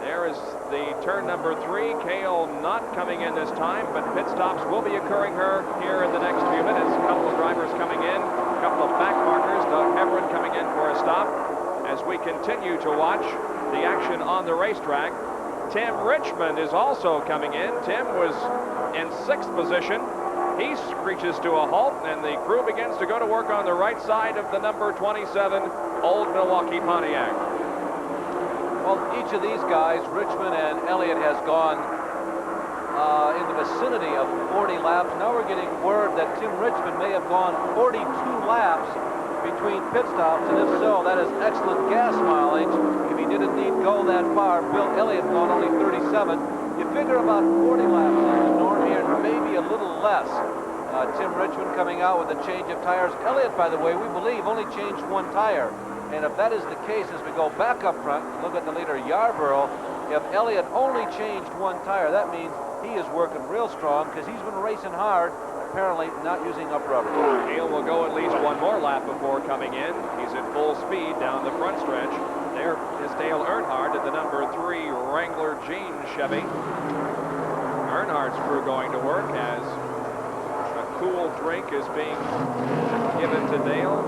Speaker 1: there is the turn number 3. Cale not coming in this time, but pit stops will be occurring here in the next few minutes. A couple of drivers coming in, a couple of back markers. Doug Heverin coming in for a stop as we continue to watch the action on the racetrack. Tim Richmond is also coming in. Tim was in 6th position. He screeches to a halt, and the crew begins to go to work on the right side of the number 27 Old Milwaukee Pontiac.
Speaker 2: Well, each of these guys, Richmond and Elliott, has gone in the vicinity of 40 laps. Now we're getting word that Tim Richmond may have gone 42 laps between pit stops, and if so, that is excellent gas mileage. If he did indeed go that far, Bill Elliott gone only 37. You figure about 40 laps is the norm here, maybe a little less. Tim Richmond coming out with a change of tires. Elliott, by the way, we believe only changed 1 tire. And if that is the case, as we go back up front, look at the leader, Yarborough, if Elliott only changed 1 tire, that means he is working real strong, because he's been racing hard, apparently not using up rubber.
Speaker 1: Cale will go at least 1 more lap before coming in. He's at full speed down the front stretch. There is Dale Earnhardt at the number 3 Wrangler Jean Chevy. Earnhardt's crew going to work as a cool drink is being given to Dale.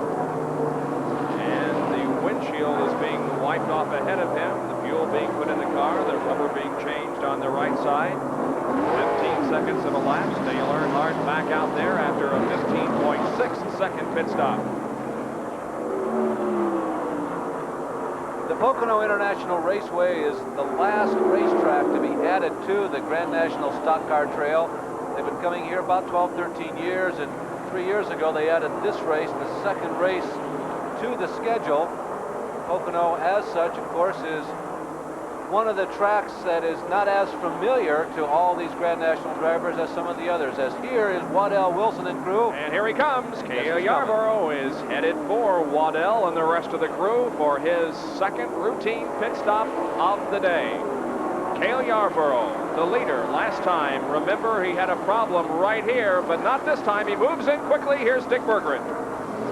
Speaker 1: And the windshield is being wiped off ahead of him. The fuel being put in the car. The rubber being changed on the right side. 15 seconds of elapsed. Dale Earnhardt back out there after a 15.6 second pit stop.
Speaker 2: Pocono International Raceway is the last racetrack to be added to the Grand National Stock Car Trail. They've been coming here about 12, 13 years, and 3 years ago they added this race, the second race, to the schedule. Pocono, as such, of course, is one of the tracks that is not as familiar to all these Grand National drivers as some of the others, as here is Waddell Wilson and crew.
Speaker 1: And here he comes. Cale Yarborough is headed for Waddell and the rest of the crew for his second routine pit stop of the day. Cale Yarborough, the leader last time. Remember, he had a problem right here, but not this time. He moves in quickly. Here's Dick Berggren.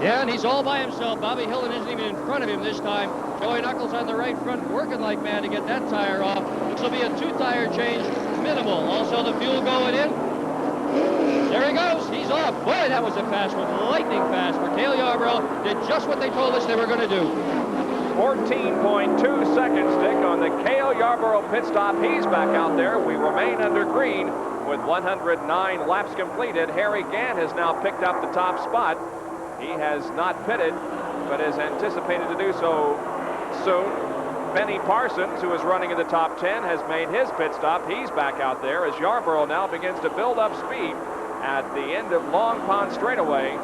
Speaker 3: Yeah, and he's all by himself. Bobby Hillin isn't even in front of him this time. Joey Knuckles on the right front, working like mad to get that tire off. This will be a 2-tire change, minimal. Also the fuel going in. There he goes. He's off. Boy, that was a fast one. Lightning fast for Cale Yarborough. Did just what they told us they were going to do.
Speaker 1: 14.2 seconds, Dick, on the Cale Yarborough pit stop. He's back out there. We remain under green with 109 laps completed. Harry Gant has now picked up the top spot. He has not pitted, but is anticipated to do so soon. Benny Parsons, who is running in the top 10, has made his pit stop. He's back out there as Yarborough now begins to build up speed at the end of Long Pond straightaway.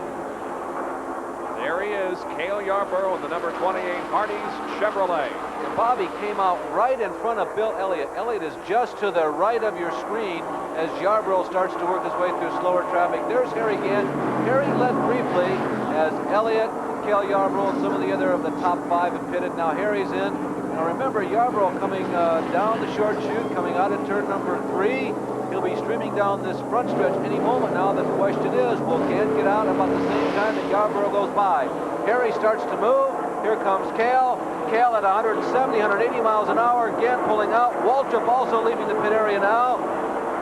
Speaker 1: There he is, Cale Yarborough in the number 28 Hardee's Chevrolet.
Speaker 2: Bobby came out right in front of Bill Elliott. Elliott is just to the right of your screen as Yarborough starts to work his way through slower traffic. There's Harry Gant. Harry led briefly as Elliott, Cale Yarborough, and some of the other of the top 5 have pitted. Now Harry's in. Now remember, Yarborough coming down the short chute, coming out of turn number 3. He'll be streaming down this front stretch any moment now. The question is, will Gant get out about the same time that Yarborough goes by? Harry starts to move. Here comes Cale. Cale at 170, 180 miles an hour. Gant pulling out. Waltrip also leaving the pit area now.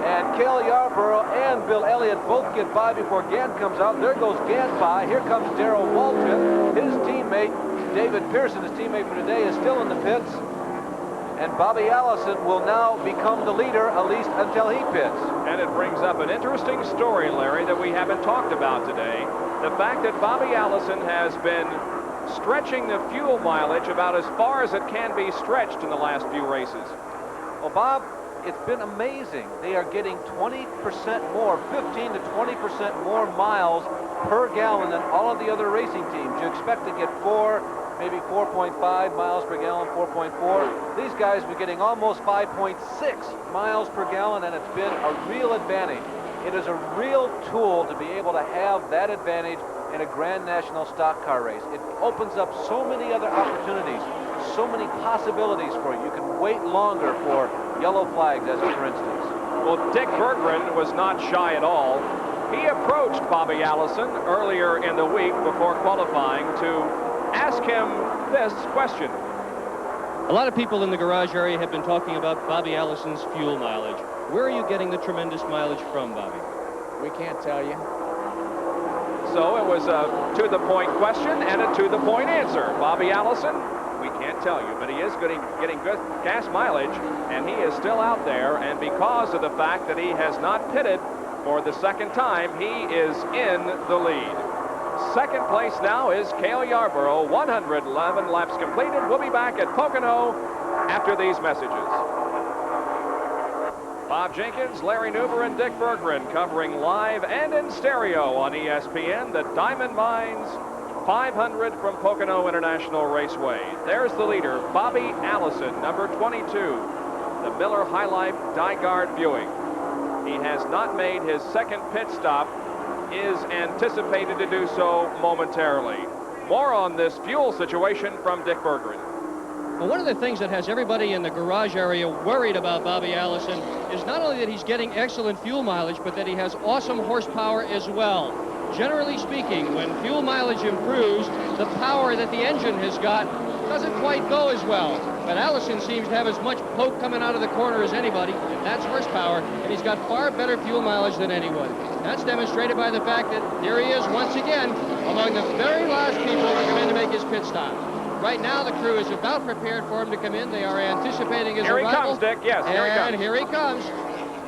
Speaker 2: And Cale Yarborough and Bill Elliott both get by before Gant comes out. There goes Gant by. Here comes Darrell Waltrip. His teammate, David Pearson, his teammate for today, is still in the pits. And Bobby Allison will now become the leader, at least until he pits.
Speaker 1: And it brings up an interesting story, Larry, that we haven't talked about today. The fact that Bobby Allison has been stretching the fuel mileage about as far as it can be stretched in the last few races.
Speaker 2: Well, Bob, it's been amazing. They are getting 20% more, 15 to 20% more miles per gallon than all of the other racing teams. You expect to get 4, maybe 4.5 miles per gallon, 4.4. These guys were getting almost 5.6 miles per gallon, and it's been a real advantage. It is a real tool to be able to have that advantage in a Grand National stock car race. It opens up so many other opportunities, so many possibilities for you. You can wait longer for yellow flags, as for instance.
Speaker 1: Well, Dick Berggren was not shy at all. He approached Bobby Allison earlier in the week before qualifying to ask him this question.
Speaker 3: A lot of people in the garage area have been talking about Bobby Allison's fuel mileage. Where are you getting the tremendous mileage from, Bobby?
Speaker 10: We can't tell you.
Speaker 1: So it was a to-the-point question and a to-the-point answer. Bobby Allison, we can't tell you, but he is getting good gas mileage, and he is still out there, and because of the fact that he has not pitted for the second time, he is in the lead. Second place now is Cale Yarborough, 111 laps completed. We'll be back at Pocono after these messages. Bob Jenkins, Larry Nuber, and Dick Berggren covering live and in stereo on ESPN the Diamond Mines 500 from Pocono International Raceway. There's the leader, Bobby Allison, number 22, the Miller High Life Dyguard Buick. He has not made his second pit stop, is anticipated to do so momentarily. More on this fuel situation from Dick Berggren.
Speaker 3: Well, one of the things that has everybody in the garage area worried about Bobby Allison is not only that he's getting excellent fuel mileage, but that he has awesome horsepower as well. Generally speaking, when fuel mileage improves, the power that the engine has got doesn't quite go as well. But Allison seems to have as much poke coming out of the corner as anybody, and that's horsepower, and he's got far better fuel mileage than anyone. That's demonstrated by the fact that here he is once again among the very last people to come in to make his pit stop. Right now, the crew is about prepared for him to come in. They are anticipating his arrival.
Speaker 1: Here he comes, Dick. Yes, here he comes.
Speaker 3: And here he comes.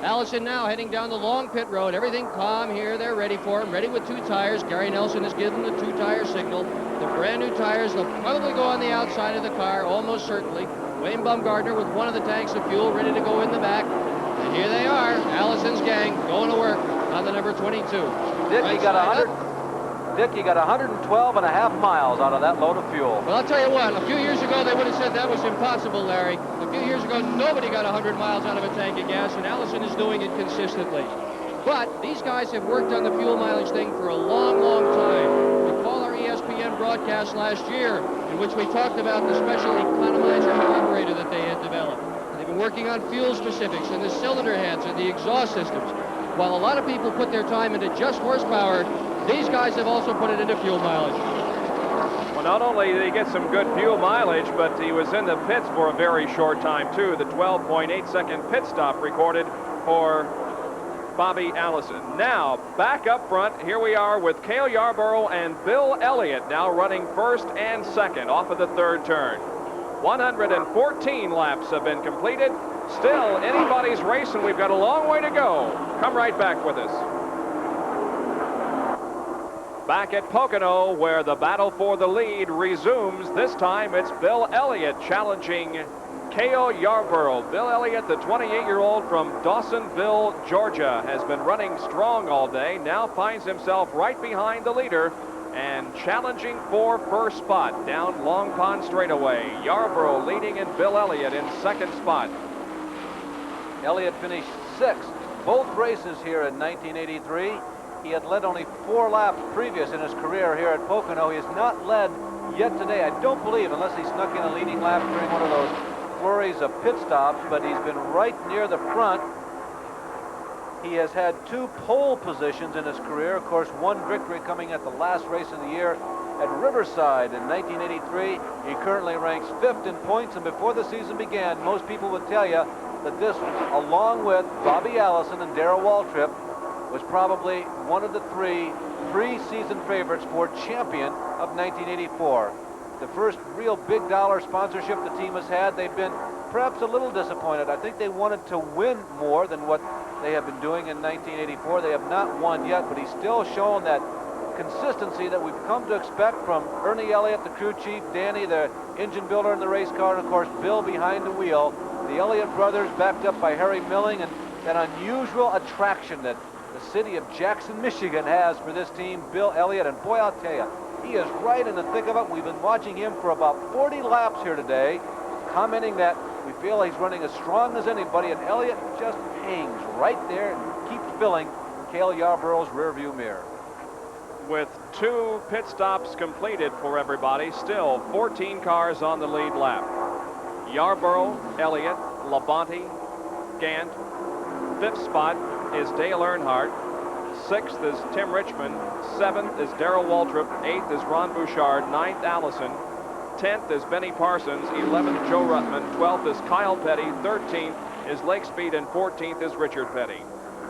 Speaker 3: Allison now heading down the long pit road. Everything calm here. They're ready for him. Ready with 2 tires. Gary Nelson has given the 2-tire signal. The brand new tires, they'll probably go on the outside of the car, almost certainly. Wayne Bumgardner with one of the tanks of fuel ready to go in the back. And here they are, Allison's gang going to work on the number 22.
Speaker 2: Dick, you got 112 and a half miles out of that load of fuel.
Speaker 3: Well, I'll tell you what, a few years ago they would have said that was impossible, Larry. A few years ago, nobody got 100 miles out of a tank of gas, and Allison is doing it consistently. But these guys have worked on the fuel mileage thing for a long, long time. Recall our ESPN broadcast last year, in which we talked about the special economizer carburetor that they had developed. And they've been working on fuel specifics and the cylinder heads and the exhaust systems. While a lot of people put their time into just horsepower, these guys have also put it into fuel mileage.
Speaker 1: Well, not only did he get some good fuel mileage, but he was in the pits for a very short time, too. The 12.8-second pit stop recorded for Bobby Allison. Now, back up front, here we are with Cale Yarborough and Bill Elliott now running first and second off of the third turn. 114 laps have been completed. Still anybody's race, and we've got a long way to go. Come right back with us. Back at Pocono, where the battle for the lead resumes. This time it's Bill Elliott challenging Cale Yarborough. Bill Elliott, the 28-year-old from Dawsonville, Georgia, has been running strong all day. Now finds himself right behind the leader and challenging for first spot down Long Pond straightaway. Yarborough leading and Bill Elliott in second spot.
Speaker 2: Elliott finished 6th both races here in 1983. He had led only 4 laps previous in his career here at Pocono. He has not led yet today, I don't believe, unless he snuck in a leading lap during one of those flurries of pit stops, but he's been right near the front. He has had 2 pole positions in his career. Of course, 1 victory coming at the last race of the year at Riverside in 1983. He currently ranks 5th in points, and before the season began, most people would tell you that this, along with Bobby Allison and Darrell Waltrip, was probably one of the 3 pre-season favorites for champion of 1984. The first real big dollar sponsorship the team has had. They've been perhaps a little disappointed. I think they wanted to win more than what they have been doing in 1984. They have not won yet, but he's still shown that consistency that we've come to expect from Ernie Elliott, the crew chief, Danny, the engine builder in the race car, and of course Bill behind the wheel. The Elliott brothers backed up by Harry Milling, and that unusual attraction that the city of Jackson, Michigan has for this team, Bill Elliott. And boy, I'll tell you, he is right in the thick of it. We've been watching him for about 40 laps here today, commenting that we feel he's running as strong as anybody, and Elliott just hangs right there and keeps filling Cale Yarborough's rearview mirror.
Speaker 1: With 2 pit stops completed for everybody, still 14 cars on the lead lap. Yarborough, Elliott, Labonte, Gant. 5th spot is Dale Earnhardt. 6th is Tim Richmond. 7th is Darrell Waltrip. 8th is Ron Bouchard. 9th, Allison. 10th is Benny Parsons. 11th, Joe Ruttman. 12th is Kyle Petty. 13th is Lake Speed, and 14th is Richard Petty.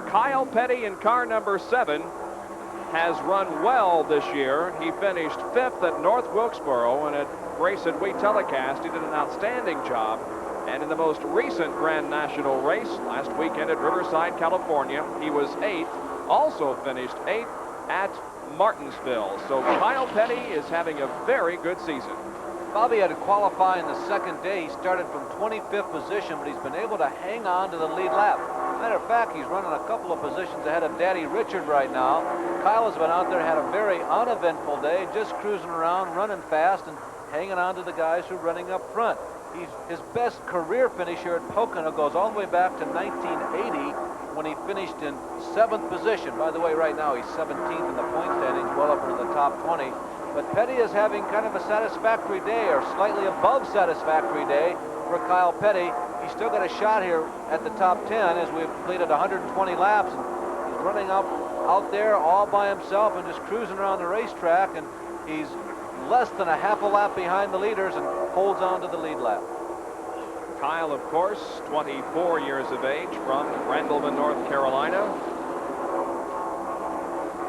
Speaker 1: Kyle Petty in car number 7 has run well this year. He finished 5th at North Wilkesboro, and at a race that we telecast, he did an outstanding job. And in the most recent Grand National race last weekend at Riverside, California, he was 8th, also finished 8th at Martinsville. So Kyle Petty is having a very good season.
Speaker 2: Bobby had to qualify in the second day. He started from 25th position, but he's been able to hang on to the lead lap. Matter of fact, he's running a couple of positions ahead of Daddy Richard right now. Kyle has been out there, had a very uneventful day, just cruising around, running fast, and hanging on to the guys who are running up front. His best career finish here at Pocono goes all the way back to 1980 when he finished in 7th position. By the way, right now he's 17th in the point standings, well up into the top 20. But Petty is having kind of a satisfactory day, or slightly above satisfactory day for Kyle Petty. He's still got a shot here at the top 10 as we've completed 120 laps. And he's running out there all by himself and just cruising around the racetrack. And he's less than a half a lap behind the leaders and holds on to the lead lap.
Speaker 1: Kyle, of course, 24 years of age, from Randleman, North Carolina.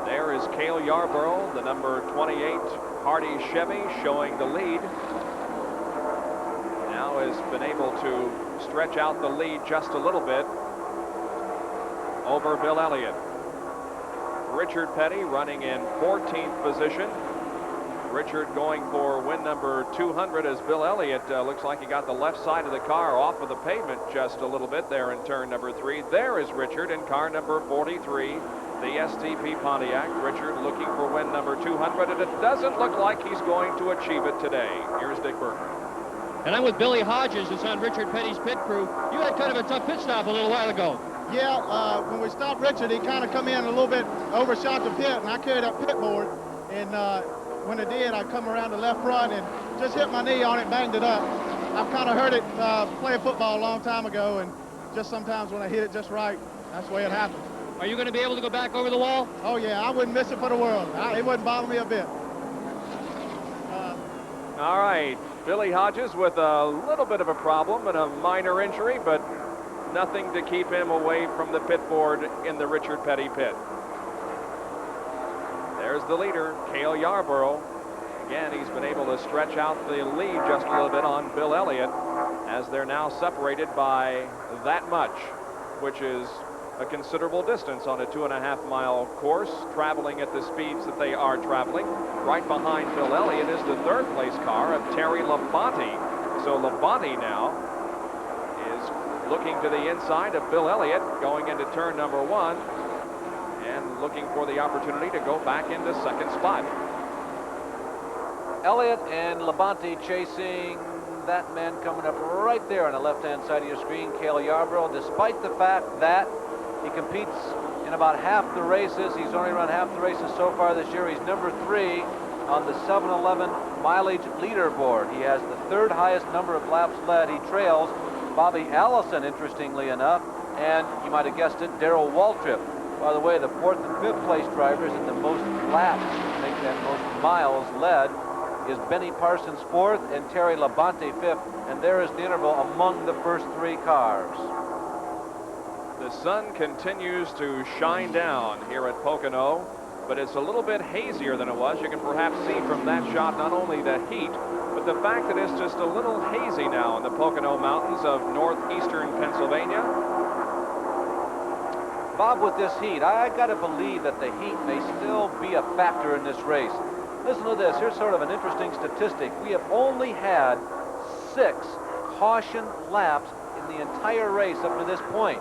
Speaker 1: There is Cale Yarborough, the number 28 Hardy Chevy, showing the lead. Now has been able to stretch out the lead just a little bit. over Bill Elliott. Richard Petty running in 14th position. Richard going for win number 200 as Bill Elliott looks like he got the left side of the car off of the pavement just a little bit there in turn number 3. There is Richard in car number 43, the STP Pontiac. Richard looking for win number 200, and it doesn't look like he's going to achieve it today. Here's Dick Berger.
Speaker 3: And I'm with Billy Hodges, who's on Richard Petty's pit crew. You had kind of a tough pit stop a little while ago.
Speaker 10: Yeah, when we stopped Richard, he kind of come in a little bit overshot the pit, and I carried that pit board, and when it did, I come around the left front and just hit my knee on it, banged it up. I've kind of heard it playing football a long time ago, and just sometimes when I hit it just right, that's the way it happens.
Speaker 3: Are you going to be able to go back over the wall?
Speaker 10: Oh, yeah, I wouldn't miss it for the world. It wouldn't bother me a bit.
Speaker 1: All right, Billy Hodges with a little bit of a problem and a minor injury, but nothing to keep him away from the pit board in the Richard Petty pit. There's the leader, Cale Yarborough. Again, he's been able to stretch out the lead just a little bit on Bill Elliott as they're now separated by that much, which is a considerable distance on a 2.5-mile course, traveling at the speeds that they are traveling. Right behind Bill Elliott is the third place car of Terry Labonte. So Labonte now is looking to the inside of Bill Elliott going into turn number 1. And looking for the opportunity to go back into second spot.
Speaker 2: Elliott and Labonte chasing that man coming up right there on the left-hand side of your screen, Cale Yarborough. Despite the fact that he competes in about half the races, he's only run half the races so far this year. He's number 3 on the 7-Eleven mileage leaderboard. He has the 3rd highest number of laps led. He trails Bobby Allison, interestingly enough, and you might have guessed it, Darrell Waltrip. By the way, the 4th and 5th place drivers in the most laps, make that most miles led, is Benny Parsons 4th and Terry Labonte 5th, and there is the interval among the first 3 cars.
Speaker 1: The sun continues to shine down here at Pocono, but it's a little bit hazier than it was. You can perhaps see from that shot not only the heat, but the fact that it's just a little hazy now in the Pocono Mountains of northeastern Pennsylvania.
Speaker 2: Bob, with this heat, I got to believe that the heat may still be a factor in this race. Listen to this. Here's sort of an interesting statistic. We have only had 6 caution laps in the entire race up to this point.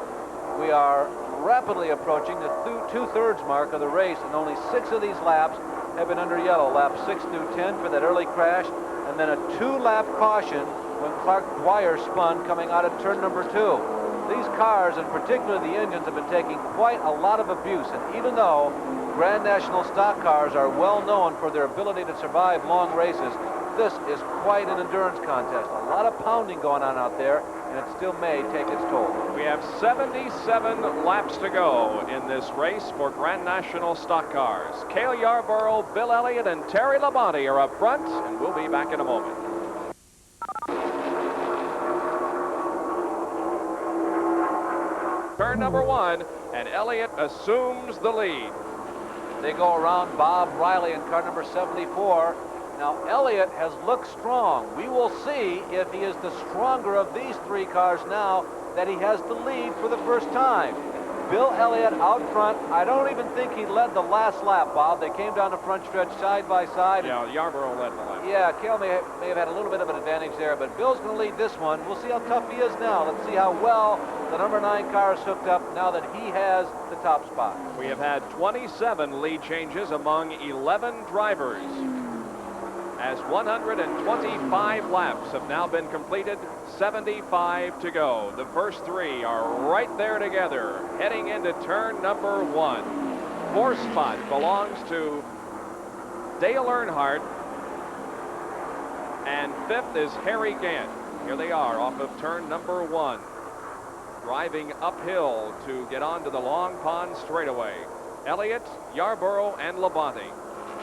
Speaker 2: We are rapidly approaching the 2/3 mark of the race, and only 6 of these laps have been under yellow. Laps 6 through 10 for that early crash, and then a 2-lap caution when Clark Dwyer spun coming out of turn number 2. These cars, and particularly the engines, have been taking quite a lot of abuse. And even though Grand National stock cars are well known for their ability to survive long races, this is quite an endurance contest. A lot of pounding going on out there, and it still may take its toll.
Speaker 1: We have 77 laps to go in this race for Grand National stock cars. Cale Yarborough, Bill Elliott, and Terry Labonte are up front, and we'll be back in a moment. Turn number 1, and Elliott assumes the lead.
Speaker 2: They go around Bob Riley in car number 74. Now, Elliott has looked strong. We will see if he is the stronger of these 3 cars now that he has the lead for the first time. Bill Elliott out front. I don't even think he led the last lap, Bob. They came down the front stretch side by side.
Speaker 1: Yeah, Yarborough led the lap.
Speaker 2: Yeah, Cale may have had a little bit of an advantage there, but Bill's going to lead this one. We'll see how tough he is now. Let's see how well the number 9 car is hooked up now that he has the top spot.
Speaker 1: We have had 27 lead changes among 11 drivers, as 125 laps have now been completed, 75 to go. The first 3 are right there together, heading into turn number 1. 4th spot belongs to Dale Earnhardt, and 5th is Harry Gant. Here they are off of turn number 1, driving uphill to get onto the Long Pond straightaway. Elliott, Yarborough, and Labonte.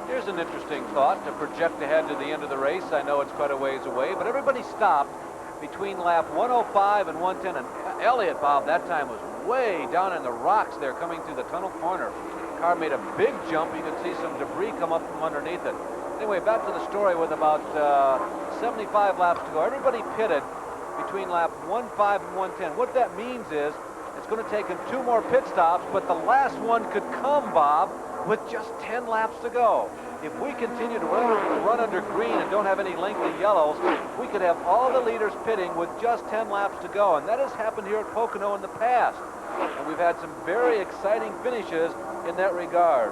Speaker 2: Here's an interesting thought to project ahead to the end of the race. I know it's quite a ways away, but everybody stopped between lap 105 and 110. And Elliott, Bob, that time was way down in the rocks there coming through the tunnel corner. The car made a big jump. You could see some debris come up from underneath it. Anyway, back to the story with about 75 laps to go. Everybody pitted between lap 105 and 110. What that means is It's going to take him 2 more pit stops, but the last one could come, Bob, with just 10 laps to go. If we continue to run under green and don't have any lengthy yellows, we could have all the leaders pitting with just 10 laps to go. And that has happened here at Pocono in the past. And we've had some very exciting finishes in that regard.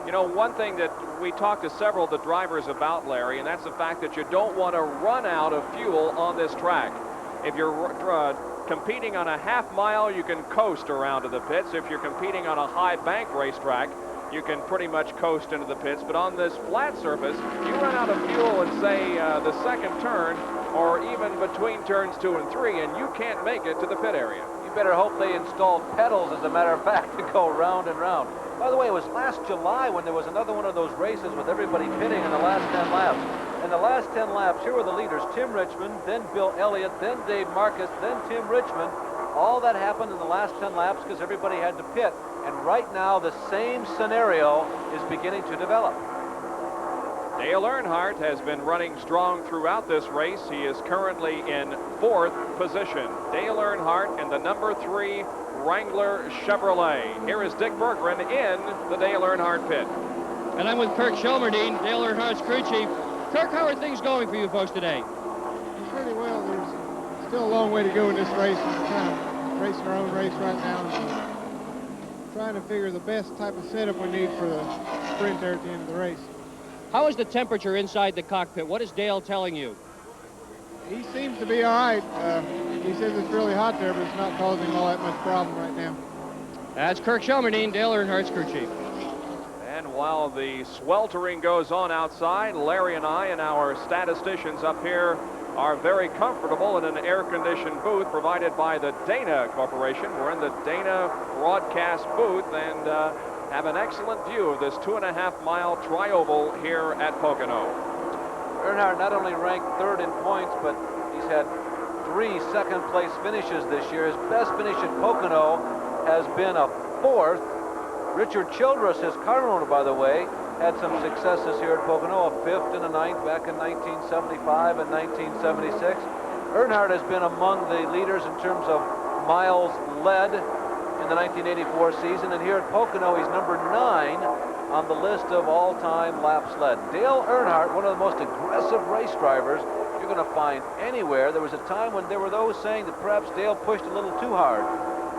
Speaker 1: You know, one thing that we talked to several of the drivers about, Larry, and that's the fact that you don't want to run out of fuel on this track. If you're competing on a half mile, you can coast around to the pits. If you're competing on a high bank racetrack, you can pretty much coast into the pits. But on this flat surface, you run out of fuel in, say, the second turn, or even between turns 2 and 3, and you can't make it to the pit area.
Speaker 2: You better hope they installed pedals, as a matter of fact, to go round and round. By the way, it was last July when there was another one of those races with everybody pitting in the last 10 laps. In the last 10 laps, here were the leaders: Tim Richmond, then Bill Elliott, then Dave Marcus, then Tim Richmond. All that happened in the last 10 laps because everybody had to pit. And right now, the same scenario is beginning to develop.
Speaker 1: Dale Earnhardt has been running strong throughout this race. He is currently in 4th position. Dale Earnhardt in the number 3 Wrangler Chevrolet. Here is Dick Berggren in the Dale Earnhardt pit.
Speaker 3: And I'm with Kirk Shelmerdine, Dale Earnhardt's crew chief. Kirk, how are things going for you folks today?
Speaker 10: Pretty well. There's still a long way to go in this race. We're kind of racing our own race right now. And trying to figure the best type of setup we need for the sprint there at the end of the race.
Speaker 3: How is the temperature inside the cockpit? What is Dale telling you?
Speaker 10: He seems to be all right. He says it's really hot there, but it's not causing him all that much problem right now.
Speaker 3: That's Kirk Shelmerdine, Dale Earnhardt's crew chief.
Speaker 1: And while the sweltering goes on outside, Larry and I and our statisticians up here are very comfortable in an air-conditioned booth provided by the Dana Corporation. We're in the Dana broadcast booth and have an excellent view of this 2.5-mile tri-oval here at Pocono.
Speaker 2: Earnhardt not only ranked 3rd in points, but he's had 3 second-place finishes this year. His best finish at Pocono has been a 4th. Richard Childress, his car owner, by the way, had some successes here at Pocono, a 5th and a 9th back in 1975 and 1976. Earnhardt has been among the leaders in terms of miles led in the 1984 season, and here at Pocono, he's number 9 on the list of all-time laps led. Dale Earnhardt, one of the most aggressive race drivers you're going to find anywhere. There was a time when there were those saying that perhaps Dale pushed a little too hard.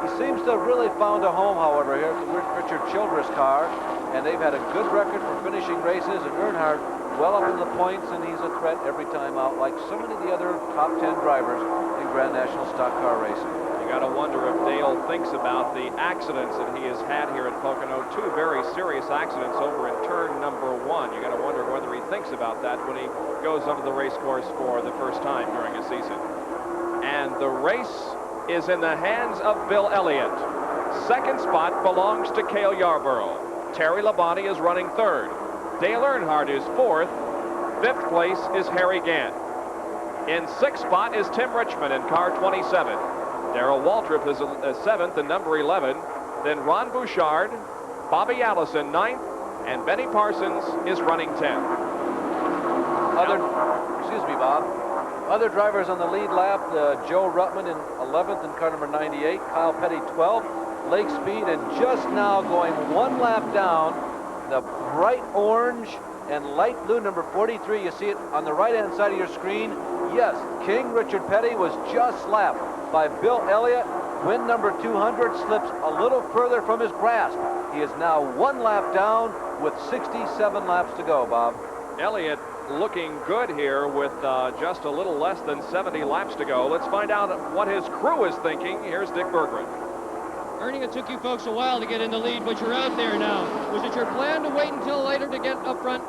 Speaker 2: He seems to have really found a home, however, here at the Richard Childress car, and they've had a good record for finishing races, and Earnhardt well up in the points, and he's a threat every time out, like so many of the other top 10 drivers in Grand National stock car racing.
Speaker 1: You got to wonder if Dale thinks about the accidents that he has had here at Pocono. 2 very serious accidents over in turn number 1. You got to wonder whether he thinks about that when he goes onto the race course for the first time during a season. And the race is in the hands of Bill Elliott. 2nd spot belongs to Cale Yarborough. Terry Labonte is running 3rd. Dale Earnhardt is 4th. 5th place is Harry Gant. In 6th spot is Tim Richmond in car 27. Darrell Waltrip is 7th and number 11. Then Ron Bouchard, Bobby Allison 9th, and Benny Parsons is running 10th.
Speaker 2: Excuse me, Bob. Other drivers on the lead lap, Joe Ruttman in 11th in car number 98, Kyle Petty 12th, Lake Speed, and just now going 1 lap down, the bright orange and light blue number 43. You see it on the right-hand side of your screen. Yes, King Richard Petty was just lapped by Bill Elliott. Win number 200 slips a little further from his grasp. He is now 1 lap down with 67 laps to go, Bob.
Speaker 1: Elliott looking good here with just a little less than 70 laps to go. Let's find out what his crew is thinking. Here's Dick Berggren.
Speaker 3: Ernie, it took you folks a while to get in the lead, but you're out there now. Was it your plan to wait until later to get up front?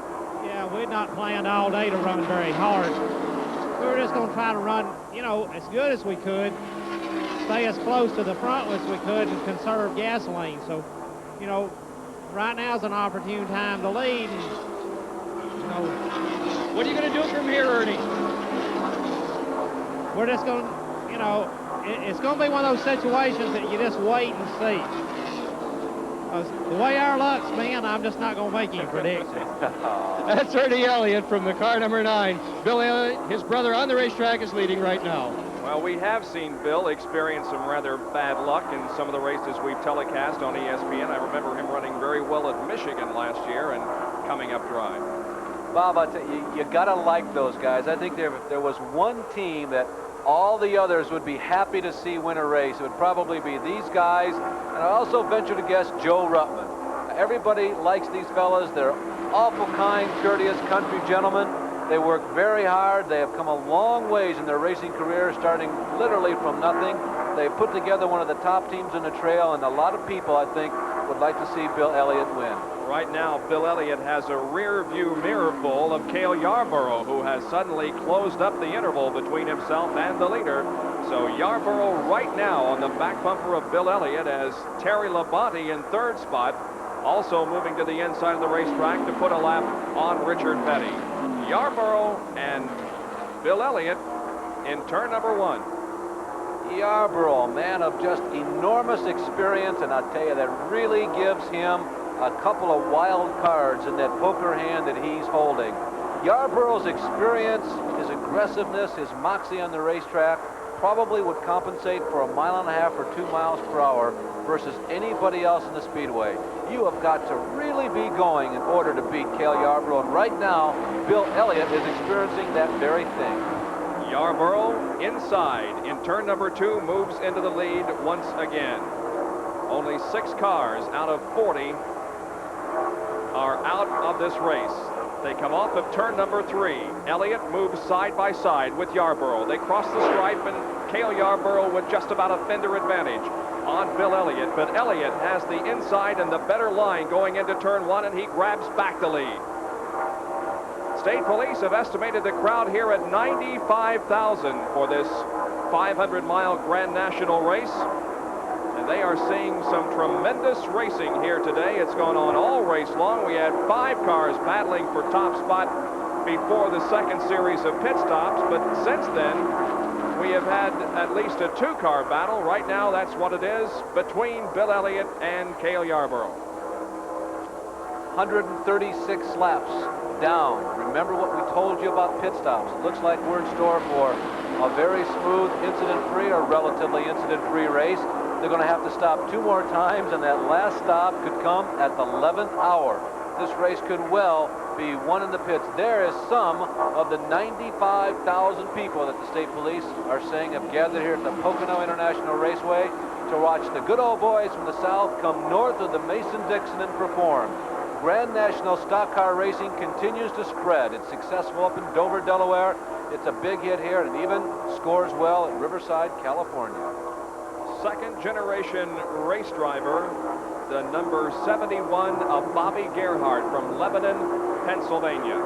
Speaker 4: Yeah, we'd not planned all day to run very hard. We were just going to try to run, you know, as good as we could, stay as close to the front as we could, and conserve gasoline. So, you know, right now is an opportune time to lead. And, you know,
Speaker 3: what are you going to do from here, Ernie?
Speaker 4: We're just going to, you know, it's going to be one of those situations that you just wait and see. The way our luck's been, I'm just not going to make any predictions.
Speaker 3: That's Ernie Elliott from the car number 9. Bill Elliott, his brother on the racetrack, is leading right now.
Speaker 1: Well, we have seen Bill experience some rather bad luck in some of the races we've telecast on ESPN. I remember him running very well at Michigan last year and coming up dry.
Speaker 2: Bob, I tell you, you got to like those guys. I think there was one team that all the others would be happy to see win a race. It would probably be these guys, and I also venture to guess Joe Ruttman. Everybody likes these fellas. They're awful kind, courteous country gentlemen. They work very hard. They have come a long ways in their racing career, starting literally from nothing. They put together one of the top teams in the trail, and a lot of people, I think, would like to see Bill Elliott win.
Speaker 1: Right now, Bill Elliott has a rear-view mirror full of Cale Yarborough, who has suddenly closed up the interval between himself and the leader. So Yarborough right now on the back bumper of Bill Elliott, as Terry Labonte in third spot, also moving to the inside of the racetrack to put a lap on Richard Petty. Yarborough and Bill Elliott in turn number 1.
Speaker 2: Yarborough, man of just enormous experience, and I'll tell you, that really gives him a couple of wild cards in that poker hand that he's holding. Yarborough's experience, his aggressiveness, his moxie on the racetrack probably would compensate for a 1.5 miles or 2 miles per hour versus anybody else in the speedway. You have got to really be going in order to beat Cale Yarborough, and right now, Bill Elliott is experiencing that very thing.
Speaker 1: Yarborough inside in turn number 2 moves into the lead once again. Only 6 cars out of 40 are out of this race. They come off of turn number 3. Elliott moves side by side with Yarborough. They cross the stripe, and Cale Yarborough with just about a fender advantage on Bill Elliott. But Elliott has the inside and the better line going into turn 1, and he grabs back the lead. State Police have estimated the crowd here at 95,000 for this 500-mile Grand National race. And they are seeing some tremendous racing here today. It's gone on all race long. We had 5 cars battling for top spot before the second series of pit stops, but since then we have had at least a 2-car battle. Right now, that's what it is between Bill Elliott and Cale Yarborough.
Speaker 2: 136 laps down. Remember what we told you about pit stops. It looks like we're in store for a very smooth, incident-free or relatively incident-free race. They're going to have to stop 2 more times, and that last stop could come at the 11th hour. This race could well be won in the pits. There is some of the 95,000 people that the state police are saying have gathered here at the Pocono International Raceway to watch the good old boys from the south come north of the Mason-Dixon and perform. Grand National stock car racing continues to spread. It's successful up in Dover, Delaware. It's a big hit here, and even scores well at Riverside, California.
Speaker 1: Second-generation race driver, the number 71 of Bobby Gerhardt from Lebanon, Pennsylvania.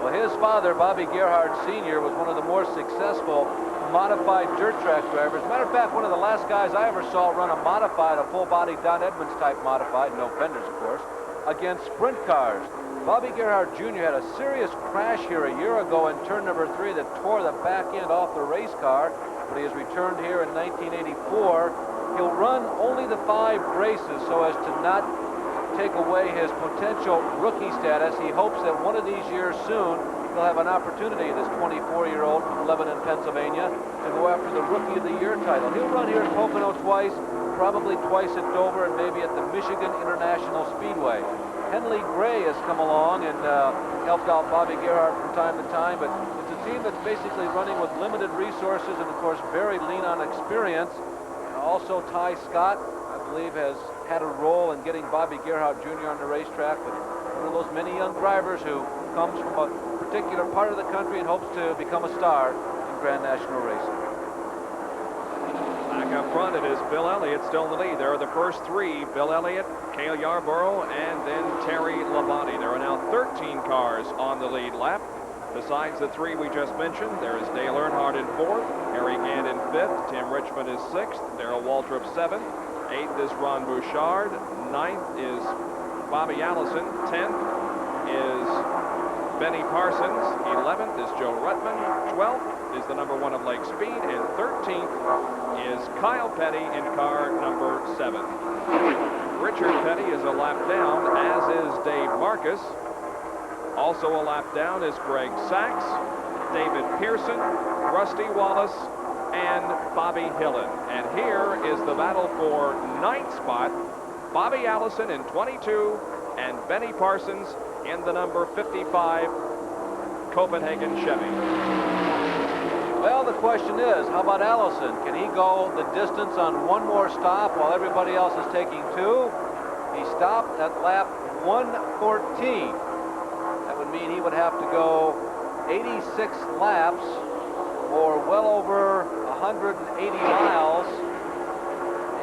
Speaker 2: Well, his father, Bobby Gerhardt Sr., was one of the more successful modified dirt track drivers. Matter of fact, one of the last guys I ever saw run a modified, a full-body Don Edmonds type modified, no fenders, of course, against sprint cars. Bobby Gerhardt Jr. had a serious crash here a year ago in turn number 3 that tore the back end off the race car. But he has returned here in 1984. He'll run only the 5 races so as to not take away his potential rookie status. He hopes that one of these years soon he'll have an opportunity, this 24-year-old from Lebanon, Pennsylvania, to go after the Rookie of the Year title. He'll run here at Pocono twice, probably twice at Dover, and maybe at the Michigan International Speedway. Henley Gray has come along and helped out Bobby Gerhardt from time to time, but it's a team that's basically running with limited resources and, of course, very lean on experience. And also Ty Scott, I believe, has had a role in getting Bobby Gerhardt Jr. on the racetrack, but one of those many young drivers who comes from a particular part of the country and hopes to become a star in Grand National racing.
Speaker 1: Back up front, it is Bill Elliott still in the lead. There are the first 3, Bill Elliott, Cale Yarborough, and then Terry Labonte. There are now 13 cars on the lead lap. Besides the 3 we just mentioned, there is Dale Earnhardt in 4th, Harry Gant in 5th, Tim Richmond is 6th, Darrell Waltrip 7th, 8th is Ron Bouchard, 9th is Bobby Allison, 10th is Benny Parsons, 11th is Joe Ruttman, 12th is the number 1 of Lake Speed, and 13th is Kyle Petty in car number 7. Richard Petty is a lap down, as is Dave Marcus. Also a lap down is Greg Sachs, David Pearson, Rusty Wallace, and Bobby Hillen. And here is the battle for 9th spot. Bobby Allison in 22 and Benny Parsons in the number 55 Copenhagen Chevy.
Speaker 2: Well, the question is, how about Allison? Can he go the distance on one more stop while everybody else is taking 2? He stopped at lap 114. That would mean he would have to go 86 laps or well over 180 miles.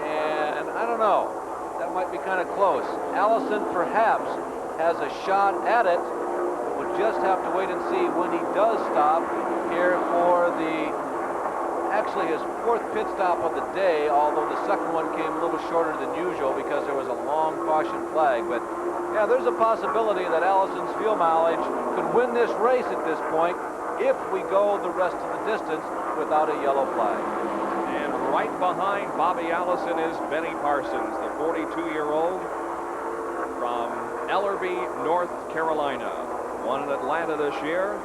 Speaker 2: And I don't know. That might be kind of close. Allison perhaps has a shot at it. We'll just have to wait and see when he does stop here for actually his 4th pit stop of the day, although the second one came a little shorter than usual because there was a long caution flag. But yeah, there's a possibility that Allison's fuel mileage could win this race at this point if we go the rest of the distance without a yellow flag.
Speaker 1: And right behind Bobby Allison is Benny Parsons, the 42-year-old from Ellerby, North Carolina. Won in Atlanta this year,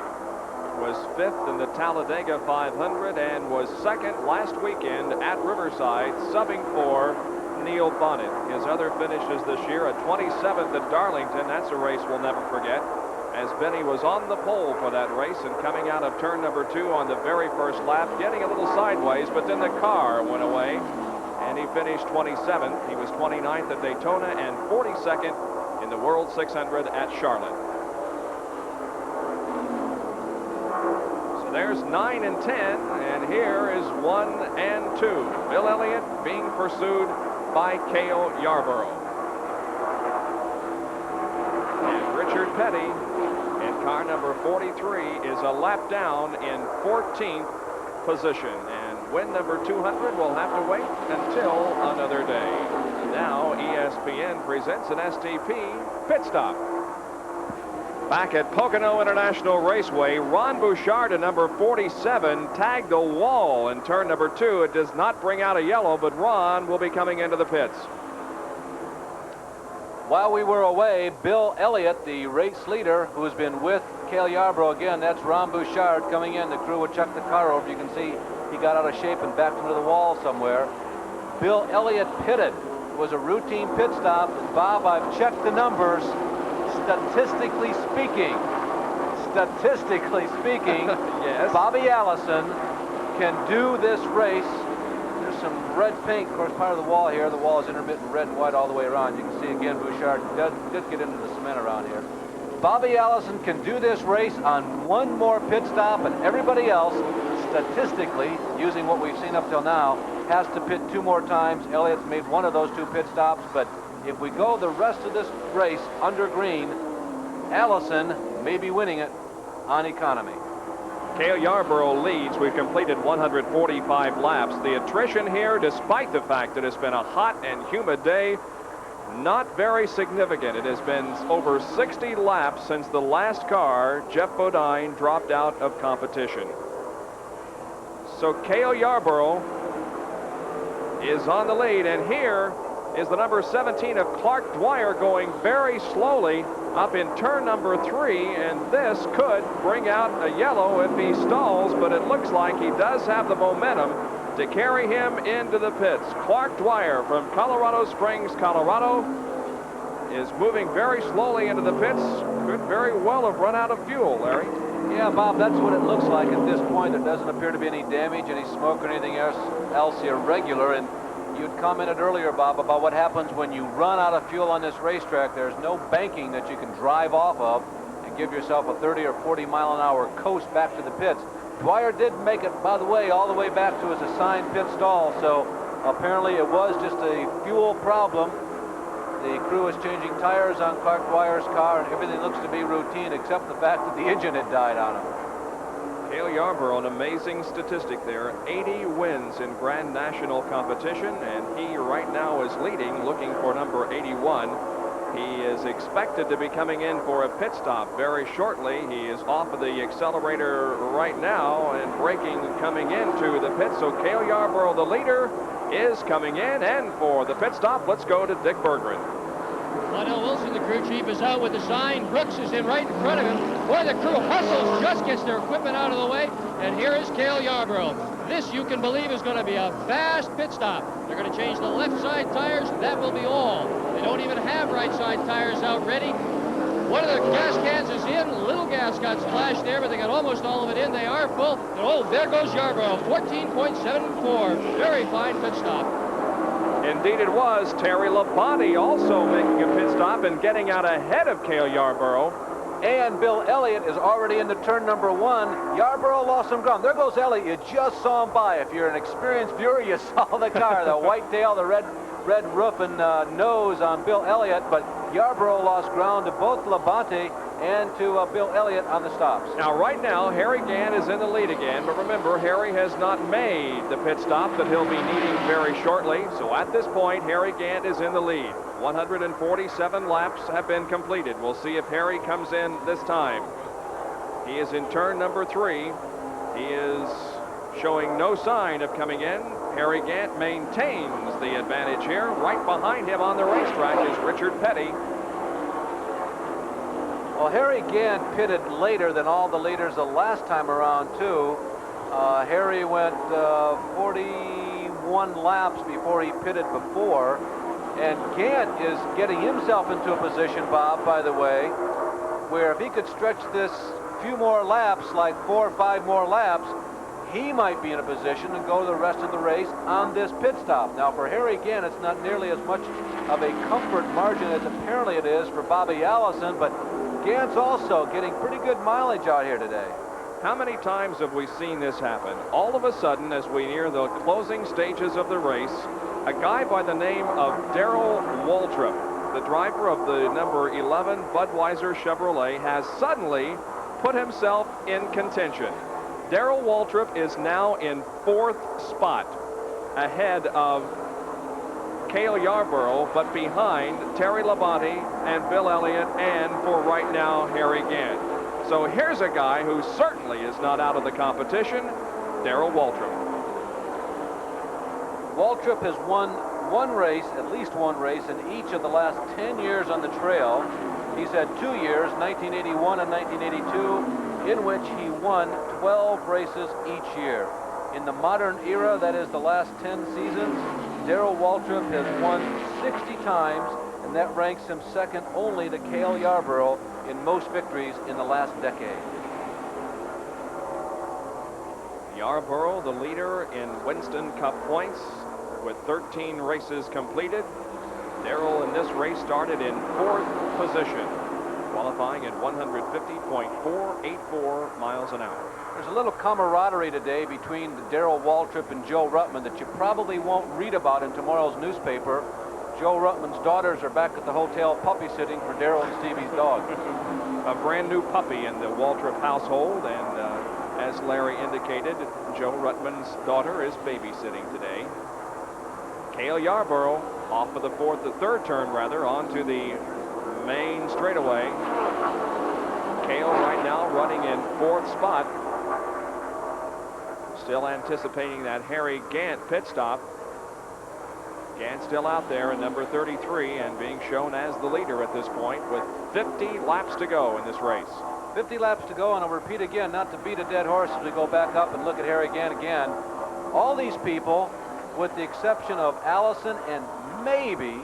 Speaker 1: was 5th in the Talladega 500, and was 2nd last weekend at Riverside, subbing for Neil Bonnet. His other finishes this year, a 27th at Darlington. That's a race we'll never forget, as Benny was on the pole for that race and coming out of turn number 2 on the very first lap, getting a little sideways, but then the car went away, and he finished 27th. He was 29th at Daytona and 42nd in the World 600 at Charlotte. So there's 9 and 10, and here is 1 and 2. Bill Elliott being pursued by Cale Yarborough. And Richard Petty in car number 43 is a lap down in 14th position. And win number 200 will have to wait until another day. Now ESPN presents an STP pit stop. Back at Pocono International Raceway, Ron Bouchard at number 47 tagged the wall in turn number 2. It does not bring out a yellow, but Ron will be coming into the pits.
Speaker 2: While we were away, Bill Elliott, the race leader, who's been with Cale Yarborough again, that's Ron Bouchard coming in. The crew will check the car over. You can see he got out of shape and backed into the wall somewhere. Bill Elliott pitted. It was a routine pit stop. And Bob, I've checked the numbers. Statistically speaking, yes, Bobby Allison can do this race. There's some red paint, of course, part of the wall here. The wall is intermittent red and white all the way around. You can see again, Bouchard did get into the cement around here. Bobby Allison can do this race on one more pit stop, and everybody else, statistically, using what we've seen up till now, has to pit 2 more times. Elliott's made 1 of those 2 pit stops, but if we go the rest of this race under green, Allison may be winning it on economy.
Speaker 1: Cale Yarborough leads. We've completed 145 laps. The attrition here, despite the fact that it's been a hot and humid day, not very significant. It has been over 60 laps since the last car, Jeff Bodine, dropped out of competition. So Cale Yarborough is on the lead, and here is the number 17 of Clark Dwyer going very slowly up in turn number 3, and this could bring out a yellow if he stalls, but it looks like he does have the momentum to carry him into the pits. Clark Dwyer from Colorado Springs, Colorado, is moving very slowly into the pits. Could very well have run out of fuel, Larry.
Speaker 2: Yeah, Bob, that's what it looks like at this point. There doesn't appear to be any damage, any smoke, or anything else irregular. And you'd commented earlier, Bob, about what happens when you run out of fuel on this racetrack. There's no banking that you can drive off of and give yourself a 30 or 40 mile an hour coast back to the pits. Dwyer did make it, by the way, all the way back to his assigned pit stall, so apparently it was just a fuel problem. The crew is changing tires on Clark Dwyer's car, and everything looks to be routine except the fact that the engine had died on him.
Speaker 1: Cale Yarborough, an amazing statistic there. 80 wins in Grand National competition, and he right now is leading, looking for number 81. He is expected to be coming in for a pit stop very shortly. He is off of the accelerator right now and braking coming into the pit. So Cale Yarborough, the leader, is coming in, and for the pit stop, let's go to Dick Berggren.
Speaker 3: Lionel Wilson, the crew chief, is out with the sign. Brooks is in right in front of him. Boy, the crew hustles, just gets their equipment out of the way, and here is Cale Yarborough. This, you can believe, is going to be a fast pit stop. They're going to change the left side tires. That will be all. They don't even have right side tires out ready. One of the gas cans is in. Little gas got splashed there, but they got almost all of it in. They are full. Oh, there goes Yarborough, 14.74. Very fine pit stop.
Speaker 1: Indeed it was. Terry Labonte also making a pit stop and getting out ahead of Cale Yarborough.
Speaker 2: And Bill Elliott is already into turn number 1. Yarborough lost some ground. There goes Elliott. You just saw him by. If you're an experienced viewer, you saw the car, the white tail, the red roof and nose on Bill Elliott. But Yarborough lost ground to both Labonte and to Bill Elliott on the stops.
Speaker 1: Now, right now, Harry Gant is in the lead again. But remember, Harry has not made the pit stop that he'll be needing very shortly. So at this point, Harry Gant is in the lead. 147 laps have been completed. We'll see if Harry comes in this time. He is in turn number 3. He is showing no sign of coming in. Harry Gant maintains the advantage here. Right behind him on the racetrack is Richard Petty.
Speaker 2: Well, Harry Gant pitted later than all the leaders the last time around, too. Harry went 41 laps before he pitted before. And Gant is getting himself into a position, Bob, by the way, where if he could stretch this few more laps, like 4 or 5 more laps, he might be in a position to go the rest of the race on this pit stop. Now, for Harry Gant, it's not nearly as much of a comfort margin as apparently it is for Bobby Allison, but Gant's also getting pretty good mileage out here today.
Speaker 1: How many times have we seen this happen? All of a sudden, as we near the closing stages of the race, a guy by the name of Darrell Waltrip, the driver of the number 11 Budweiser Chevrolet, has suddenly put himself in contention. Darrell Waltrip is now in 4th spot, ahead of Cale Yarborough, but behind Terry Labonte and Bill Elliott, and for right now, Harry Gant. So here's a guy who certainly is not out of the competition, Darrell Waltrip.
Speaker 2: Waltrip has won one race, at least one race, in each of the last 10 years on the trail. He's had 2 years, 1981 and 1982, in which he won 12 races each year. In the modern era, that is the last 10 seasons, Darrell Waltrip has won 60 times, and that ranks him second only to Cale Yarborough in most victories in the last decade.
Speaker 1: Yarborough, the leader in Winston Cup points, with 13 races completed. Darrell in this race started in 4th position, qualifying at 150.484 miles an hour.
Speaker 2: There's a little camaraderie today between Darrell Waltrip and Joe Ruttman that you probably won't read about in tomorrow's newspaper. Joe Ruttman's daughters are back at the hotel puppy sitting for Darrell and Stevie's dog.
Speaker 1: A brand new puppy in the Waltrip household, and as Larry indicated, Joe Ruttman's daughter is babysitting today. Cale Yarborough off of the third turn onto the main straightaway. Cale right now running in 4th spot. Still anticipating that Harry Gant pit stop. Gant still out there in number 33 and being shown as the leader at this point with 50 laps to go in this race.
Speaker 2: 50 laps to go, and I'll repeat again, not to beat a dead horse as we go back up and look at Harry Gant again. All these people, with the exception of Allison and maybe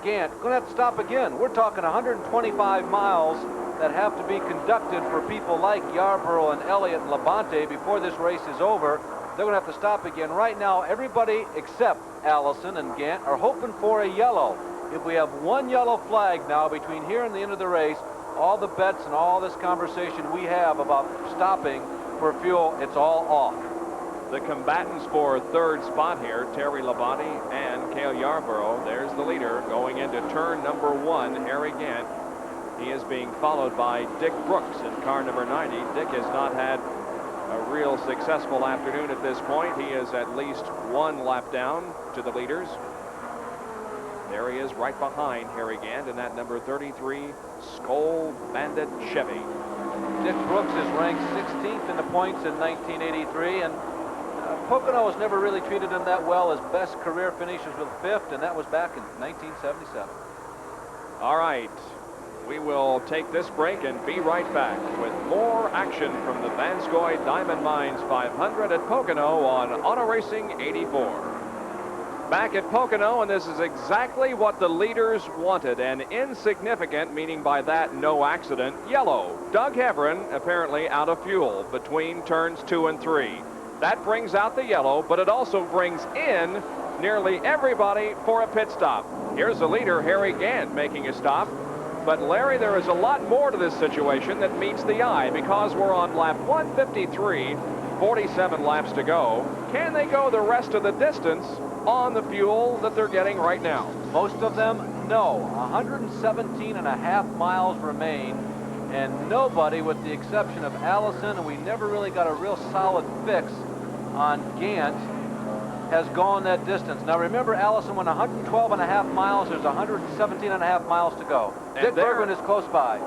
Speaker 2: Gant, going to have to stop again. We're talking 125 miles that have to be conducted for people like Yarborough and Elliott and Labonte before this race is over. They're going to have to stop again. Right now, everybody except Allison and Gant are hoping for a yellow. If we have one yellow flag now between here and the end of the race, all the bets and all this conversation we have about stopping for fuel, it's all off.
Speaker 1: The combatants for 3rd spot here, Terry Labonte and Cale Yarborough. There's the leader going into turn number 1, Harry Gant. He is being followed by Dick Brooks in car number 90. Dick has not had a real successful afternoon at this point. He is at least 1 lap down to the leaders. There he is right behind Harry Gant in that number 33 Scoy Bandit Chevy.
Speaker 2: Dick Brooks is ranked 16th in the points in 1983, and Pocono has never really treated him that well. His best career finish was with 5th, and that was back in 1977.
Speaker 1: All right. We will take this break and be right back with more action from the Van Scoy Diamond Mines 500 at Pocono on Auto Racing 84. Back at Pocono, and this is exactly what the leaders wanted. An insignificant, meaning by that no accident, yellow. Doug Heverin apparently out of fuel between turns 2 and 3. That brings out the yellow, but it also brings in nearly everybody for a pit stop. Here's the leader, Harry Gant, making a stop. But Larry, there is a lot more to this situation that meets the eye because we're on lap 153, 47 laps to go. Can they go the rest of the distance on the fuel that they're getting right now?
Speaker 2: Most of them, no. 117 and a half miles remain, and nobody, with the exception of Allison, and we never really got a real solid fix on Gant, has gone that distance. Now remember, Allison went 112 and a half miles. There's 117 and a half miles to go. Dick Bergman is close by.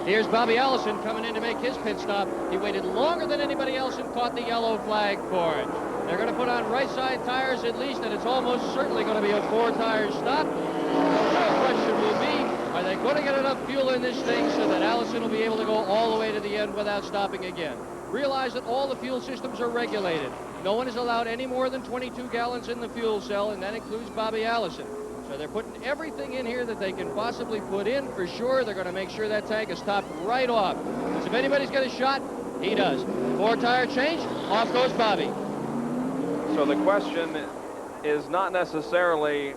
Speaker 3: Here's Bobby Allison coming in to make his pit stop. He waited longer than anybody else and caught the yellow flag for it. They're going to put on right side tires at least, and it's almost certainly going to be a 4-tire stop. The real question will be, are they going to get enough fuel in this thing so that Allison will be able to go all the way to the end without stopping again? Realize that all the fuel systems are regulated. No one is allowed any more than 22 gallons in the fuel cell, and that includes Bobby Allison. So they're putting everything in here that they can possibly put in for sure. They're going to make sure that tank is topped right off. Because if anybody's got a shot, he does. 4-tire change, off goes Bobby.
Speaker 1: So the question is not necessarily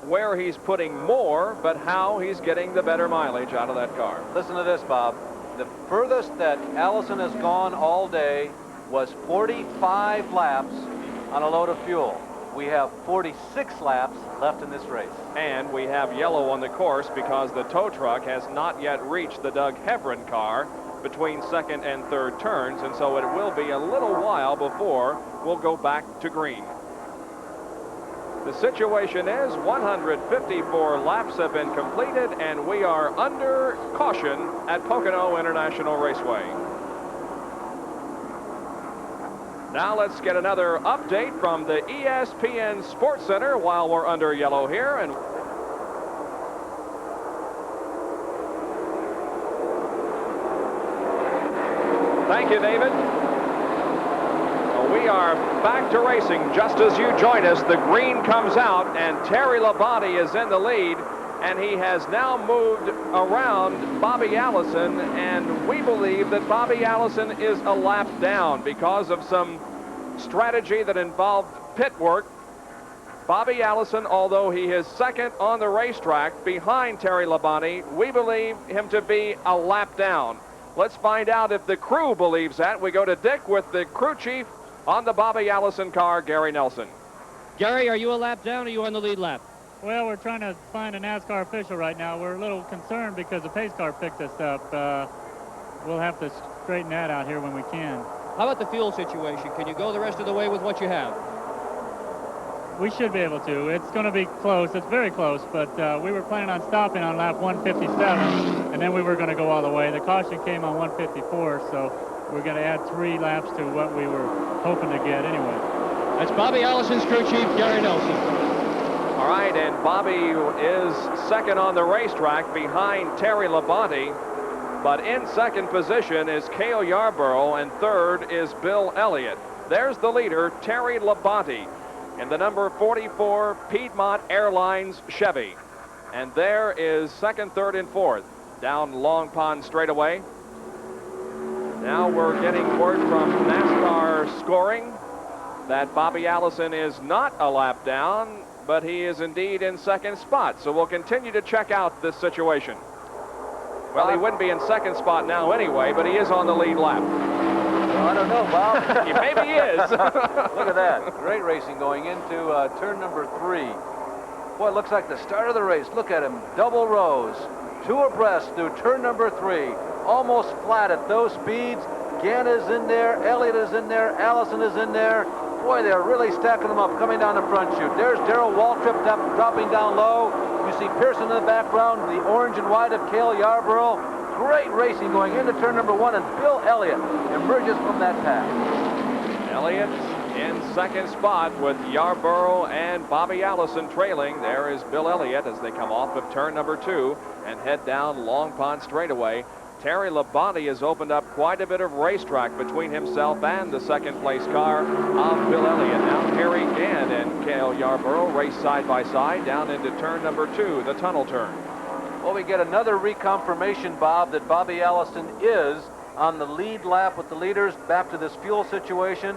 Speaker 1: where he's putting more, but how he's getting the better mileage out of that car.
Speaker 2: Listen to this, Bob. The furthest that Allison has gone all day was 45 laps on a load of fuel. We have 46 laps left in this race.
Speaker 1: And we have yellow on the course because the tow truck has not yet reached the Doug Heverin car between second and third turns, and so it will be a little while before we'll go back to green. The situation is 154 laps have been completed, and we are under caution at Pocono International Raceway. Now let's get another update from the ESPN Sports Center while we're under yellow here. And thank you, David. We are back to racing just as you join us. The green comes out, and Terry Labonte is in the lead, and he has now moved around Bobby Allison, and we believe that Bobby Allison is a lap down because of some strategy that involved pit work. Bobby Allison, although he is second on the racetrack behind Terry Labonte, we believe him to be a lap down. Let's find out if the crew believes that. We go to Dick with the crew chief on the Bobby Allison car, Gary Nelson.
Speaker 3: Gary, are you a lap down or are you on the lead lap?
Speaker 11: Well, we're trying to find a NASCAR official right now. We're a little concerned because the pace car picked us up. We'll have to straighten that out here when we can.
Speaker 3: How about the fuel situation? Can you go the rest of the way with what you have?
Speaker 11: We should be able to. It's going to be close. It's very close, but we were planning on stopping on lap 157, and then we were going to go all the way. The caution came on 154, so we're going to add 3 laps to what we were hoping to get anyway.
Speaker 3: That's Bobby Allison's crew chief, Gary Nelson.
Speaker 1: All right, and Bobby is second on the racetrack behind Terry Labonte, but in second position is Cale Yarborough, and third is Bill Elliott. There's the leader, Terry Labonte, in the number 44 Piedmont Airlines Chevy. And there is second, third, and fourth down Long Pond straightaway. Now we're getting word from NASCAR scoring that Bobby Allison is not a lap down, but he is indeed in second spot. So we'll continue to check out this situation. Well, he wouldn't be in second spot now anyway, but he is on the lead lap.
Speaker 2: Well, I don't know, Bob.
Speaker 1: Maybe he is.
Speaker 2: Look at that. Great racing going into turn number 3. Boy, it looks like the start of the race. Look at him. Double rows. 2 abreast through turn number 3. Almost flat at those speeds. Gant is in there. Elliott is in there. Allison is in there. Boy, they're really stacking them up coming down the front chute. There's Darrell Waltrip dropping down low. You see Pearson in the background, the orange and white of Cale Yarborough. Great racing going into turn number 1, and Bill Elliott emerges from that pack.
Speaker 1: Elliott In second spot with Yarborough and Bobby Allison trailing. There is Bill Elliott as they come off of turn number 2 and head down Long Pond straightaway. Terry Labonte has opened up quite a bit of racetrack between himself and the second place car of Bill Elliott. Now Harry Gant and Cale Yarborough race side by side down into turn number 2, the tunnel turn.
Speaker 2: Well, we get another reconfirmation, Bob, that Bobby Allison is on the lead lap with the leaders. Back to this fuel situation.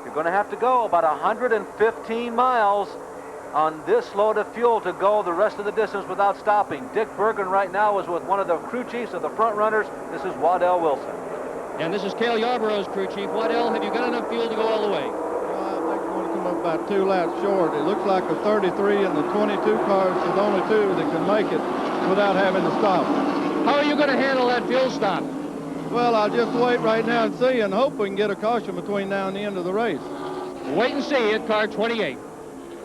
Speaker 2: You're going to have to go about 115 miles on this load of fuel to go the rest of the distance without stopping. Dick Bergen right now is with one of the crew chiefs of the front runners. This is Waddell Wilson.
Speaker 3: And this is Cale Yarborough's crew chief. Waddell, have you got enough fuel to go all the way?
Speaker 6: Well, I think we're going to come up about 2 laps short. It looks like the 33 and the 22 cars are the only 2 that can make it without having to stop.
Speaker 3: How are you going to handle that fuel stop?
Speaker 6: Well, I'll just wait right now and see and hope we can get a caution between now and the end of the race.
Speaker 3: Wait and see at car 28.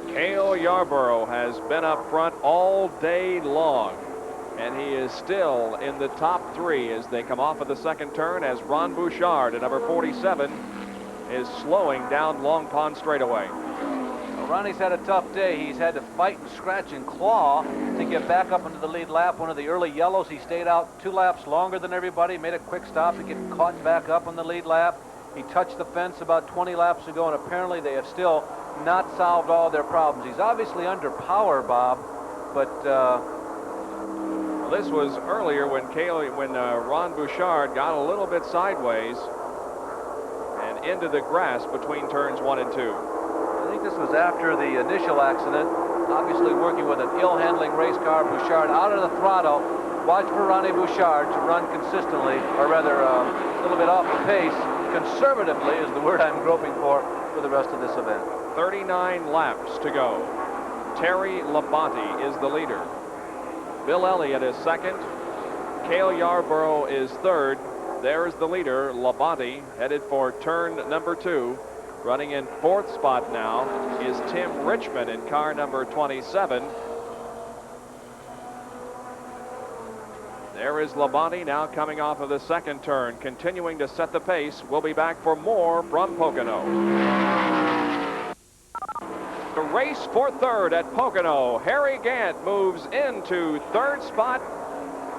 Speaker 1: Cale Yarborough has been up front all day long, and he is still in the top 3 as they come off of the second turn, as Ron Bouchard at number 47 is slowing down Long Pond straightaway.
Speaker 2: Well, Ronnie's had a tough day. He's had to fight and scratch and claw to get back up into the lead lap. One of the early yellows, he stayed out 2 laps longer than everybody, made a quick stop to get caught back up on the lead lap. He touched the fence about 20 laps ago, and apparently they have still not solved all their problems. He's obviously under power, Bob, but
Speaker 1: well, this was earlier when Ron Bouchard got a little bit sideways and into the grass between turns 1 and 2.
Speaker 2: I think this was after the initial accident. Obviously working with an ill-handling race car. Bouchard out of the throttle. Watch for Ronnie Bouchard to run consistently, or rather a little bit off the pace. Conservatively is the word I'm groping for the rest of this event.
Speaker 1: 39 laps to go. Terry Labonte is the leader. Bill Elliott is second. Cale Yarborough is third. There's the leader, Labonte, headed for turn number 2. Running in 4th spot now is Tim Richmond in car number 27. There is Labonte now coming off of the second turn, continuing to set the pace. We'll be back for more from Pocono. The race for third at Pocono. Harry Gant moves into 3rd spot.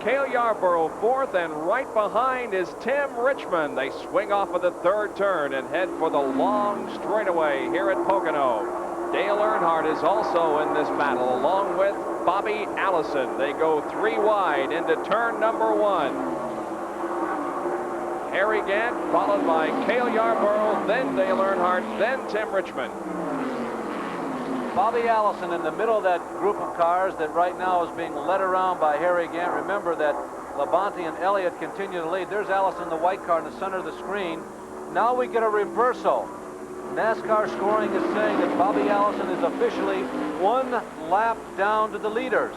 Speaker 1: Cale Yarborough 4th, and right behind is Tim Richmond. They swing off of the 3rd turn and head for the long straightaway here at Pocono. Dale Earnhardt is also in this battle, along with Bobby Allison. They go 3 wide into turn number 1. Harry Gant, followed by Cale Yarborough, then Dale Earnhardt, then Tim Richmond.
Speaker 2: Bobby Allison in the middle of that group of cars that right now is being led around by Harry Gant. Remember that Labonte and Elliott continue to lead. There's Allison, the white car in the center of the screen. Now we get a reversal. NASCAR scoring is saying that Bobby Allison is officially 1 lap down to the leaders.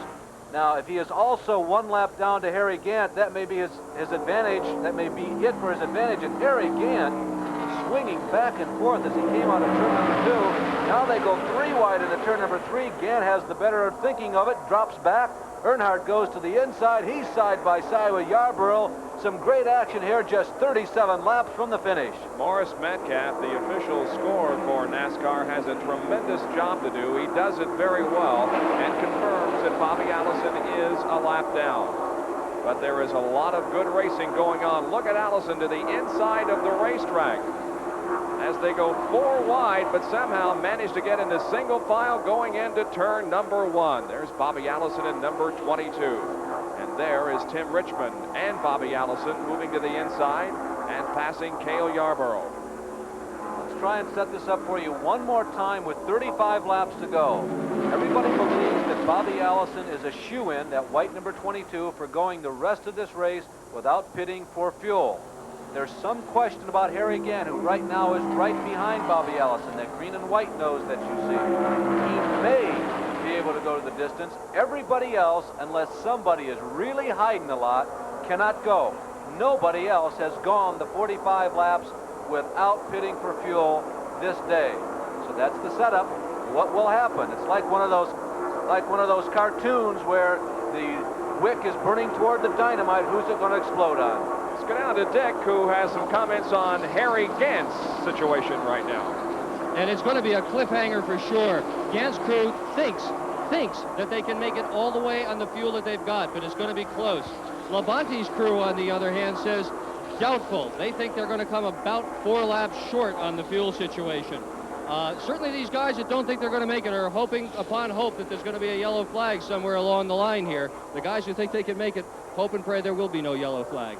Speaker 2: Now, if he is also 1 lap down to Harry Gant, that may be his advantage. That may be it for his advantage. And Harry Gant swinging back and forth as he came out of turn number 2. Now they go 3 wide into turn number 3. Gant has the better thinking of it, drops back. Earnhardt goes to the inside. He's side by side with Yarborough. Some great action here, just 37 laps from the finish.
Speaker 1: Morris Metcalf, the official scorer for NASCAR, has a tremendous job to do. He does it very well and confirms that Bobby Allison is a lap down. But there is a lot of good racing going on. Look at Allison to the inside of the racetrack as they go 4 wide, but somehow managed to get into single file going into turn number 1. There's Bobby Allison in number 22. And there is Tim Richmond and Bobby Allison moving to the inside and passing Cale Yarborough.
Speaker 2: Let's try and set this up for you one more time with 35 laps to go. Everybody believes that Bobby Allison is a shoo-in, that white number 22, for going the rest of this race without pitting for fuel. There's some question about Harry Gant, who right now is right behind Bobby Allison, that green and white nose that you see. He may be able to go to the distance. Everybody else, unless somebody is really hiding a lot, cannot go. Nobody else has gone the 45 laps without pitting for fuel this day. So that's the setup. What will happen? It's like one of those cartoons where the wick is burning toward the dynamite. Who's it going to explode on?
Speaker 1: Let's go down to Dick, who has some comments on Harry Gant's situation right now.
Speaker 3: And it's going to be a cliffhanger for sure. Gant's crew thinks that they can make it all the way on the fuel that they've got, but it's going to be close. Labonte's crew, on the other hand, says doubtful. They think they're going to come about 4 laps short on the fuel situation. Certainly these guys that don't think they're going to make it are hoping upon hope that there's going to be a yellow flag somewhere along the line here. The guys who think they can make it hope and pray there will be no yellow flag.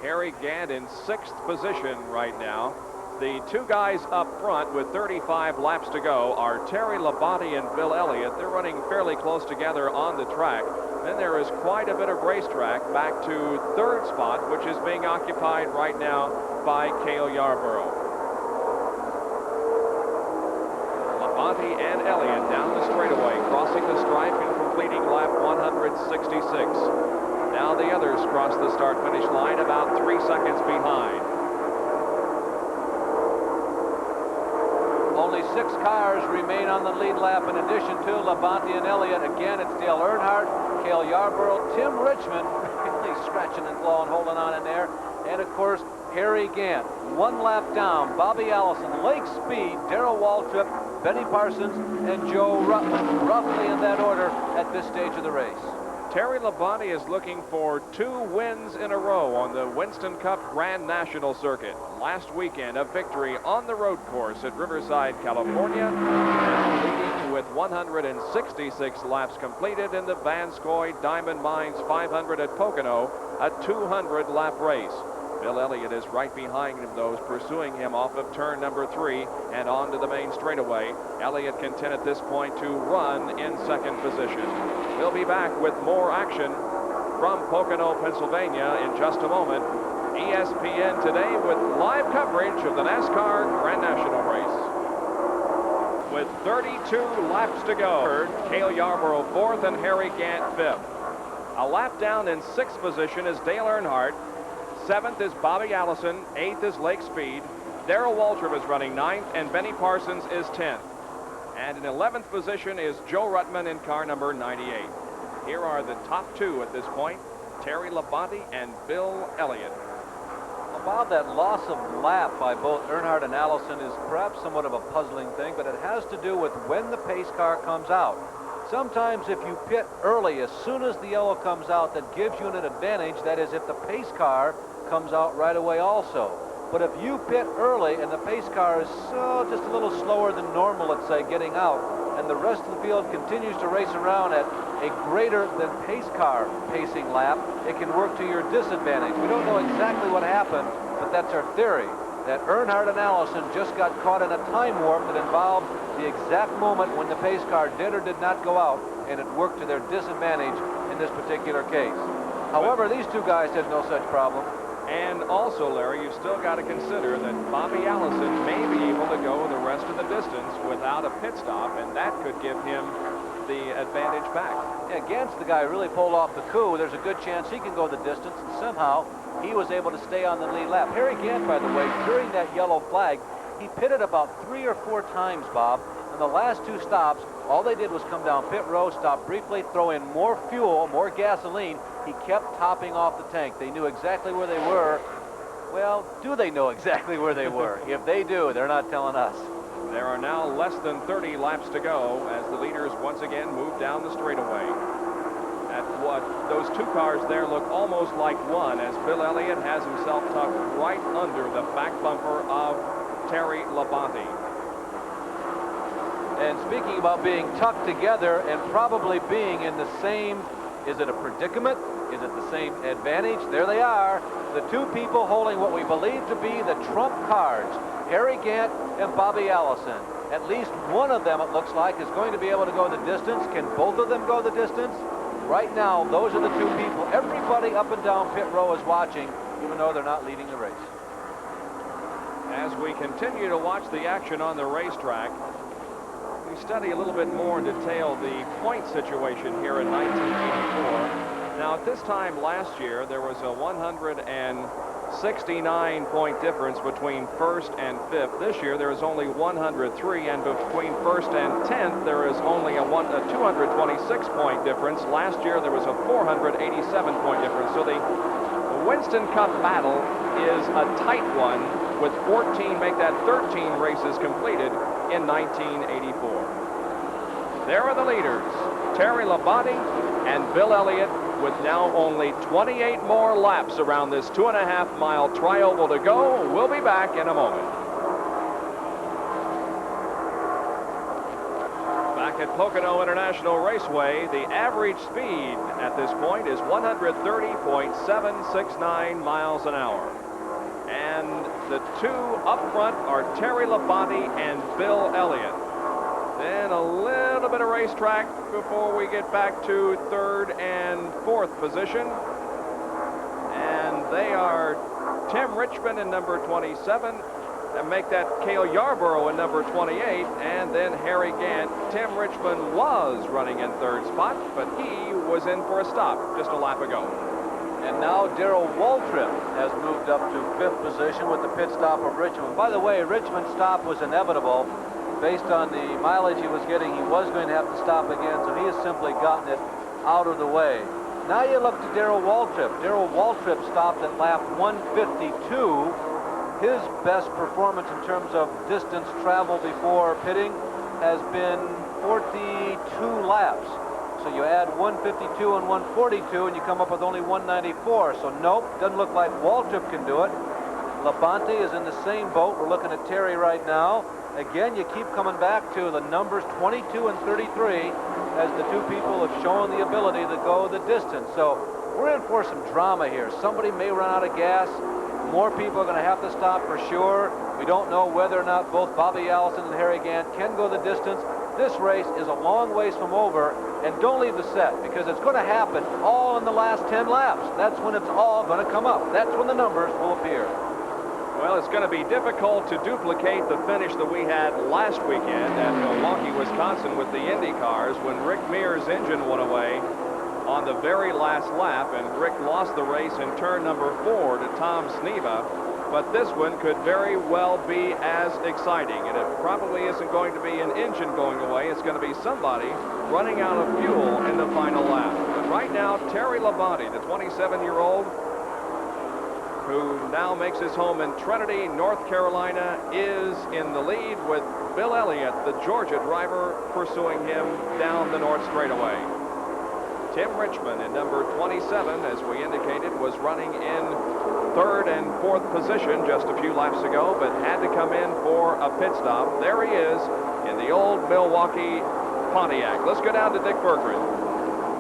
Speaker 1: Harry Gant in 6th position right now. The 2 guys up front with 35 laps to go are Terry Labonte and Bill Elliott. They're running fairly close together on the track. Then there is quite a bit of racetrack back to 3rd spot, which is being occupied right now by Cale Yarborough. Labonte and Elliott down the straightaway, crossing the stripe and completing lap 166. Now the others cross the start-finish line about 3 seconds behind.
Speaker 2: Only 6 cars remain on the lead lap in addition to Labonte and Elliott. Again, it's Dale Earnhardt, Cale Yarborough, Tim Richmond, really scratching and clawing, holding on in there. And, of course, Harry Gant. 1 lap down, Bobby Allison, Lake Speed, Darrell Waltrip, Benny Parsons, and Joe Ruttman, roughly in that order at this stage of the race.
Speaker 1: Terry Labonte is looking for 2 wins in a row on the Winston Cup Grand National Circuit. Last weekend, a victory on the road course at Riverside, California, and leading with 166 laps completed in the Van Scoy Diamond Mines 500 at Pocono, a 200-lap race. Bill Elliott is right behind him, those pursuing him off of turn number 3 and on to the main straightaway. Elliott content at this point to run in 2nd position. We'll be back with more action from Pocono, Pennsylvania in just a moment. ESPN today with live coverage of the NASCAR Grand National race. With 32 laps to go, Cale Yarborough 4th and Harry Gant 5th. A lap down in 6th position is Dale Earnhardt. 7th is Bobby Allison. 8th is Lake Speed. Darrell Waltrip is running 9th, and Benny Parsons is 10th. And in 11th position is Joe Ruttman in car number 98. Here are the top 2 at this point, Terry Labonte and Bill Elliott.
Speaker 2: Well, Bob, that loss of lap by both Earnhardt and Allison is perhaps somewhat of a puzzling thing, but it has to do with when the pace car comes out. Sometimes if you pit early, as soon as the yellow comes out, that gives you an advantage. That is, if the pace car comes out right away also. But if you pit early and the pace car is just a little slower than normal, let's say, getting out, and the rest of the field continues to race around at a greater than pace car pacing lap, it can work to your disadvantage. We don't know exactly what happened, but that's our theory, that Earnhardt and Allison just got caught in a time warp that involved the exact moment when the pace car did or did not go out, and it worked to their disadvantage in this particular case. However, these 2 guys had no such problem.
Speaker 1: And also, Larry, you've still got to consider that Bobby Allison may be able to go the rest of the distance without a pit stop, and that could give him the advantage back.
Speaker 2: Yeah, Gant's the guy who really pulled off the coup. There's a good chance he can go the distance, and somehow he was able to stay on the lead lap. Harry Gant, by the way, during that yellow flag, he pitted about 3 or 4 times, Bob. In the last 2 stops, all they did was come down pit road, stop briefly, throw in more fuel, more gasoline. He kept topping off the tank. They knew exactly where they were. Well, do they know exactly where they were? If they do, they're not telling us.
Speaker 1: There are now less than 30 laps to go as the leaders once again move down the straightaway. At what those 2 cars there look almost like one, as Bill Elliott has himself tucked right under the back bumper of Terry Labonte.
Speaker 2: And speaking about being tucked together and probably being in the same, is it a predicament? Is it the same advantage? There they are, the 2 people holding what we believe to be the trump cards, Harry Gant and Bobby Allison. At least one of them, it looks like, is going to be able to go the distance. Can both of them go the distance? Right now, those are the 2 people. Everybody up and down pit row is watching, even though they're not leading the race.
Speaker 1: As we continue to watch the action on the racetrack, we study a little bit more in detail the point situation here in 1984. Now, at this time last year, there was a 169-point difference between 1st and 5th. This year, there is only 103, and between 1st and 10th, there is only a 226-point difference. Last year, there was a 487-point difference. So the Winston Cup battle is a tight one, with 14 make that 13 races completed in 1984. There are the leaders, Terry Labonte and Bill Elliott, with now only 28 more laps around this 2.5-mile tri-oval to go. We'll be back in a moment. Back at Pocono International Raceway, the average speed at this point is 130.769 miles an hour. And the two up front are Terry Labonte and Bill Elliott. Then a little bit of racetrack before we get back to third and fourth position. And they are Tim Richmond in number 27, and make that Cale Yarborough in number 28, and then Harry Gant. Tim Richmond was running in third spot, but he was in for a stop just a lap ago.
Speaker 2: And now Darrell Waltrip has moved up to fifth position with the pit stop of Richmond. By the way, Richmond's stop was inevitable. Based on the mileage he was getting, he was going to have to stop again, so he has simply gotten it out of the way. Now you look to Darrell Waltrip. Darrell Waltrip stopped at lap 152. His best performance in terms of distance traveled before pitting has been 42 laps. So you add 152 and 142, and you come up with only 194. So nope, doesn't look like Waltrip can do it. Labonte is in the same boat. We're looking at Terry right now. Again, you keep coming back to the numbers 22 and 33 as the two people have shown the ability to go the distance. So we're in for some drama here. Somebody may run out of gas. More people are going to have to stop for sure. We don't know whether or not both Bobby Allison and Harry Gant can go the distance. This race is a long ways from over, and don't leave the set, because it's going to happen all in the last 10 laps. That's when it's all going to come up. That's when the numbers will appear.
Speaker 1: Well, it's going to be difficult to duplicate the finish that we had last weekend at Milwaukee, Wisconsin with the Indy cars when Rick Mears' engine went away on the very last lap, and Rick lost the race in turn number 4 to Tom Sneva. But this one could very well be as exciting, and it probably isn't going to be an engine going away. It's going to be somebody running out of fuel in the final lap. But right now, Terry Labonte, the 27-year-old, who now makes his home in Trinity, North Carolina, is in the lead with Bill Elliott, the Georgia driver, pursuing him down the North straightaway. Tim Richmond in number 27, as we indicated, was running in third and fourth position just a few laps ago, but had to come in for a pit stop. There he is in the old Milwaukee Pontiac. Let's go down to Dick Berggren.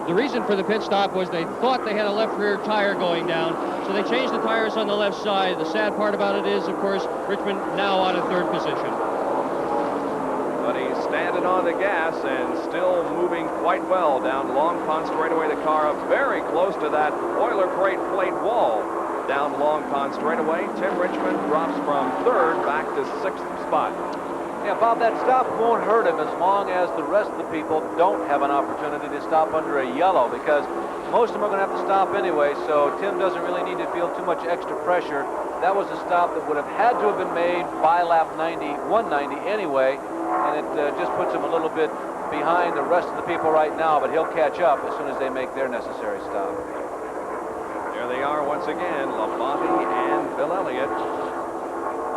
Speaker 3: The reason for the pit stop was they thought they had a left rear tire going down, so they changed the tires on the left side. The sad part about it is, of course, Richmond now out of third position.
Speaker 1: But he's standing on the gas and still moving quite well down Long Pond straightaway. The car up very close to that boilerplate plate wall down Long Pond straightaway. Tim Richmond drops from third back to sixth spot.
Speaker 2: Yeah, Bob, that stop won't hurt him as long as the rest of the people don't have an opportunity to stop under a yellow, because most of them are going to have to stop anyway, so Tim doesn't really need to feel too much extra pressure. That was a stop that would have had to have been made by lap 190 anyway, and it just puts him a little bit behind the rest of the people right now, but he'll catch up as soon as they make their necessary stop.
Speaker 1: There they are once again, Labonte and Bill Elliott.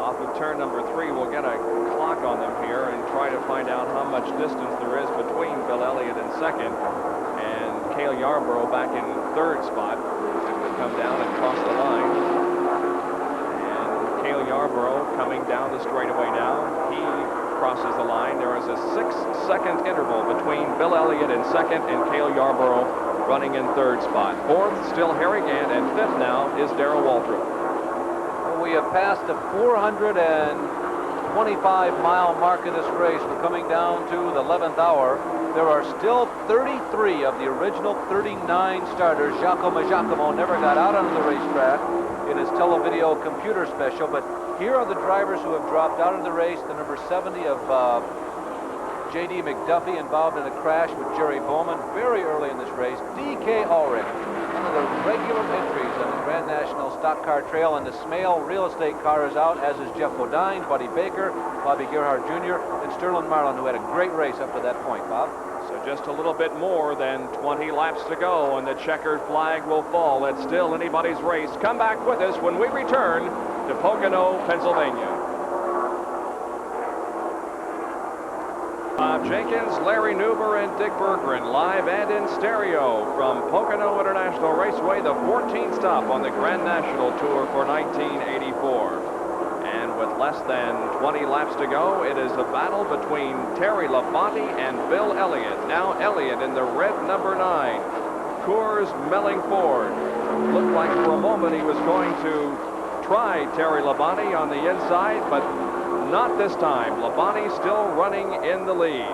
Speaker 1: Off of turn number 3, we'll get a clock on them here and try to find out how much distance there is between Bill Elliott in second and Cale Yarborough back in third spot. Have to come down and cross the line. And Cale Yarborough coming down the straightaway now. He crosses the line. There is a 6-second interval between Bill Elliott in second and Cale Yarborough running in third spot. Fourth, still Harry Gant, and fifth now is Darrell Waltrip.
Speaker 2: Well, we have passed the 425-mile mark of this race. We're coming down to the 11th hour. There are still 33 of the original 39 starters. Giacomo Giacomo never got out onto the racetrack in his televideo computer special, but here are the drivers who have dropped out of the race. The number 70 of J.D. McDuffie involved in a crash with Jerry Bowman very early in this race. D.K. Ulrich, one of the regular entries on the Grand National Stock Car Trail, and the Smale real estate car is out, as is Jeff Bodine, Buddy Baker, Bobby Gerhart Jr., and Sterling Marlin, who had a great race up to that point, Bob.
Speaker 1: So just a little bit more than 20 laps to go, and the checkered flag will fall. It's still anybody's race. Come back with us when we return to Pocono, Pennsylvania. Bob Jenkins, Larry Newber, and Dick Berggren, live and in stereo from Pocono International Raceway, the 14th stop on the Grand National Tour for 1984. And with less than 20 laps to go, it is a battle between Terry Labonte and Bill Elliott. Now Elliott in the red number 9. Coors Melling Ford. Looked like for a moment he was going to try Terry Labonte on the inside, but not this time. Labonte still running in the lead.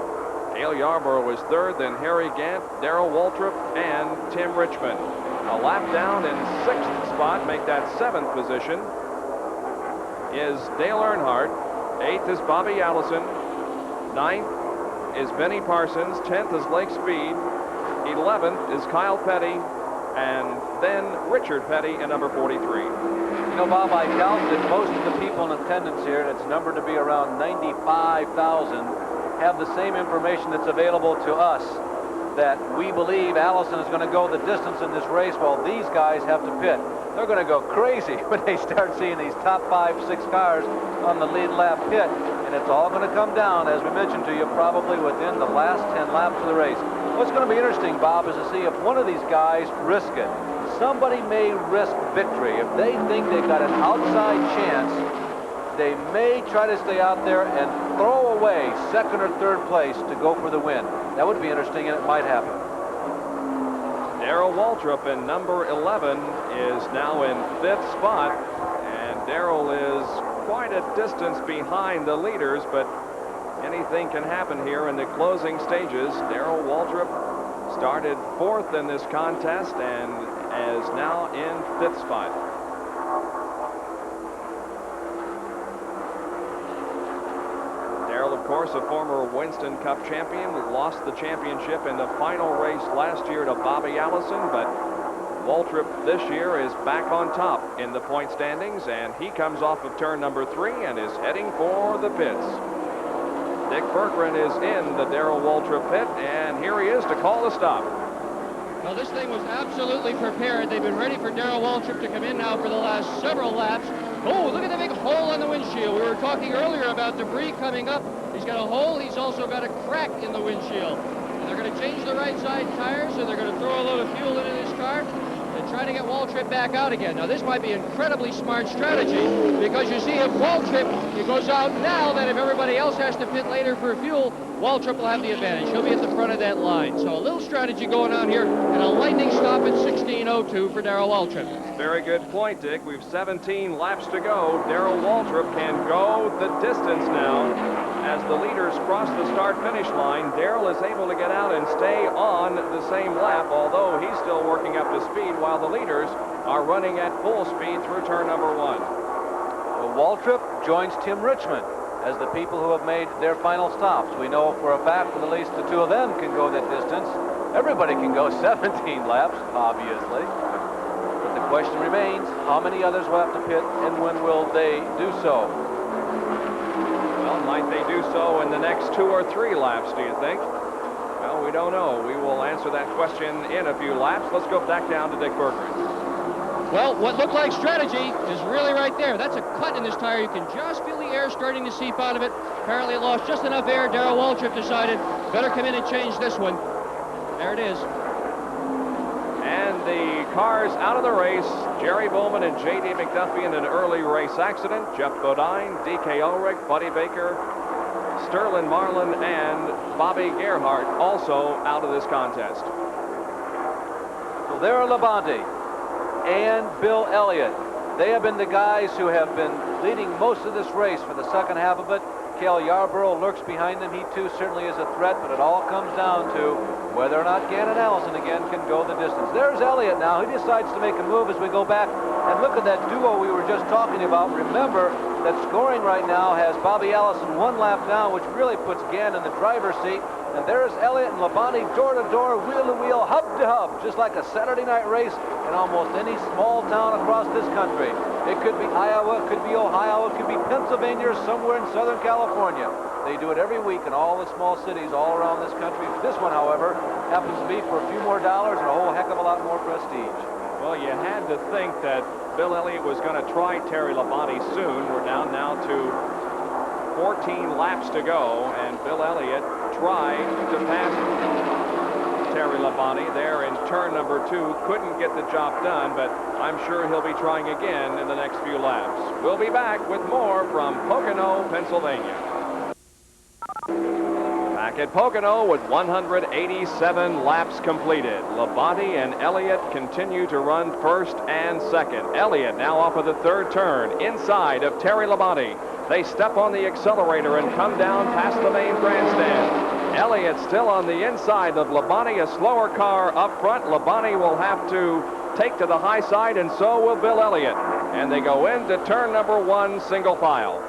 Speaker 1: Dale Yarborough was third, then Harry Gant, Darrell Waltrip, and Tim Richmond. A lap down in 6th spot, make that 7th position, is Dale Earnhardt. 8th is Bobby Allison. 9th is Benny Parsons. 10th is Lake Speed. 11th is Kyle Petty. And then Richard Petty in number 43.
Speaker 2: You know, Bob, I doubt that most of the people in attendance here, and it's numbered to be around 95,000, have the same information that's available to us, that we believe Allison is going to go the distance in this race while these guys have to pit. They're going to go crazy when they start seeing these top 5, 6 cars on the lead lap pit, and it's all going to come down, as we mentioned to you, probably within the last 10 laps of the race. What's going to be interesting, Bob, is to see if one of these guys risk it. Somebody may risk victory. If they think they've got an outside chance, they may try to stay out there and throw away 2nd or 3rd place to go for the win. That would be interesting, and it might happen.
Speaker 1: Darrell Waltrip in number 11 is now in 5th spot, and Darrell is quite a distance behind the leaders, but anything can happen here in the closing stages. Darrell Waltrip started 4th in this contest and is now in 5th spot. Darrell, of course, a former Winston Cup champion, lost the championship in the final race last year to Bobby Allison, but Waltrip this year is back on top in the point standings, and he comes off of turn number 3 and is heading for the pits. Dick Berggren is in the Darrell Waltrip pit, and here he is to call the stop.
Speaker 3: Well, this thing was absolutely prepared. They've been ready for Darrell Waltrip to come in now for the last several laps. Oh, look at the big hole on the windshield. We were talking earlier about debris coming up. He's got a hole. He's also got a crack in the windshield. And they're going to change the right side tires, so they're going to throw a load of fuel into this car and try to get Waltrip back out again. Now, this might be incredibly smart strategy, because you see if Waltrip, he goes out now, then if everybody else has to pit later for fuel, Waltrip will have the advantage. He'll be at the front of that line. So a little strategy going on here, and a lightning stop at 16:02 for Darrell Waltrip.
Speaker 1: Very good point, Dick. We've 17 laps to go. Darrell Waltrip can go the distance now. As the leaders cross the start-finish line, Darrell is able to get out and stay on the same lap, although he's still working up to speed while the leaders are running at full speed through turn number 1.
Speaker 2: Well, Waltrip joins Tim Richmond as the people who have made their final stops. We know for a fact that at least the 2 of them can go that distance. Everybody can go 17 laps, obviously. But the question remains, how many others will have to pit, and when will they do so?
Speaker 1: Well, might they do so in the next 2 or 3 laps, do you think? Well, we don't know. We will answer that question in a few laps. Let's go back down to Dick Berggren.
Speaker 3: Well, what looked like strategy is really right there. That's a cut in this tire. You can just feel the air starting to seep out of it. Apparently it lost just enough air. Darrell Waltrip decided, better come in and change this one. There it is.
Speaker 1: And the cars out of the race. Jerry Bowman and J.D. McDuffie in an early race accident. Jeff Bodine, D.K. Ulrich, Buddy Baker, Sterling Marlin, and Bobby Gerhart also out of this contest.
Speaker 2: So there are Labonte and Bill Elliott. They have been the guys who have been leading most of this race for the second half of it. Cale Yarborough lurks behind them. He too certainly is a threat, but it all comes down to whether or not Gannon Allison again can go the distance. There's Elliott now. He decides to make a move as we go back and look at that duo we were just talking about. Remember that scoring right now has Bobby Allison 1 lap down, which really puts Gann in the driver's seat. And there's Elliott and Labonte door to door, wheel to wheel, hub to hub, just like a Saturday night race in almost any small town across this country. It could be Iowa, it could be Ohio, it could be Pennsylvania, or somewhere in Southern California. They do it every week in all the small cities all around this country. This one, however, happens to be for a few more dollars and a whole heck of a lot more prestige.
Speaker 1: Well, you had to think that Bill Elliott was going to try Terry Labonte soon. We're down now to 14 laps to go, and Bill Elliott try to pass Terry Labonte there in turn number 2. Couldn't get the job done, but I'm sure he'll be trying again in the next few laps. We'll be back with more from Pocono, Pennsylvania. Back at Pocono with 187 laps completed. Labonte and Elliott continue to run first and second. Elliott now off of the third turn inside of Terry Labonte. They step on the accelerator and come down past the main grandstand. Elliott still on the inside of Labonte, a slower car up front. Labonte will have to take to the high side, and so will Bill Elliott. And they go into turn number 1, single file.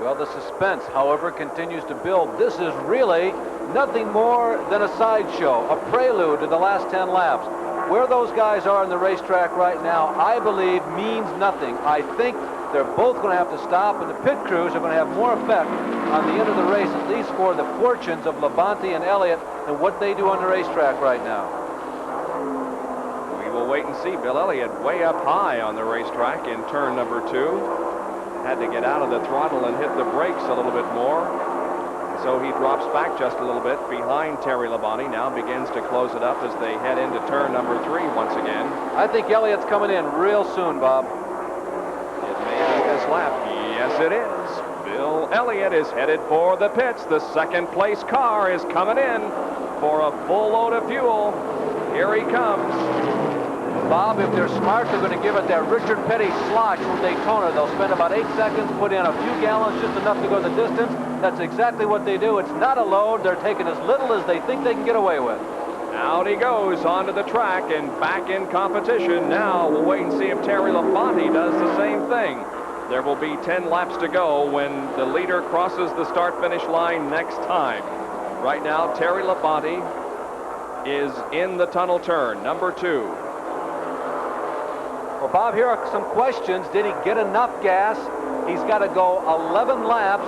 Speaker 2: Well, the suspense, however, continues to build. This is really nothing more than a sideshow, a prelude to the last 10 laps. Where those guys are in the racetrack right now, I believe, means nothing. I think they're both going to have to stop, and the pit crews are going to have more effect on the end of the race, at least for the fortunes of Labonte and Elliott, than what they do on the racetrack right now.
Speaker 1: We will wait and see. Bill Elliott way up high on the racetrack in turn number 2. Had to get out of the throttle and hit the brakes a little bit more. So he drops back just a little bit behind Terry Labonte. Now begins to close it up as they head into turn number 3 once again.
Speaker 2: I think Elliott's coming in real soon, Bob.
Speaker 1: It may be this lap. Yes, it is. Bill Elliott is headed for the pits. The second place car is coming in for a full load of fuel. Here he comes.
Speaker 2: Bob, if they're smart, they're going to give it that Richard Petty slosh from Daytona. They'll spend about 8 seconds, put in a few gallons, just enough to go the distance. That's exactly what they do. It's not a load. They're taking as little as they think they can get away with.
Speaker 1: Out he goes onto the track and back in competition. Now we'll wait and see if Terry Labonte does the same thing. There will be 10 laps to go when the leader crosses the start-finish line next time. Right now, Terry Labonte is in the tunnel turn, number 2.
Speaker 2: Well, Bob, here are some questions. Did he get enough gas? He's got to go 11 laps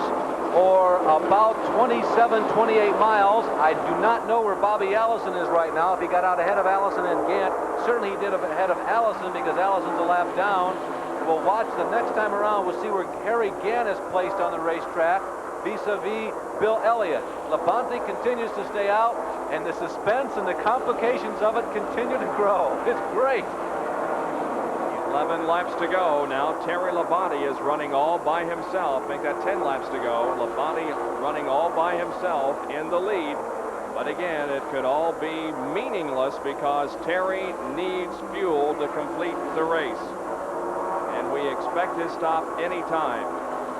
Speaker 2: or about 27, 28 miles. I do not know where Bobby Allison is right now. If he got out ahead of Allison and Gant, certainly he did ahead of Allison because Allison's a lap down. We'll watch the next time around. We'll see where Harry Gant is placed on the racetrack vis-a-vis Bill Elliott. Labonte continues to stay out, and the suspense and the complications of it continue to grow. It's great.
Speaker 1: 11 laps to go. Now Terry Labonte is running all by himself. Make that 10 laps to go. Labonte running all by himself in the lead. But again, it could all be meaningless because Terry needs fuel to complete the race. And we expect his stop anytime.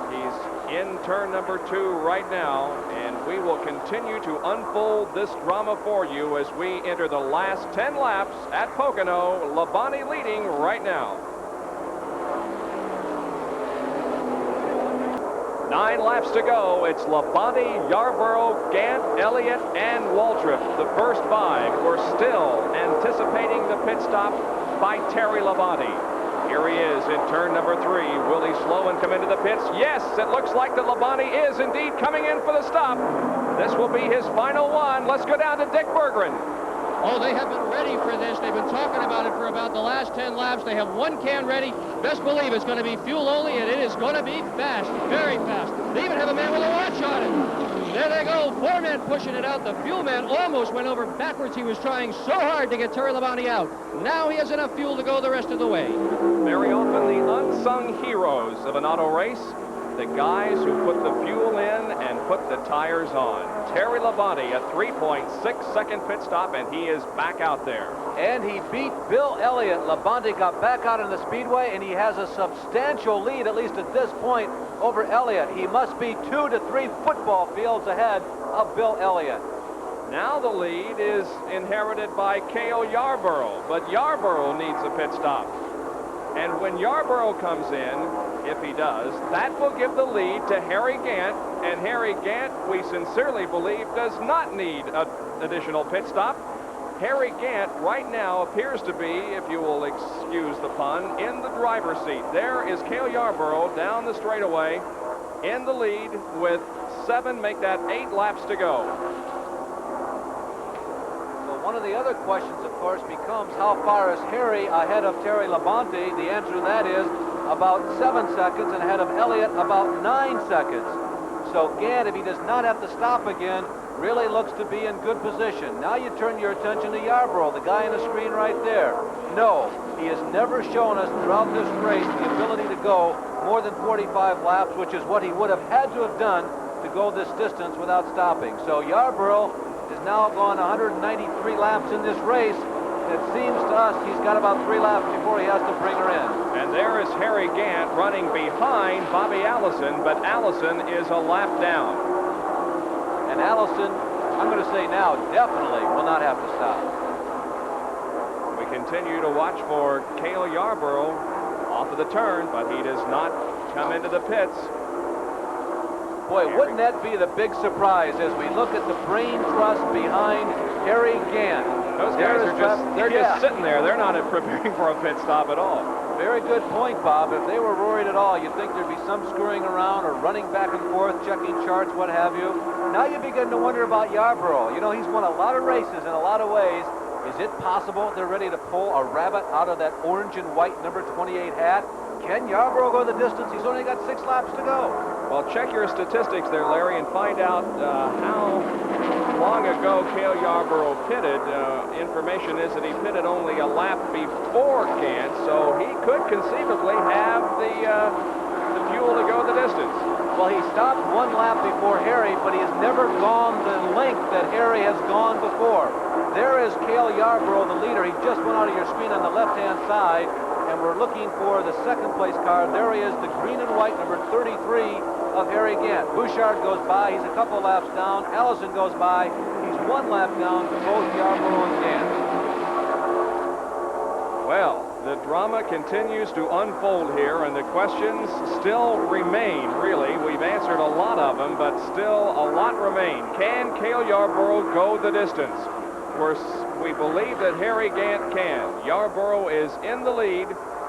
Speaker 1: He's in turn number 2 right now, and we will continue to unfold this drama for you as we enter the last 10 laps at Pocono. Labonte leading right now. 9 laps to go. It's Labonte, Yarborough, Gant, Elliott, and Waltrip. The first 5 were still anticipating the pit stop by Terry Labonte. Here he is in turn number 3. Will he slow and come into the pits? Yes, it looks like that Labonte is indeed coming in for the stop. This will be his final one. Let's go down to Dick Berggren.
Speaker 3: Oh, they have been ready for this. They've been talking about it for about the last 10 laps. They have 1 can ready. Best believe it's going to be fuel only, and it is going to be fast, very fast. They even have a man with a watch on it. There they go, 4 men pushing it out. The fuel man almost went over backwards. He was trying so hard to get Terry Labonte out. Now he has enough fuel to go the rest of the way.
Speaker 1: Very often the unsung heroes of an auto race, the guys who put the fuel in and put the tires on. Terry Labonte, a 3.6-second pit stop, and he is back out there.
Speaker 2: And he beat Bill Elliott. Labonte got back out in the speedway, and he has a substantial lead, at least at this point, over Elliott. He must be 2 to 3 football fields ahead of Bill Elliott.
Speaker 1: Now the lead is inherited by Cale Yarborough, but Yarborough needs a pit stop. And when Yarborough comes in, if he does, that will give the lead to Harry Gant. And Harry Gant, we sincerely believe, does not need an additional pit stop. Harry Gant right now appears to be, if you will excuse the pun, in the driver's seat. There is Cale Yarborough down the straightaway in the lead with 7, make that 8 laps to go.
Speaker 2: One of the other questions, of course, becomes how far is Harry ahead of Terry Labonte? The answer to that is about 7 seconds, and ahead of Elliott about 9 seconds. So Gant, if he does not have to stop again, really looks to be in good position. Now you turn your attention to Yarborough, the guy on the screen right there. No, he has never shown us throughout this race the ability to go more than 45 laps, which is what he would have had to have done to go this distance without stopping. So Yarborough has now gone 193 laps in this race. It seems to us he's got about 3 laps before he has to bring her in.
Speaker 1: And there is Harry Gant running behind Bobby Allison, but Allison is a lap down.
Speaker 2: And Allison, I'm going to say now, definitely will not have to stop.
Speaker 1: We continue to watch for Cale Yarborough off of the turn, but he does not come into the pits.
Speaker 2: Boy, wouldn't that be the big surprise as we look at the brain trust behind Harry Gant.
Speaker 1: Those guys are just sitting there. They're not preparing for a pit stop at all.
Speaker 2: Very good point, Bob. If they were worried at all, you'd think there'd be some scurrying around or running back and forth, checking charts, what have you. Now you begin to wonder about Yarborough. You know, he's won a lot of races in a lot of ways. Is it possible they're ready to pull a rabbit out of that orange and white number 28 hat? Can Yarborough go the distance? He's only got 6 laps to go.
Speaker 1: Well, check your statistics there, Larry, and find out how long ago Cale Yarborough pitted. Information is that he pitted only a lap before Gant, so he could conceivably have the fuel to go the distance.
Speaker 2: Well, he stopped 1 lap before Harry, but he has never gone the length that Harry has gone before. There is Cale Yarborough, the leader. He just went out of your screen on the left-hand side, and we're looking for the second-place car. There he is, the green and white, number 33 of Harry Gant. Bouchard goes by. He's a couple laps down. Allison goes by. He's 1 lap down to both Yarborough and Gant.
Speaker 1: Well, the drama continues to unfold here, and the questions still remain, really. We've answered a lot of them, but still a lot remain. Can Cale Yarborough go the distance? We believe that Harry Gant can. Yarborough is in the lead,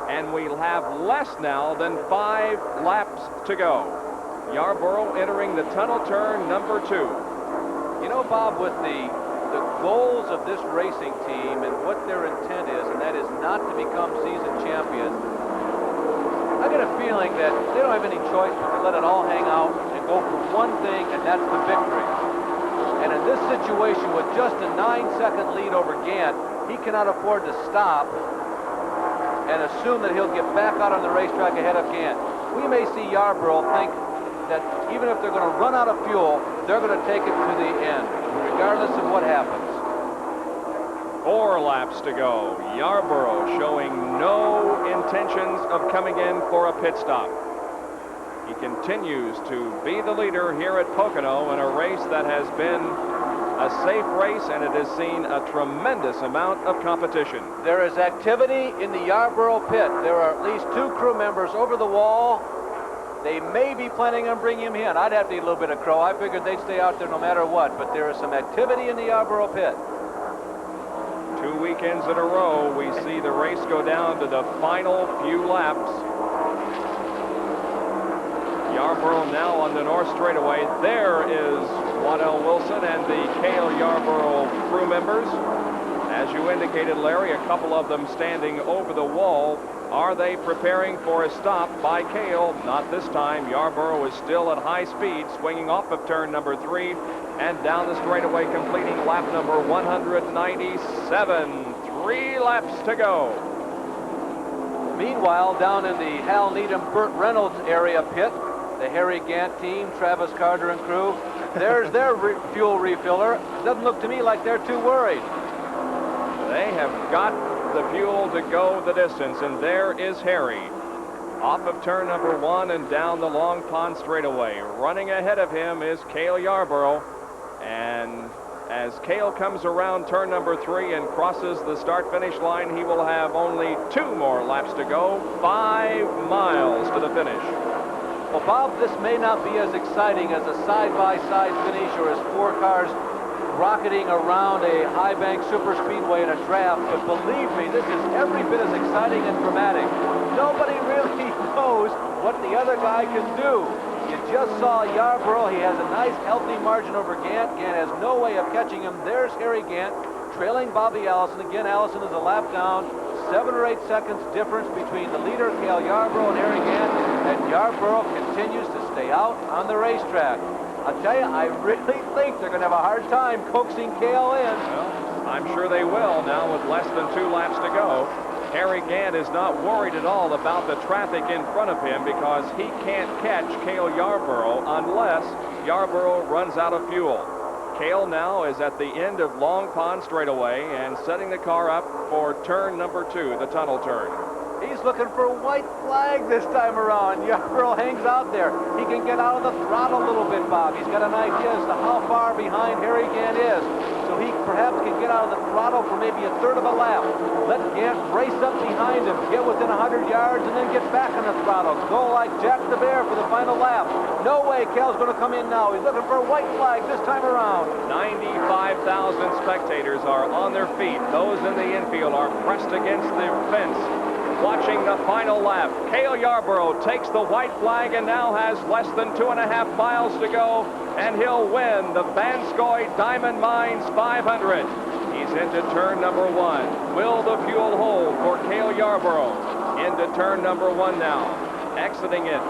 Speaker 1: and we'll have less now than 5 laps to go. Yarborough entering the tunnel turn number 2.
Speaker 2: You know, Bob, with the goals of this racing team and what their intent is, and that is not to become season champion, I get a feeling that they don't have any choice but to let it all hang out and go for one thing, and that's the victory. And in this situation, with just a 9-second lead over Gant, he cannot afford to stop and assume that he'll get back out on the racetrack ahead of Gant. We may see Yarborough think that even if they're going to run out of fuel, they're going to take it to the end, regardless of what happens.
Speaker 1: 4 laps to go. Yarborough showing no intentions of coming in for a pit stop. He continues to be the leader here at Pocono in a race that has been a safe race, and it has seen a tremendous amount of competition.
Speaker 2: There is activity in the Yarborough pit. There are at least 2 crew members over the wall. They may be planning on bringing him in. I'd have to eat a little bit of crow. I figured they'd stay out there no matter what, but there is some activity in the Yarborough pit.
Speaker 1: 2 weekends in a row, we see the race go down to the final few laps. Yarborough now on the North Straightaway. There is Waddell Wilson and the Cale Yarborough crew members. As you indicated, Larry, a couple of them standing over the wall. Are they preparing for a stop by Cale? Not this time. Yarborough is still at high speed, swinging off of turn number 3 and down the straightaway, completing lap number 197. 3 laps to go.
Speaker 2: Meanwhile, down in the Hal Needham, Burt Reynolds area pit, the Harry Gant team, Travis Carter and crew, there's their fuel refiller. Doesn't look to me like they're too worried.
Speaker 1: They have got the fuel to go the distance, and there is Harry off of turn number 1 and down the Long Pond straightaway. Running ahead of him is Cale Yarborough, and as Cale comes around turn number 3 and crosses the start-finish line, he will have only 2 more laps to go, 5 miles to the finish.
Speaker 2: Well, Bob, this may not be as exciting as a side-by-side finish or as 4 cars rocketing around a high-bank superspeedway in a draft, but believe me, this is every bit as exciting and dramatic. Nobody really knows what the other guy can do. You just saw Yarborough. He has a nice, healthy margin over Gant. Gant has no way of catching him. There's Harry Gant trailing Bobby Allison. Again, Allison is a lap down. 7 or 8 seconds difference between the leader, Cale Yarborough, and Harry Gant. and Yarborough continues to stay out on the racetrack. I'll tell you, I really think they're going to have a hard time coaxing Cale in.
Speaker 1: Well, I'm sure they will now with less than 2 laps to go. Harry Gant is not worried at all about the traffic in front of him because he can't catch Cale Yarborough unless Yarborough runs out of fuel. Cale now is at the end of Long Pond straightaway and setting the car up for turn number 2, the tunnel turn.
Speaker 2: He's looking for a white flag this time around. Yarborough hangs out there. He can get out of the throttle a little bit, Bob. He's got an idea as to how far behind Harry Gant is. So he perhaps can get out of the throttle for maybe a third of a lap. Let Gant race up behind him, get within 100 yards, and then get back on the throttle. Go like Jack the Bear for the final lap. No way Cale's going to come in now. He's looking for a white flag this time around.
Speaker 1: 95,000 spectators are on their feet. Those in the infield are pressed against the fence, watching the final lap. Cale Yarborough takes the white flag and now has less than 2.5 miles to go, and he'll win the Scoy Diamond Mines 500. He's into turn number 1. Will the fuel hold for Cale Yarborough? Into turn number 1 now. Exiting it.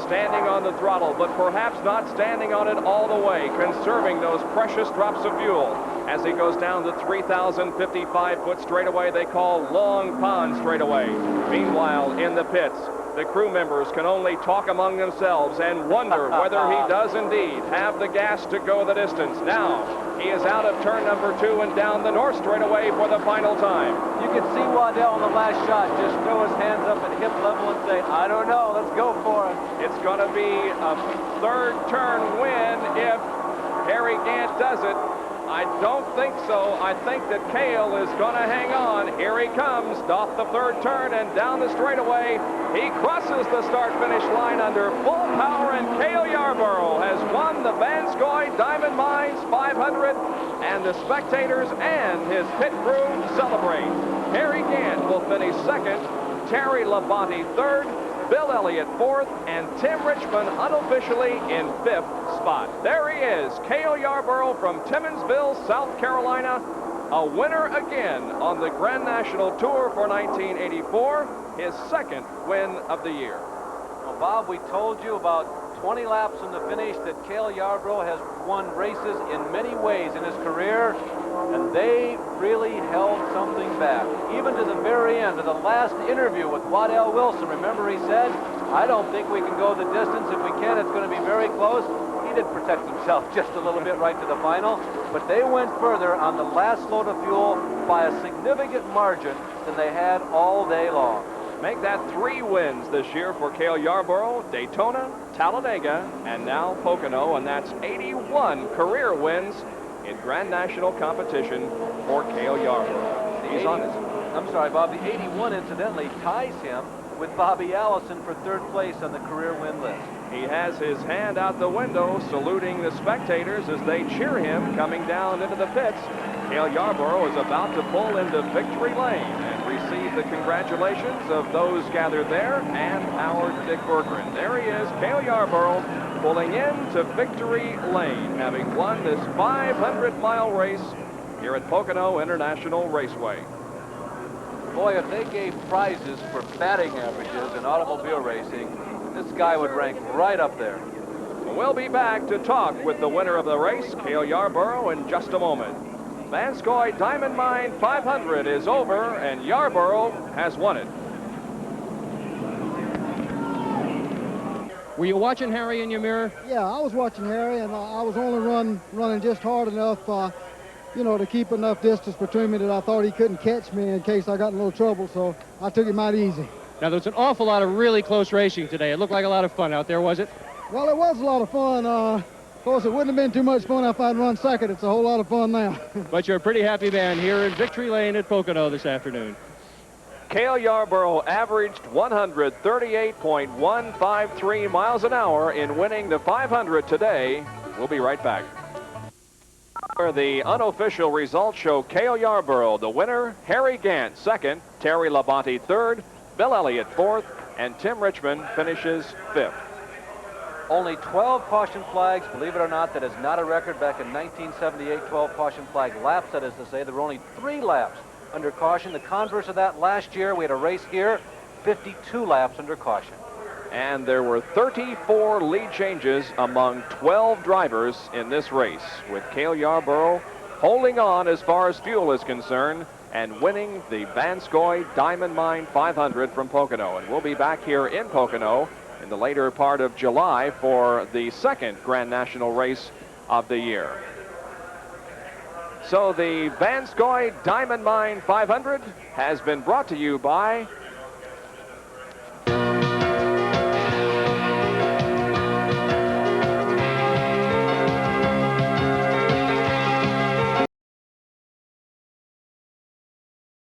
Speaker 1: Standing on the throttle, but perhaps not standing on it all the way, conserving those precious drops of fuel as he goes down the 3,055-foot straightaway they call Long Pond straightaway. Meanwhile, in the pits, the crew members can only talk among themselves and wonder whether he does indeed have the gas to go the distance. Now, he is out of turn number 2 and down the north straightaway for the final time.
Speaker 2: You can see Waddell in the last shot just throw his hands up at hip level and say, I don't know, let's go for it.
Speaker 1: It's going to be a third turn win if Harry Gant does it. I don't think so. I think that Cale is going to hang on. Here he comes off the third turn and down the straightaway. He crosses the start-finish line under full power, and Cale Yarborough has won the Scoy Diamond Mines 500, and the spectators and his pit crew celebrate. Harry Gant will finish second, Terry Labonte third, Bill Elliott fourth, and Tim Richmond unofficially in fifth spot. There he is, Cale Yarborough from Timminsville, South Carolina, a winner again on the Grand National Tour for 1984, his second win of the year.
Speaker 2: Well, Bob, we told you about 20 laps in the finish that Cale Yarborough has won races in many ways in his career, and they really held something back. Even to the very end, to the last interview with Waddell Wilson, remember he said, I don't think we can go the distance. If we can, it's going to be very close. He did protect himself just a little bit right to the final, but they went further on the last load of fuel by a significant margin than they had all day long.
Speaker 1: Make that 3 wins this year for Cale Yarborough: Daytona, Talladega, and now Pocono, and that's 81 career wins in Grand National competition for Cale Yarborough. He's on his...
Speaker 2: I'm sorry, Bob. The 81 incidentally ties him with Bobby Allison for third place on the career win list.
Speaker 1: He has his hand out the window, saluting the spectators as they cheer him coming down into the pits. Cale Yarborough is about to pull into victory lane and receive the congratulations of those gathered there and our Dick Berggren. There he is, Cale Yarborough, pulling into victory lane, having won this 500-mile race here at Pocono International Raceway.
Speaker 2: Boy, if they gave prizes for batting averages in automobile racing, this guy would rank right up there.
Speaker 1: We'll be back to talk with the winner of the race, Cale Yarborough, in just a moment. Scoy Diamond Mine 500 is over, and Yarborough has won it.
Speaker 3: Were you watching Harry in your mirror?
Speaker 9: Yeah, I was watching Harry, and I was only running just hard enough, you know, to keep enough distance between me that I thought he couldn't catch me in case I got in a little trouble, so I took it mighty easy.
Speaker 3: Now, there's an awful lot of really close racing today. It looked like a lot of fun out there, was it?
Speaker 9: Well, it was a lot of fun. Of course, it wouldn't have been too much fun if I'd run second. It's a whole lot of fun now.
Speaker 3: But you're a pretty happy man here in Victory Lane at Pocono this afternoon.
Speaker 1: Cale Yarborough averaged 138.153 miles an hour in winning the 500 today. We'll be right back. The unofficial results show Cale Yarborough the winner, Harry Gant second, Terry Labonte third, Bill Elliott fourth, and Tim Richmond finishes fifth.
Speaker 2: Only 12 caution flags, believe it or not. That is not a record. Back in 1978, 12 caution flag laps, that is to say. There were only 3 laps under caution. The converse of that, last year we had a race here, 52 laps under caution.
Speaker 1: And there were 34 lead changes among 12 drivers in this race, with Cale Yarborough holding on as far as fuel is concerned and winning the Van Scoy Diamond Mine 500 from Pocono. And we'll be back here in Pocono in the later part of July for the second Grand National race of the year. So the Van Scoy Diamond Mine 500 has been brought to you by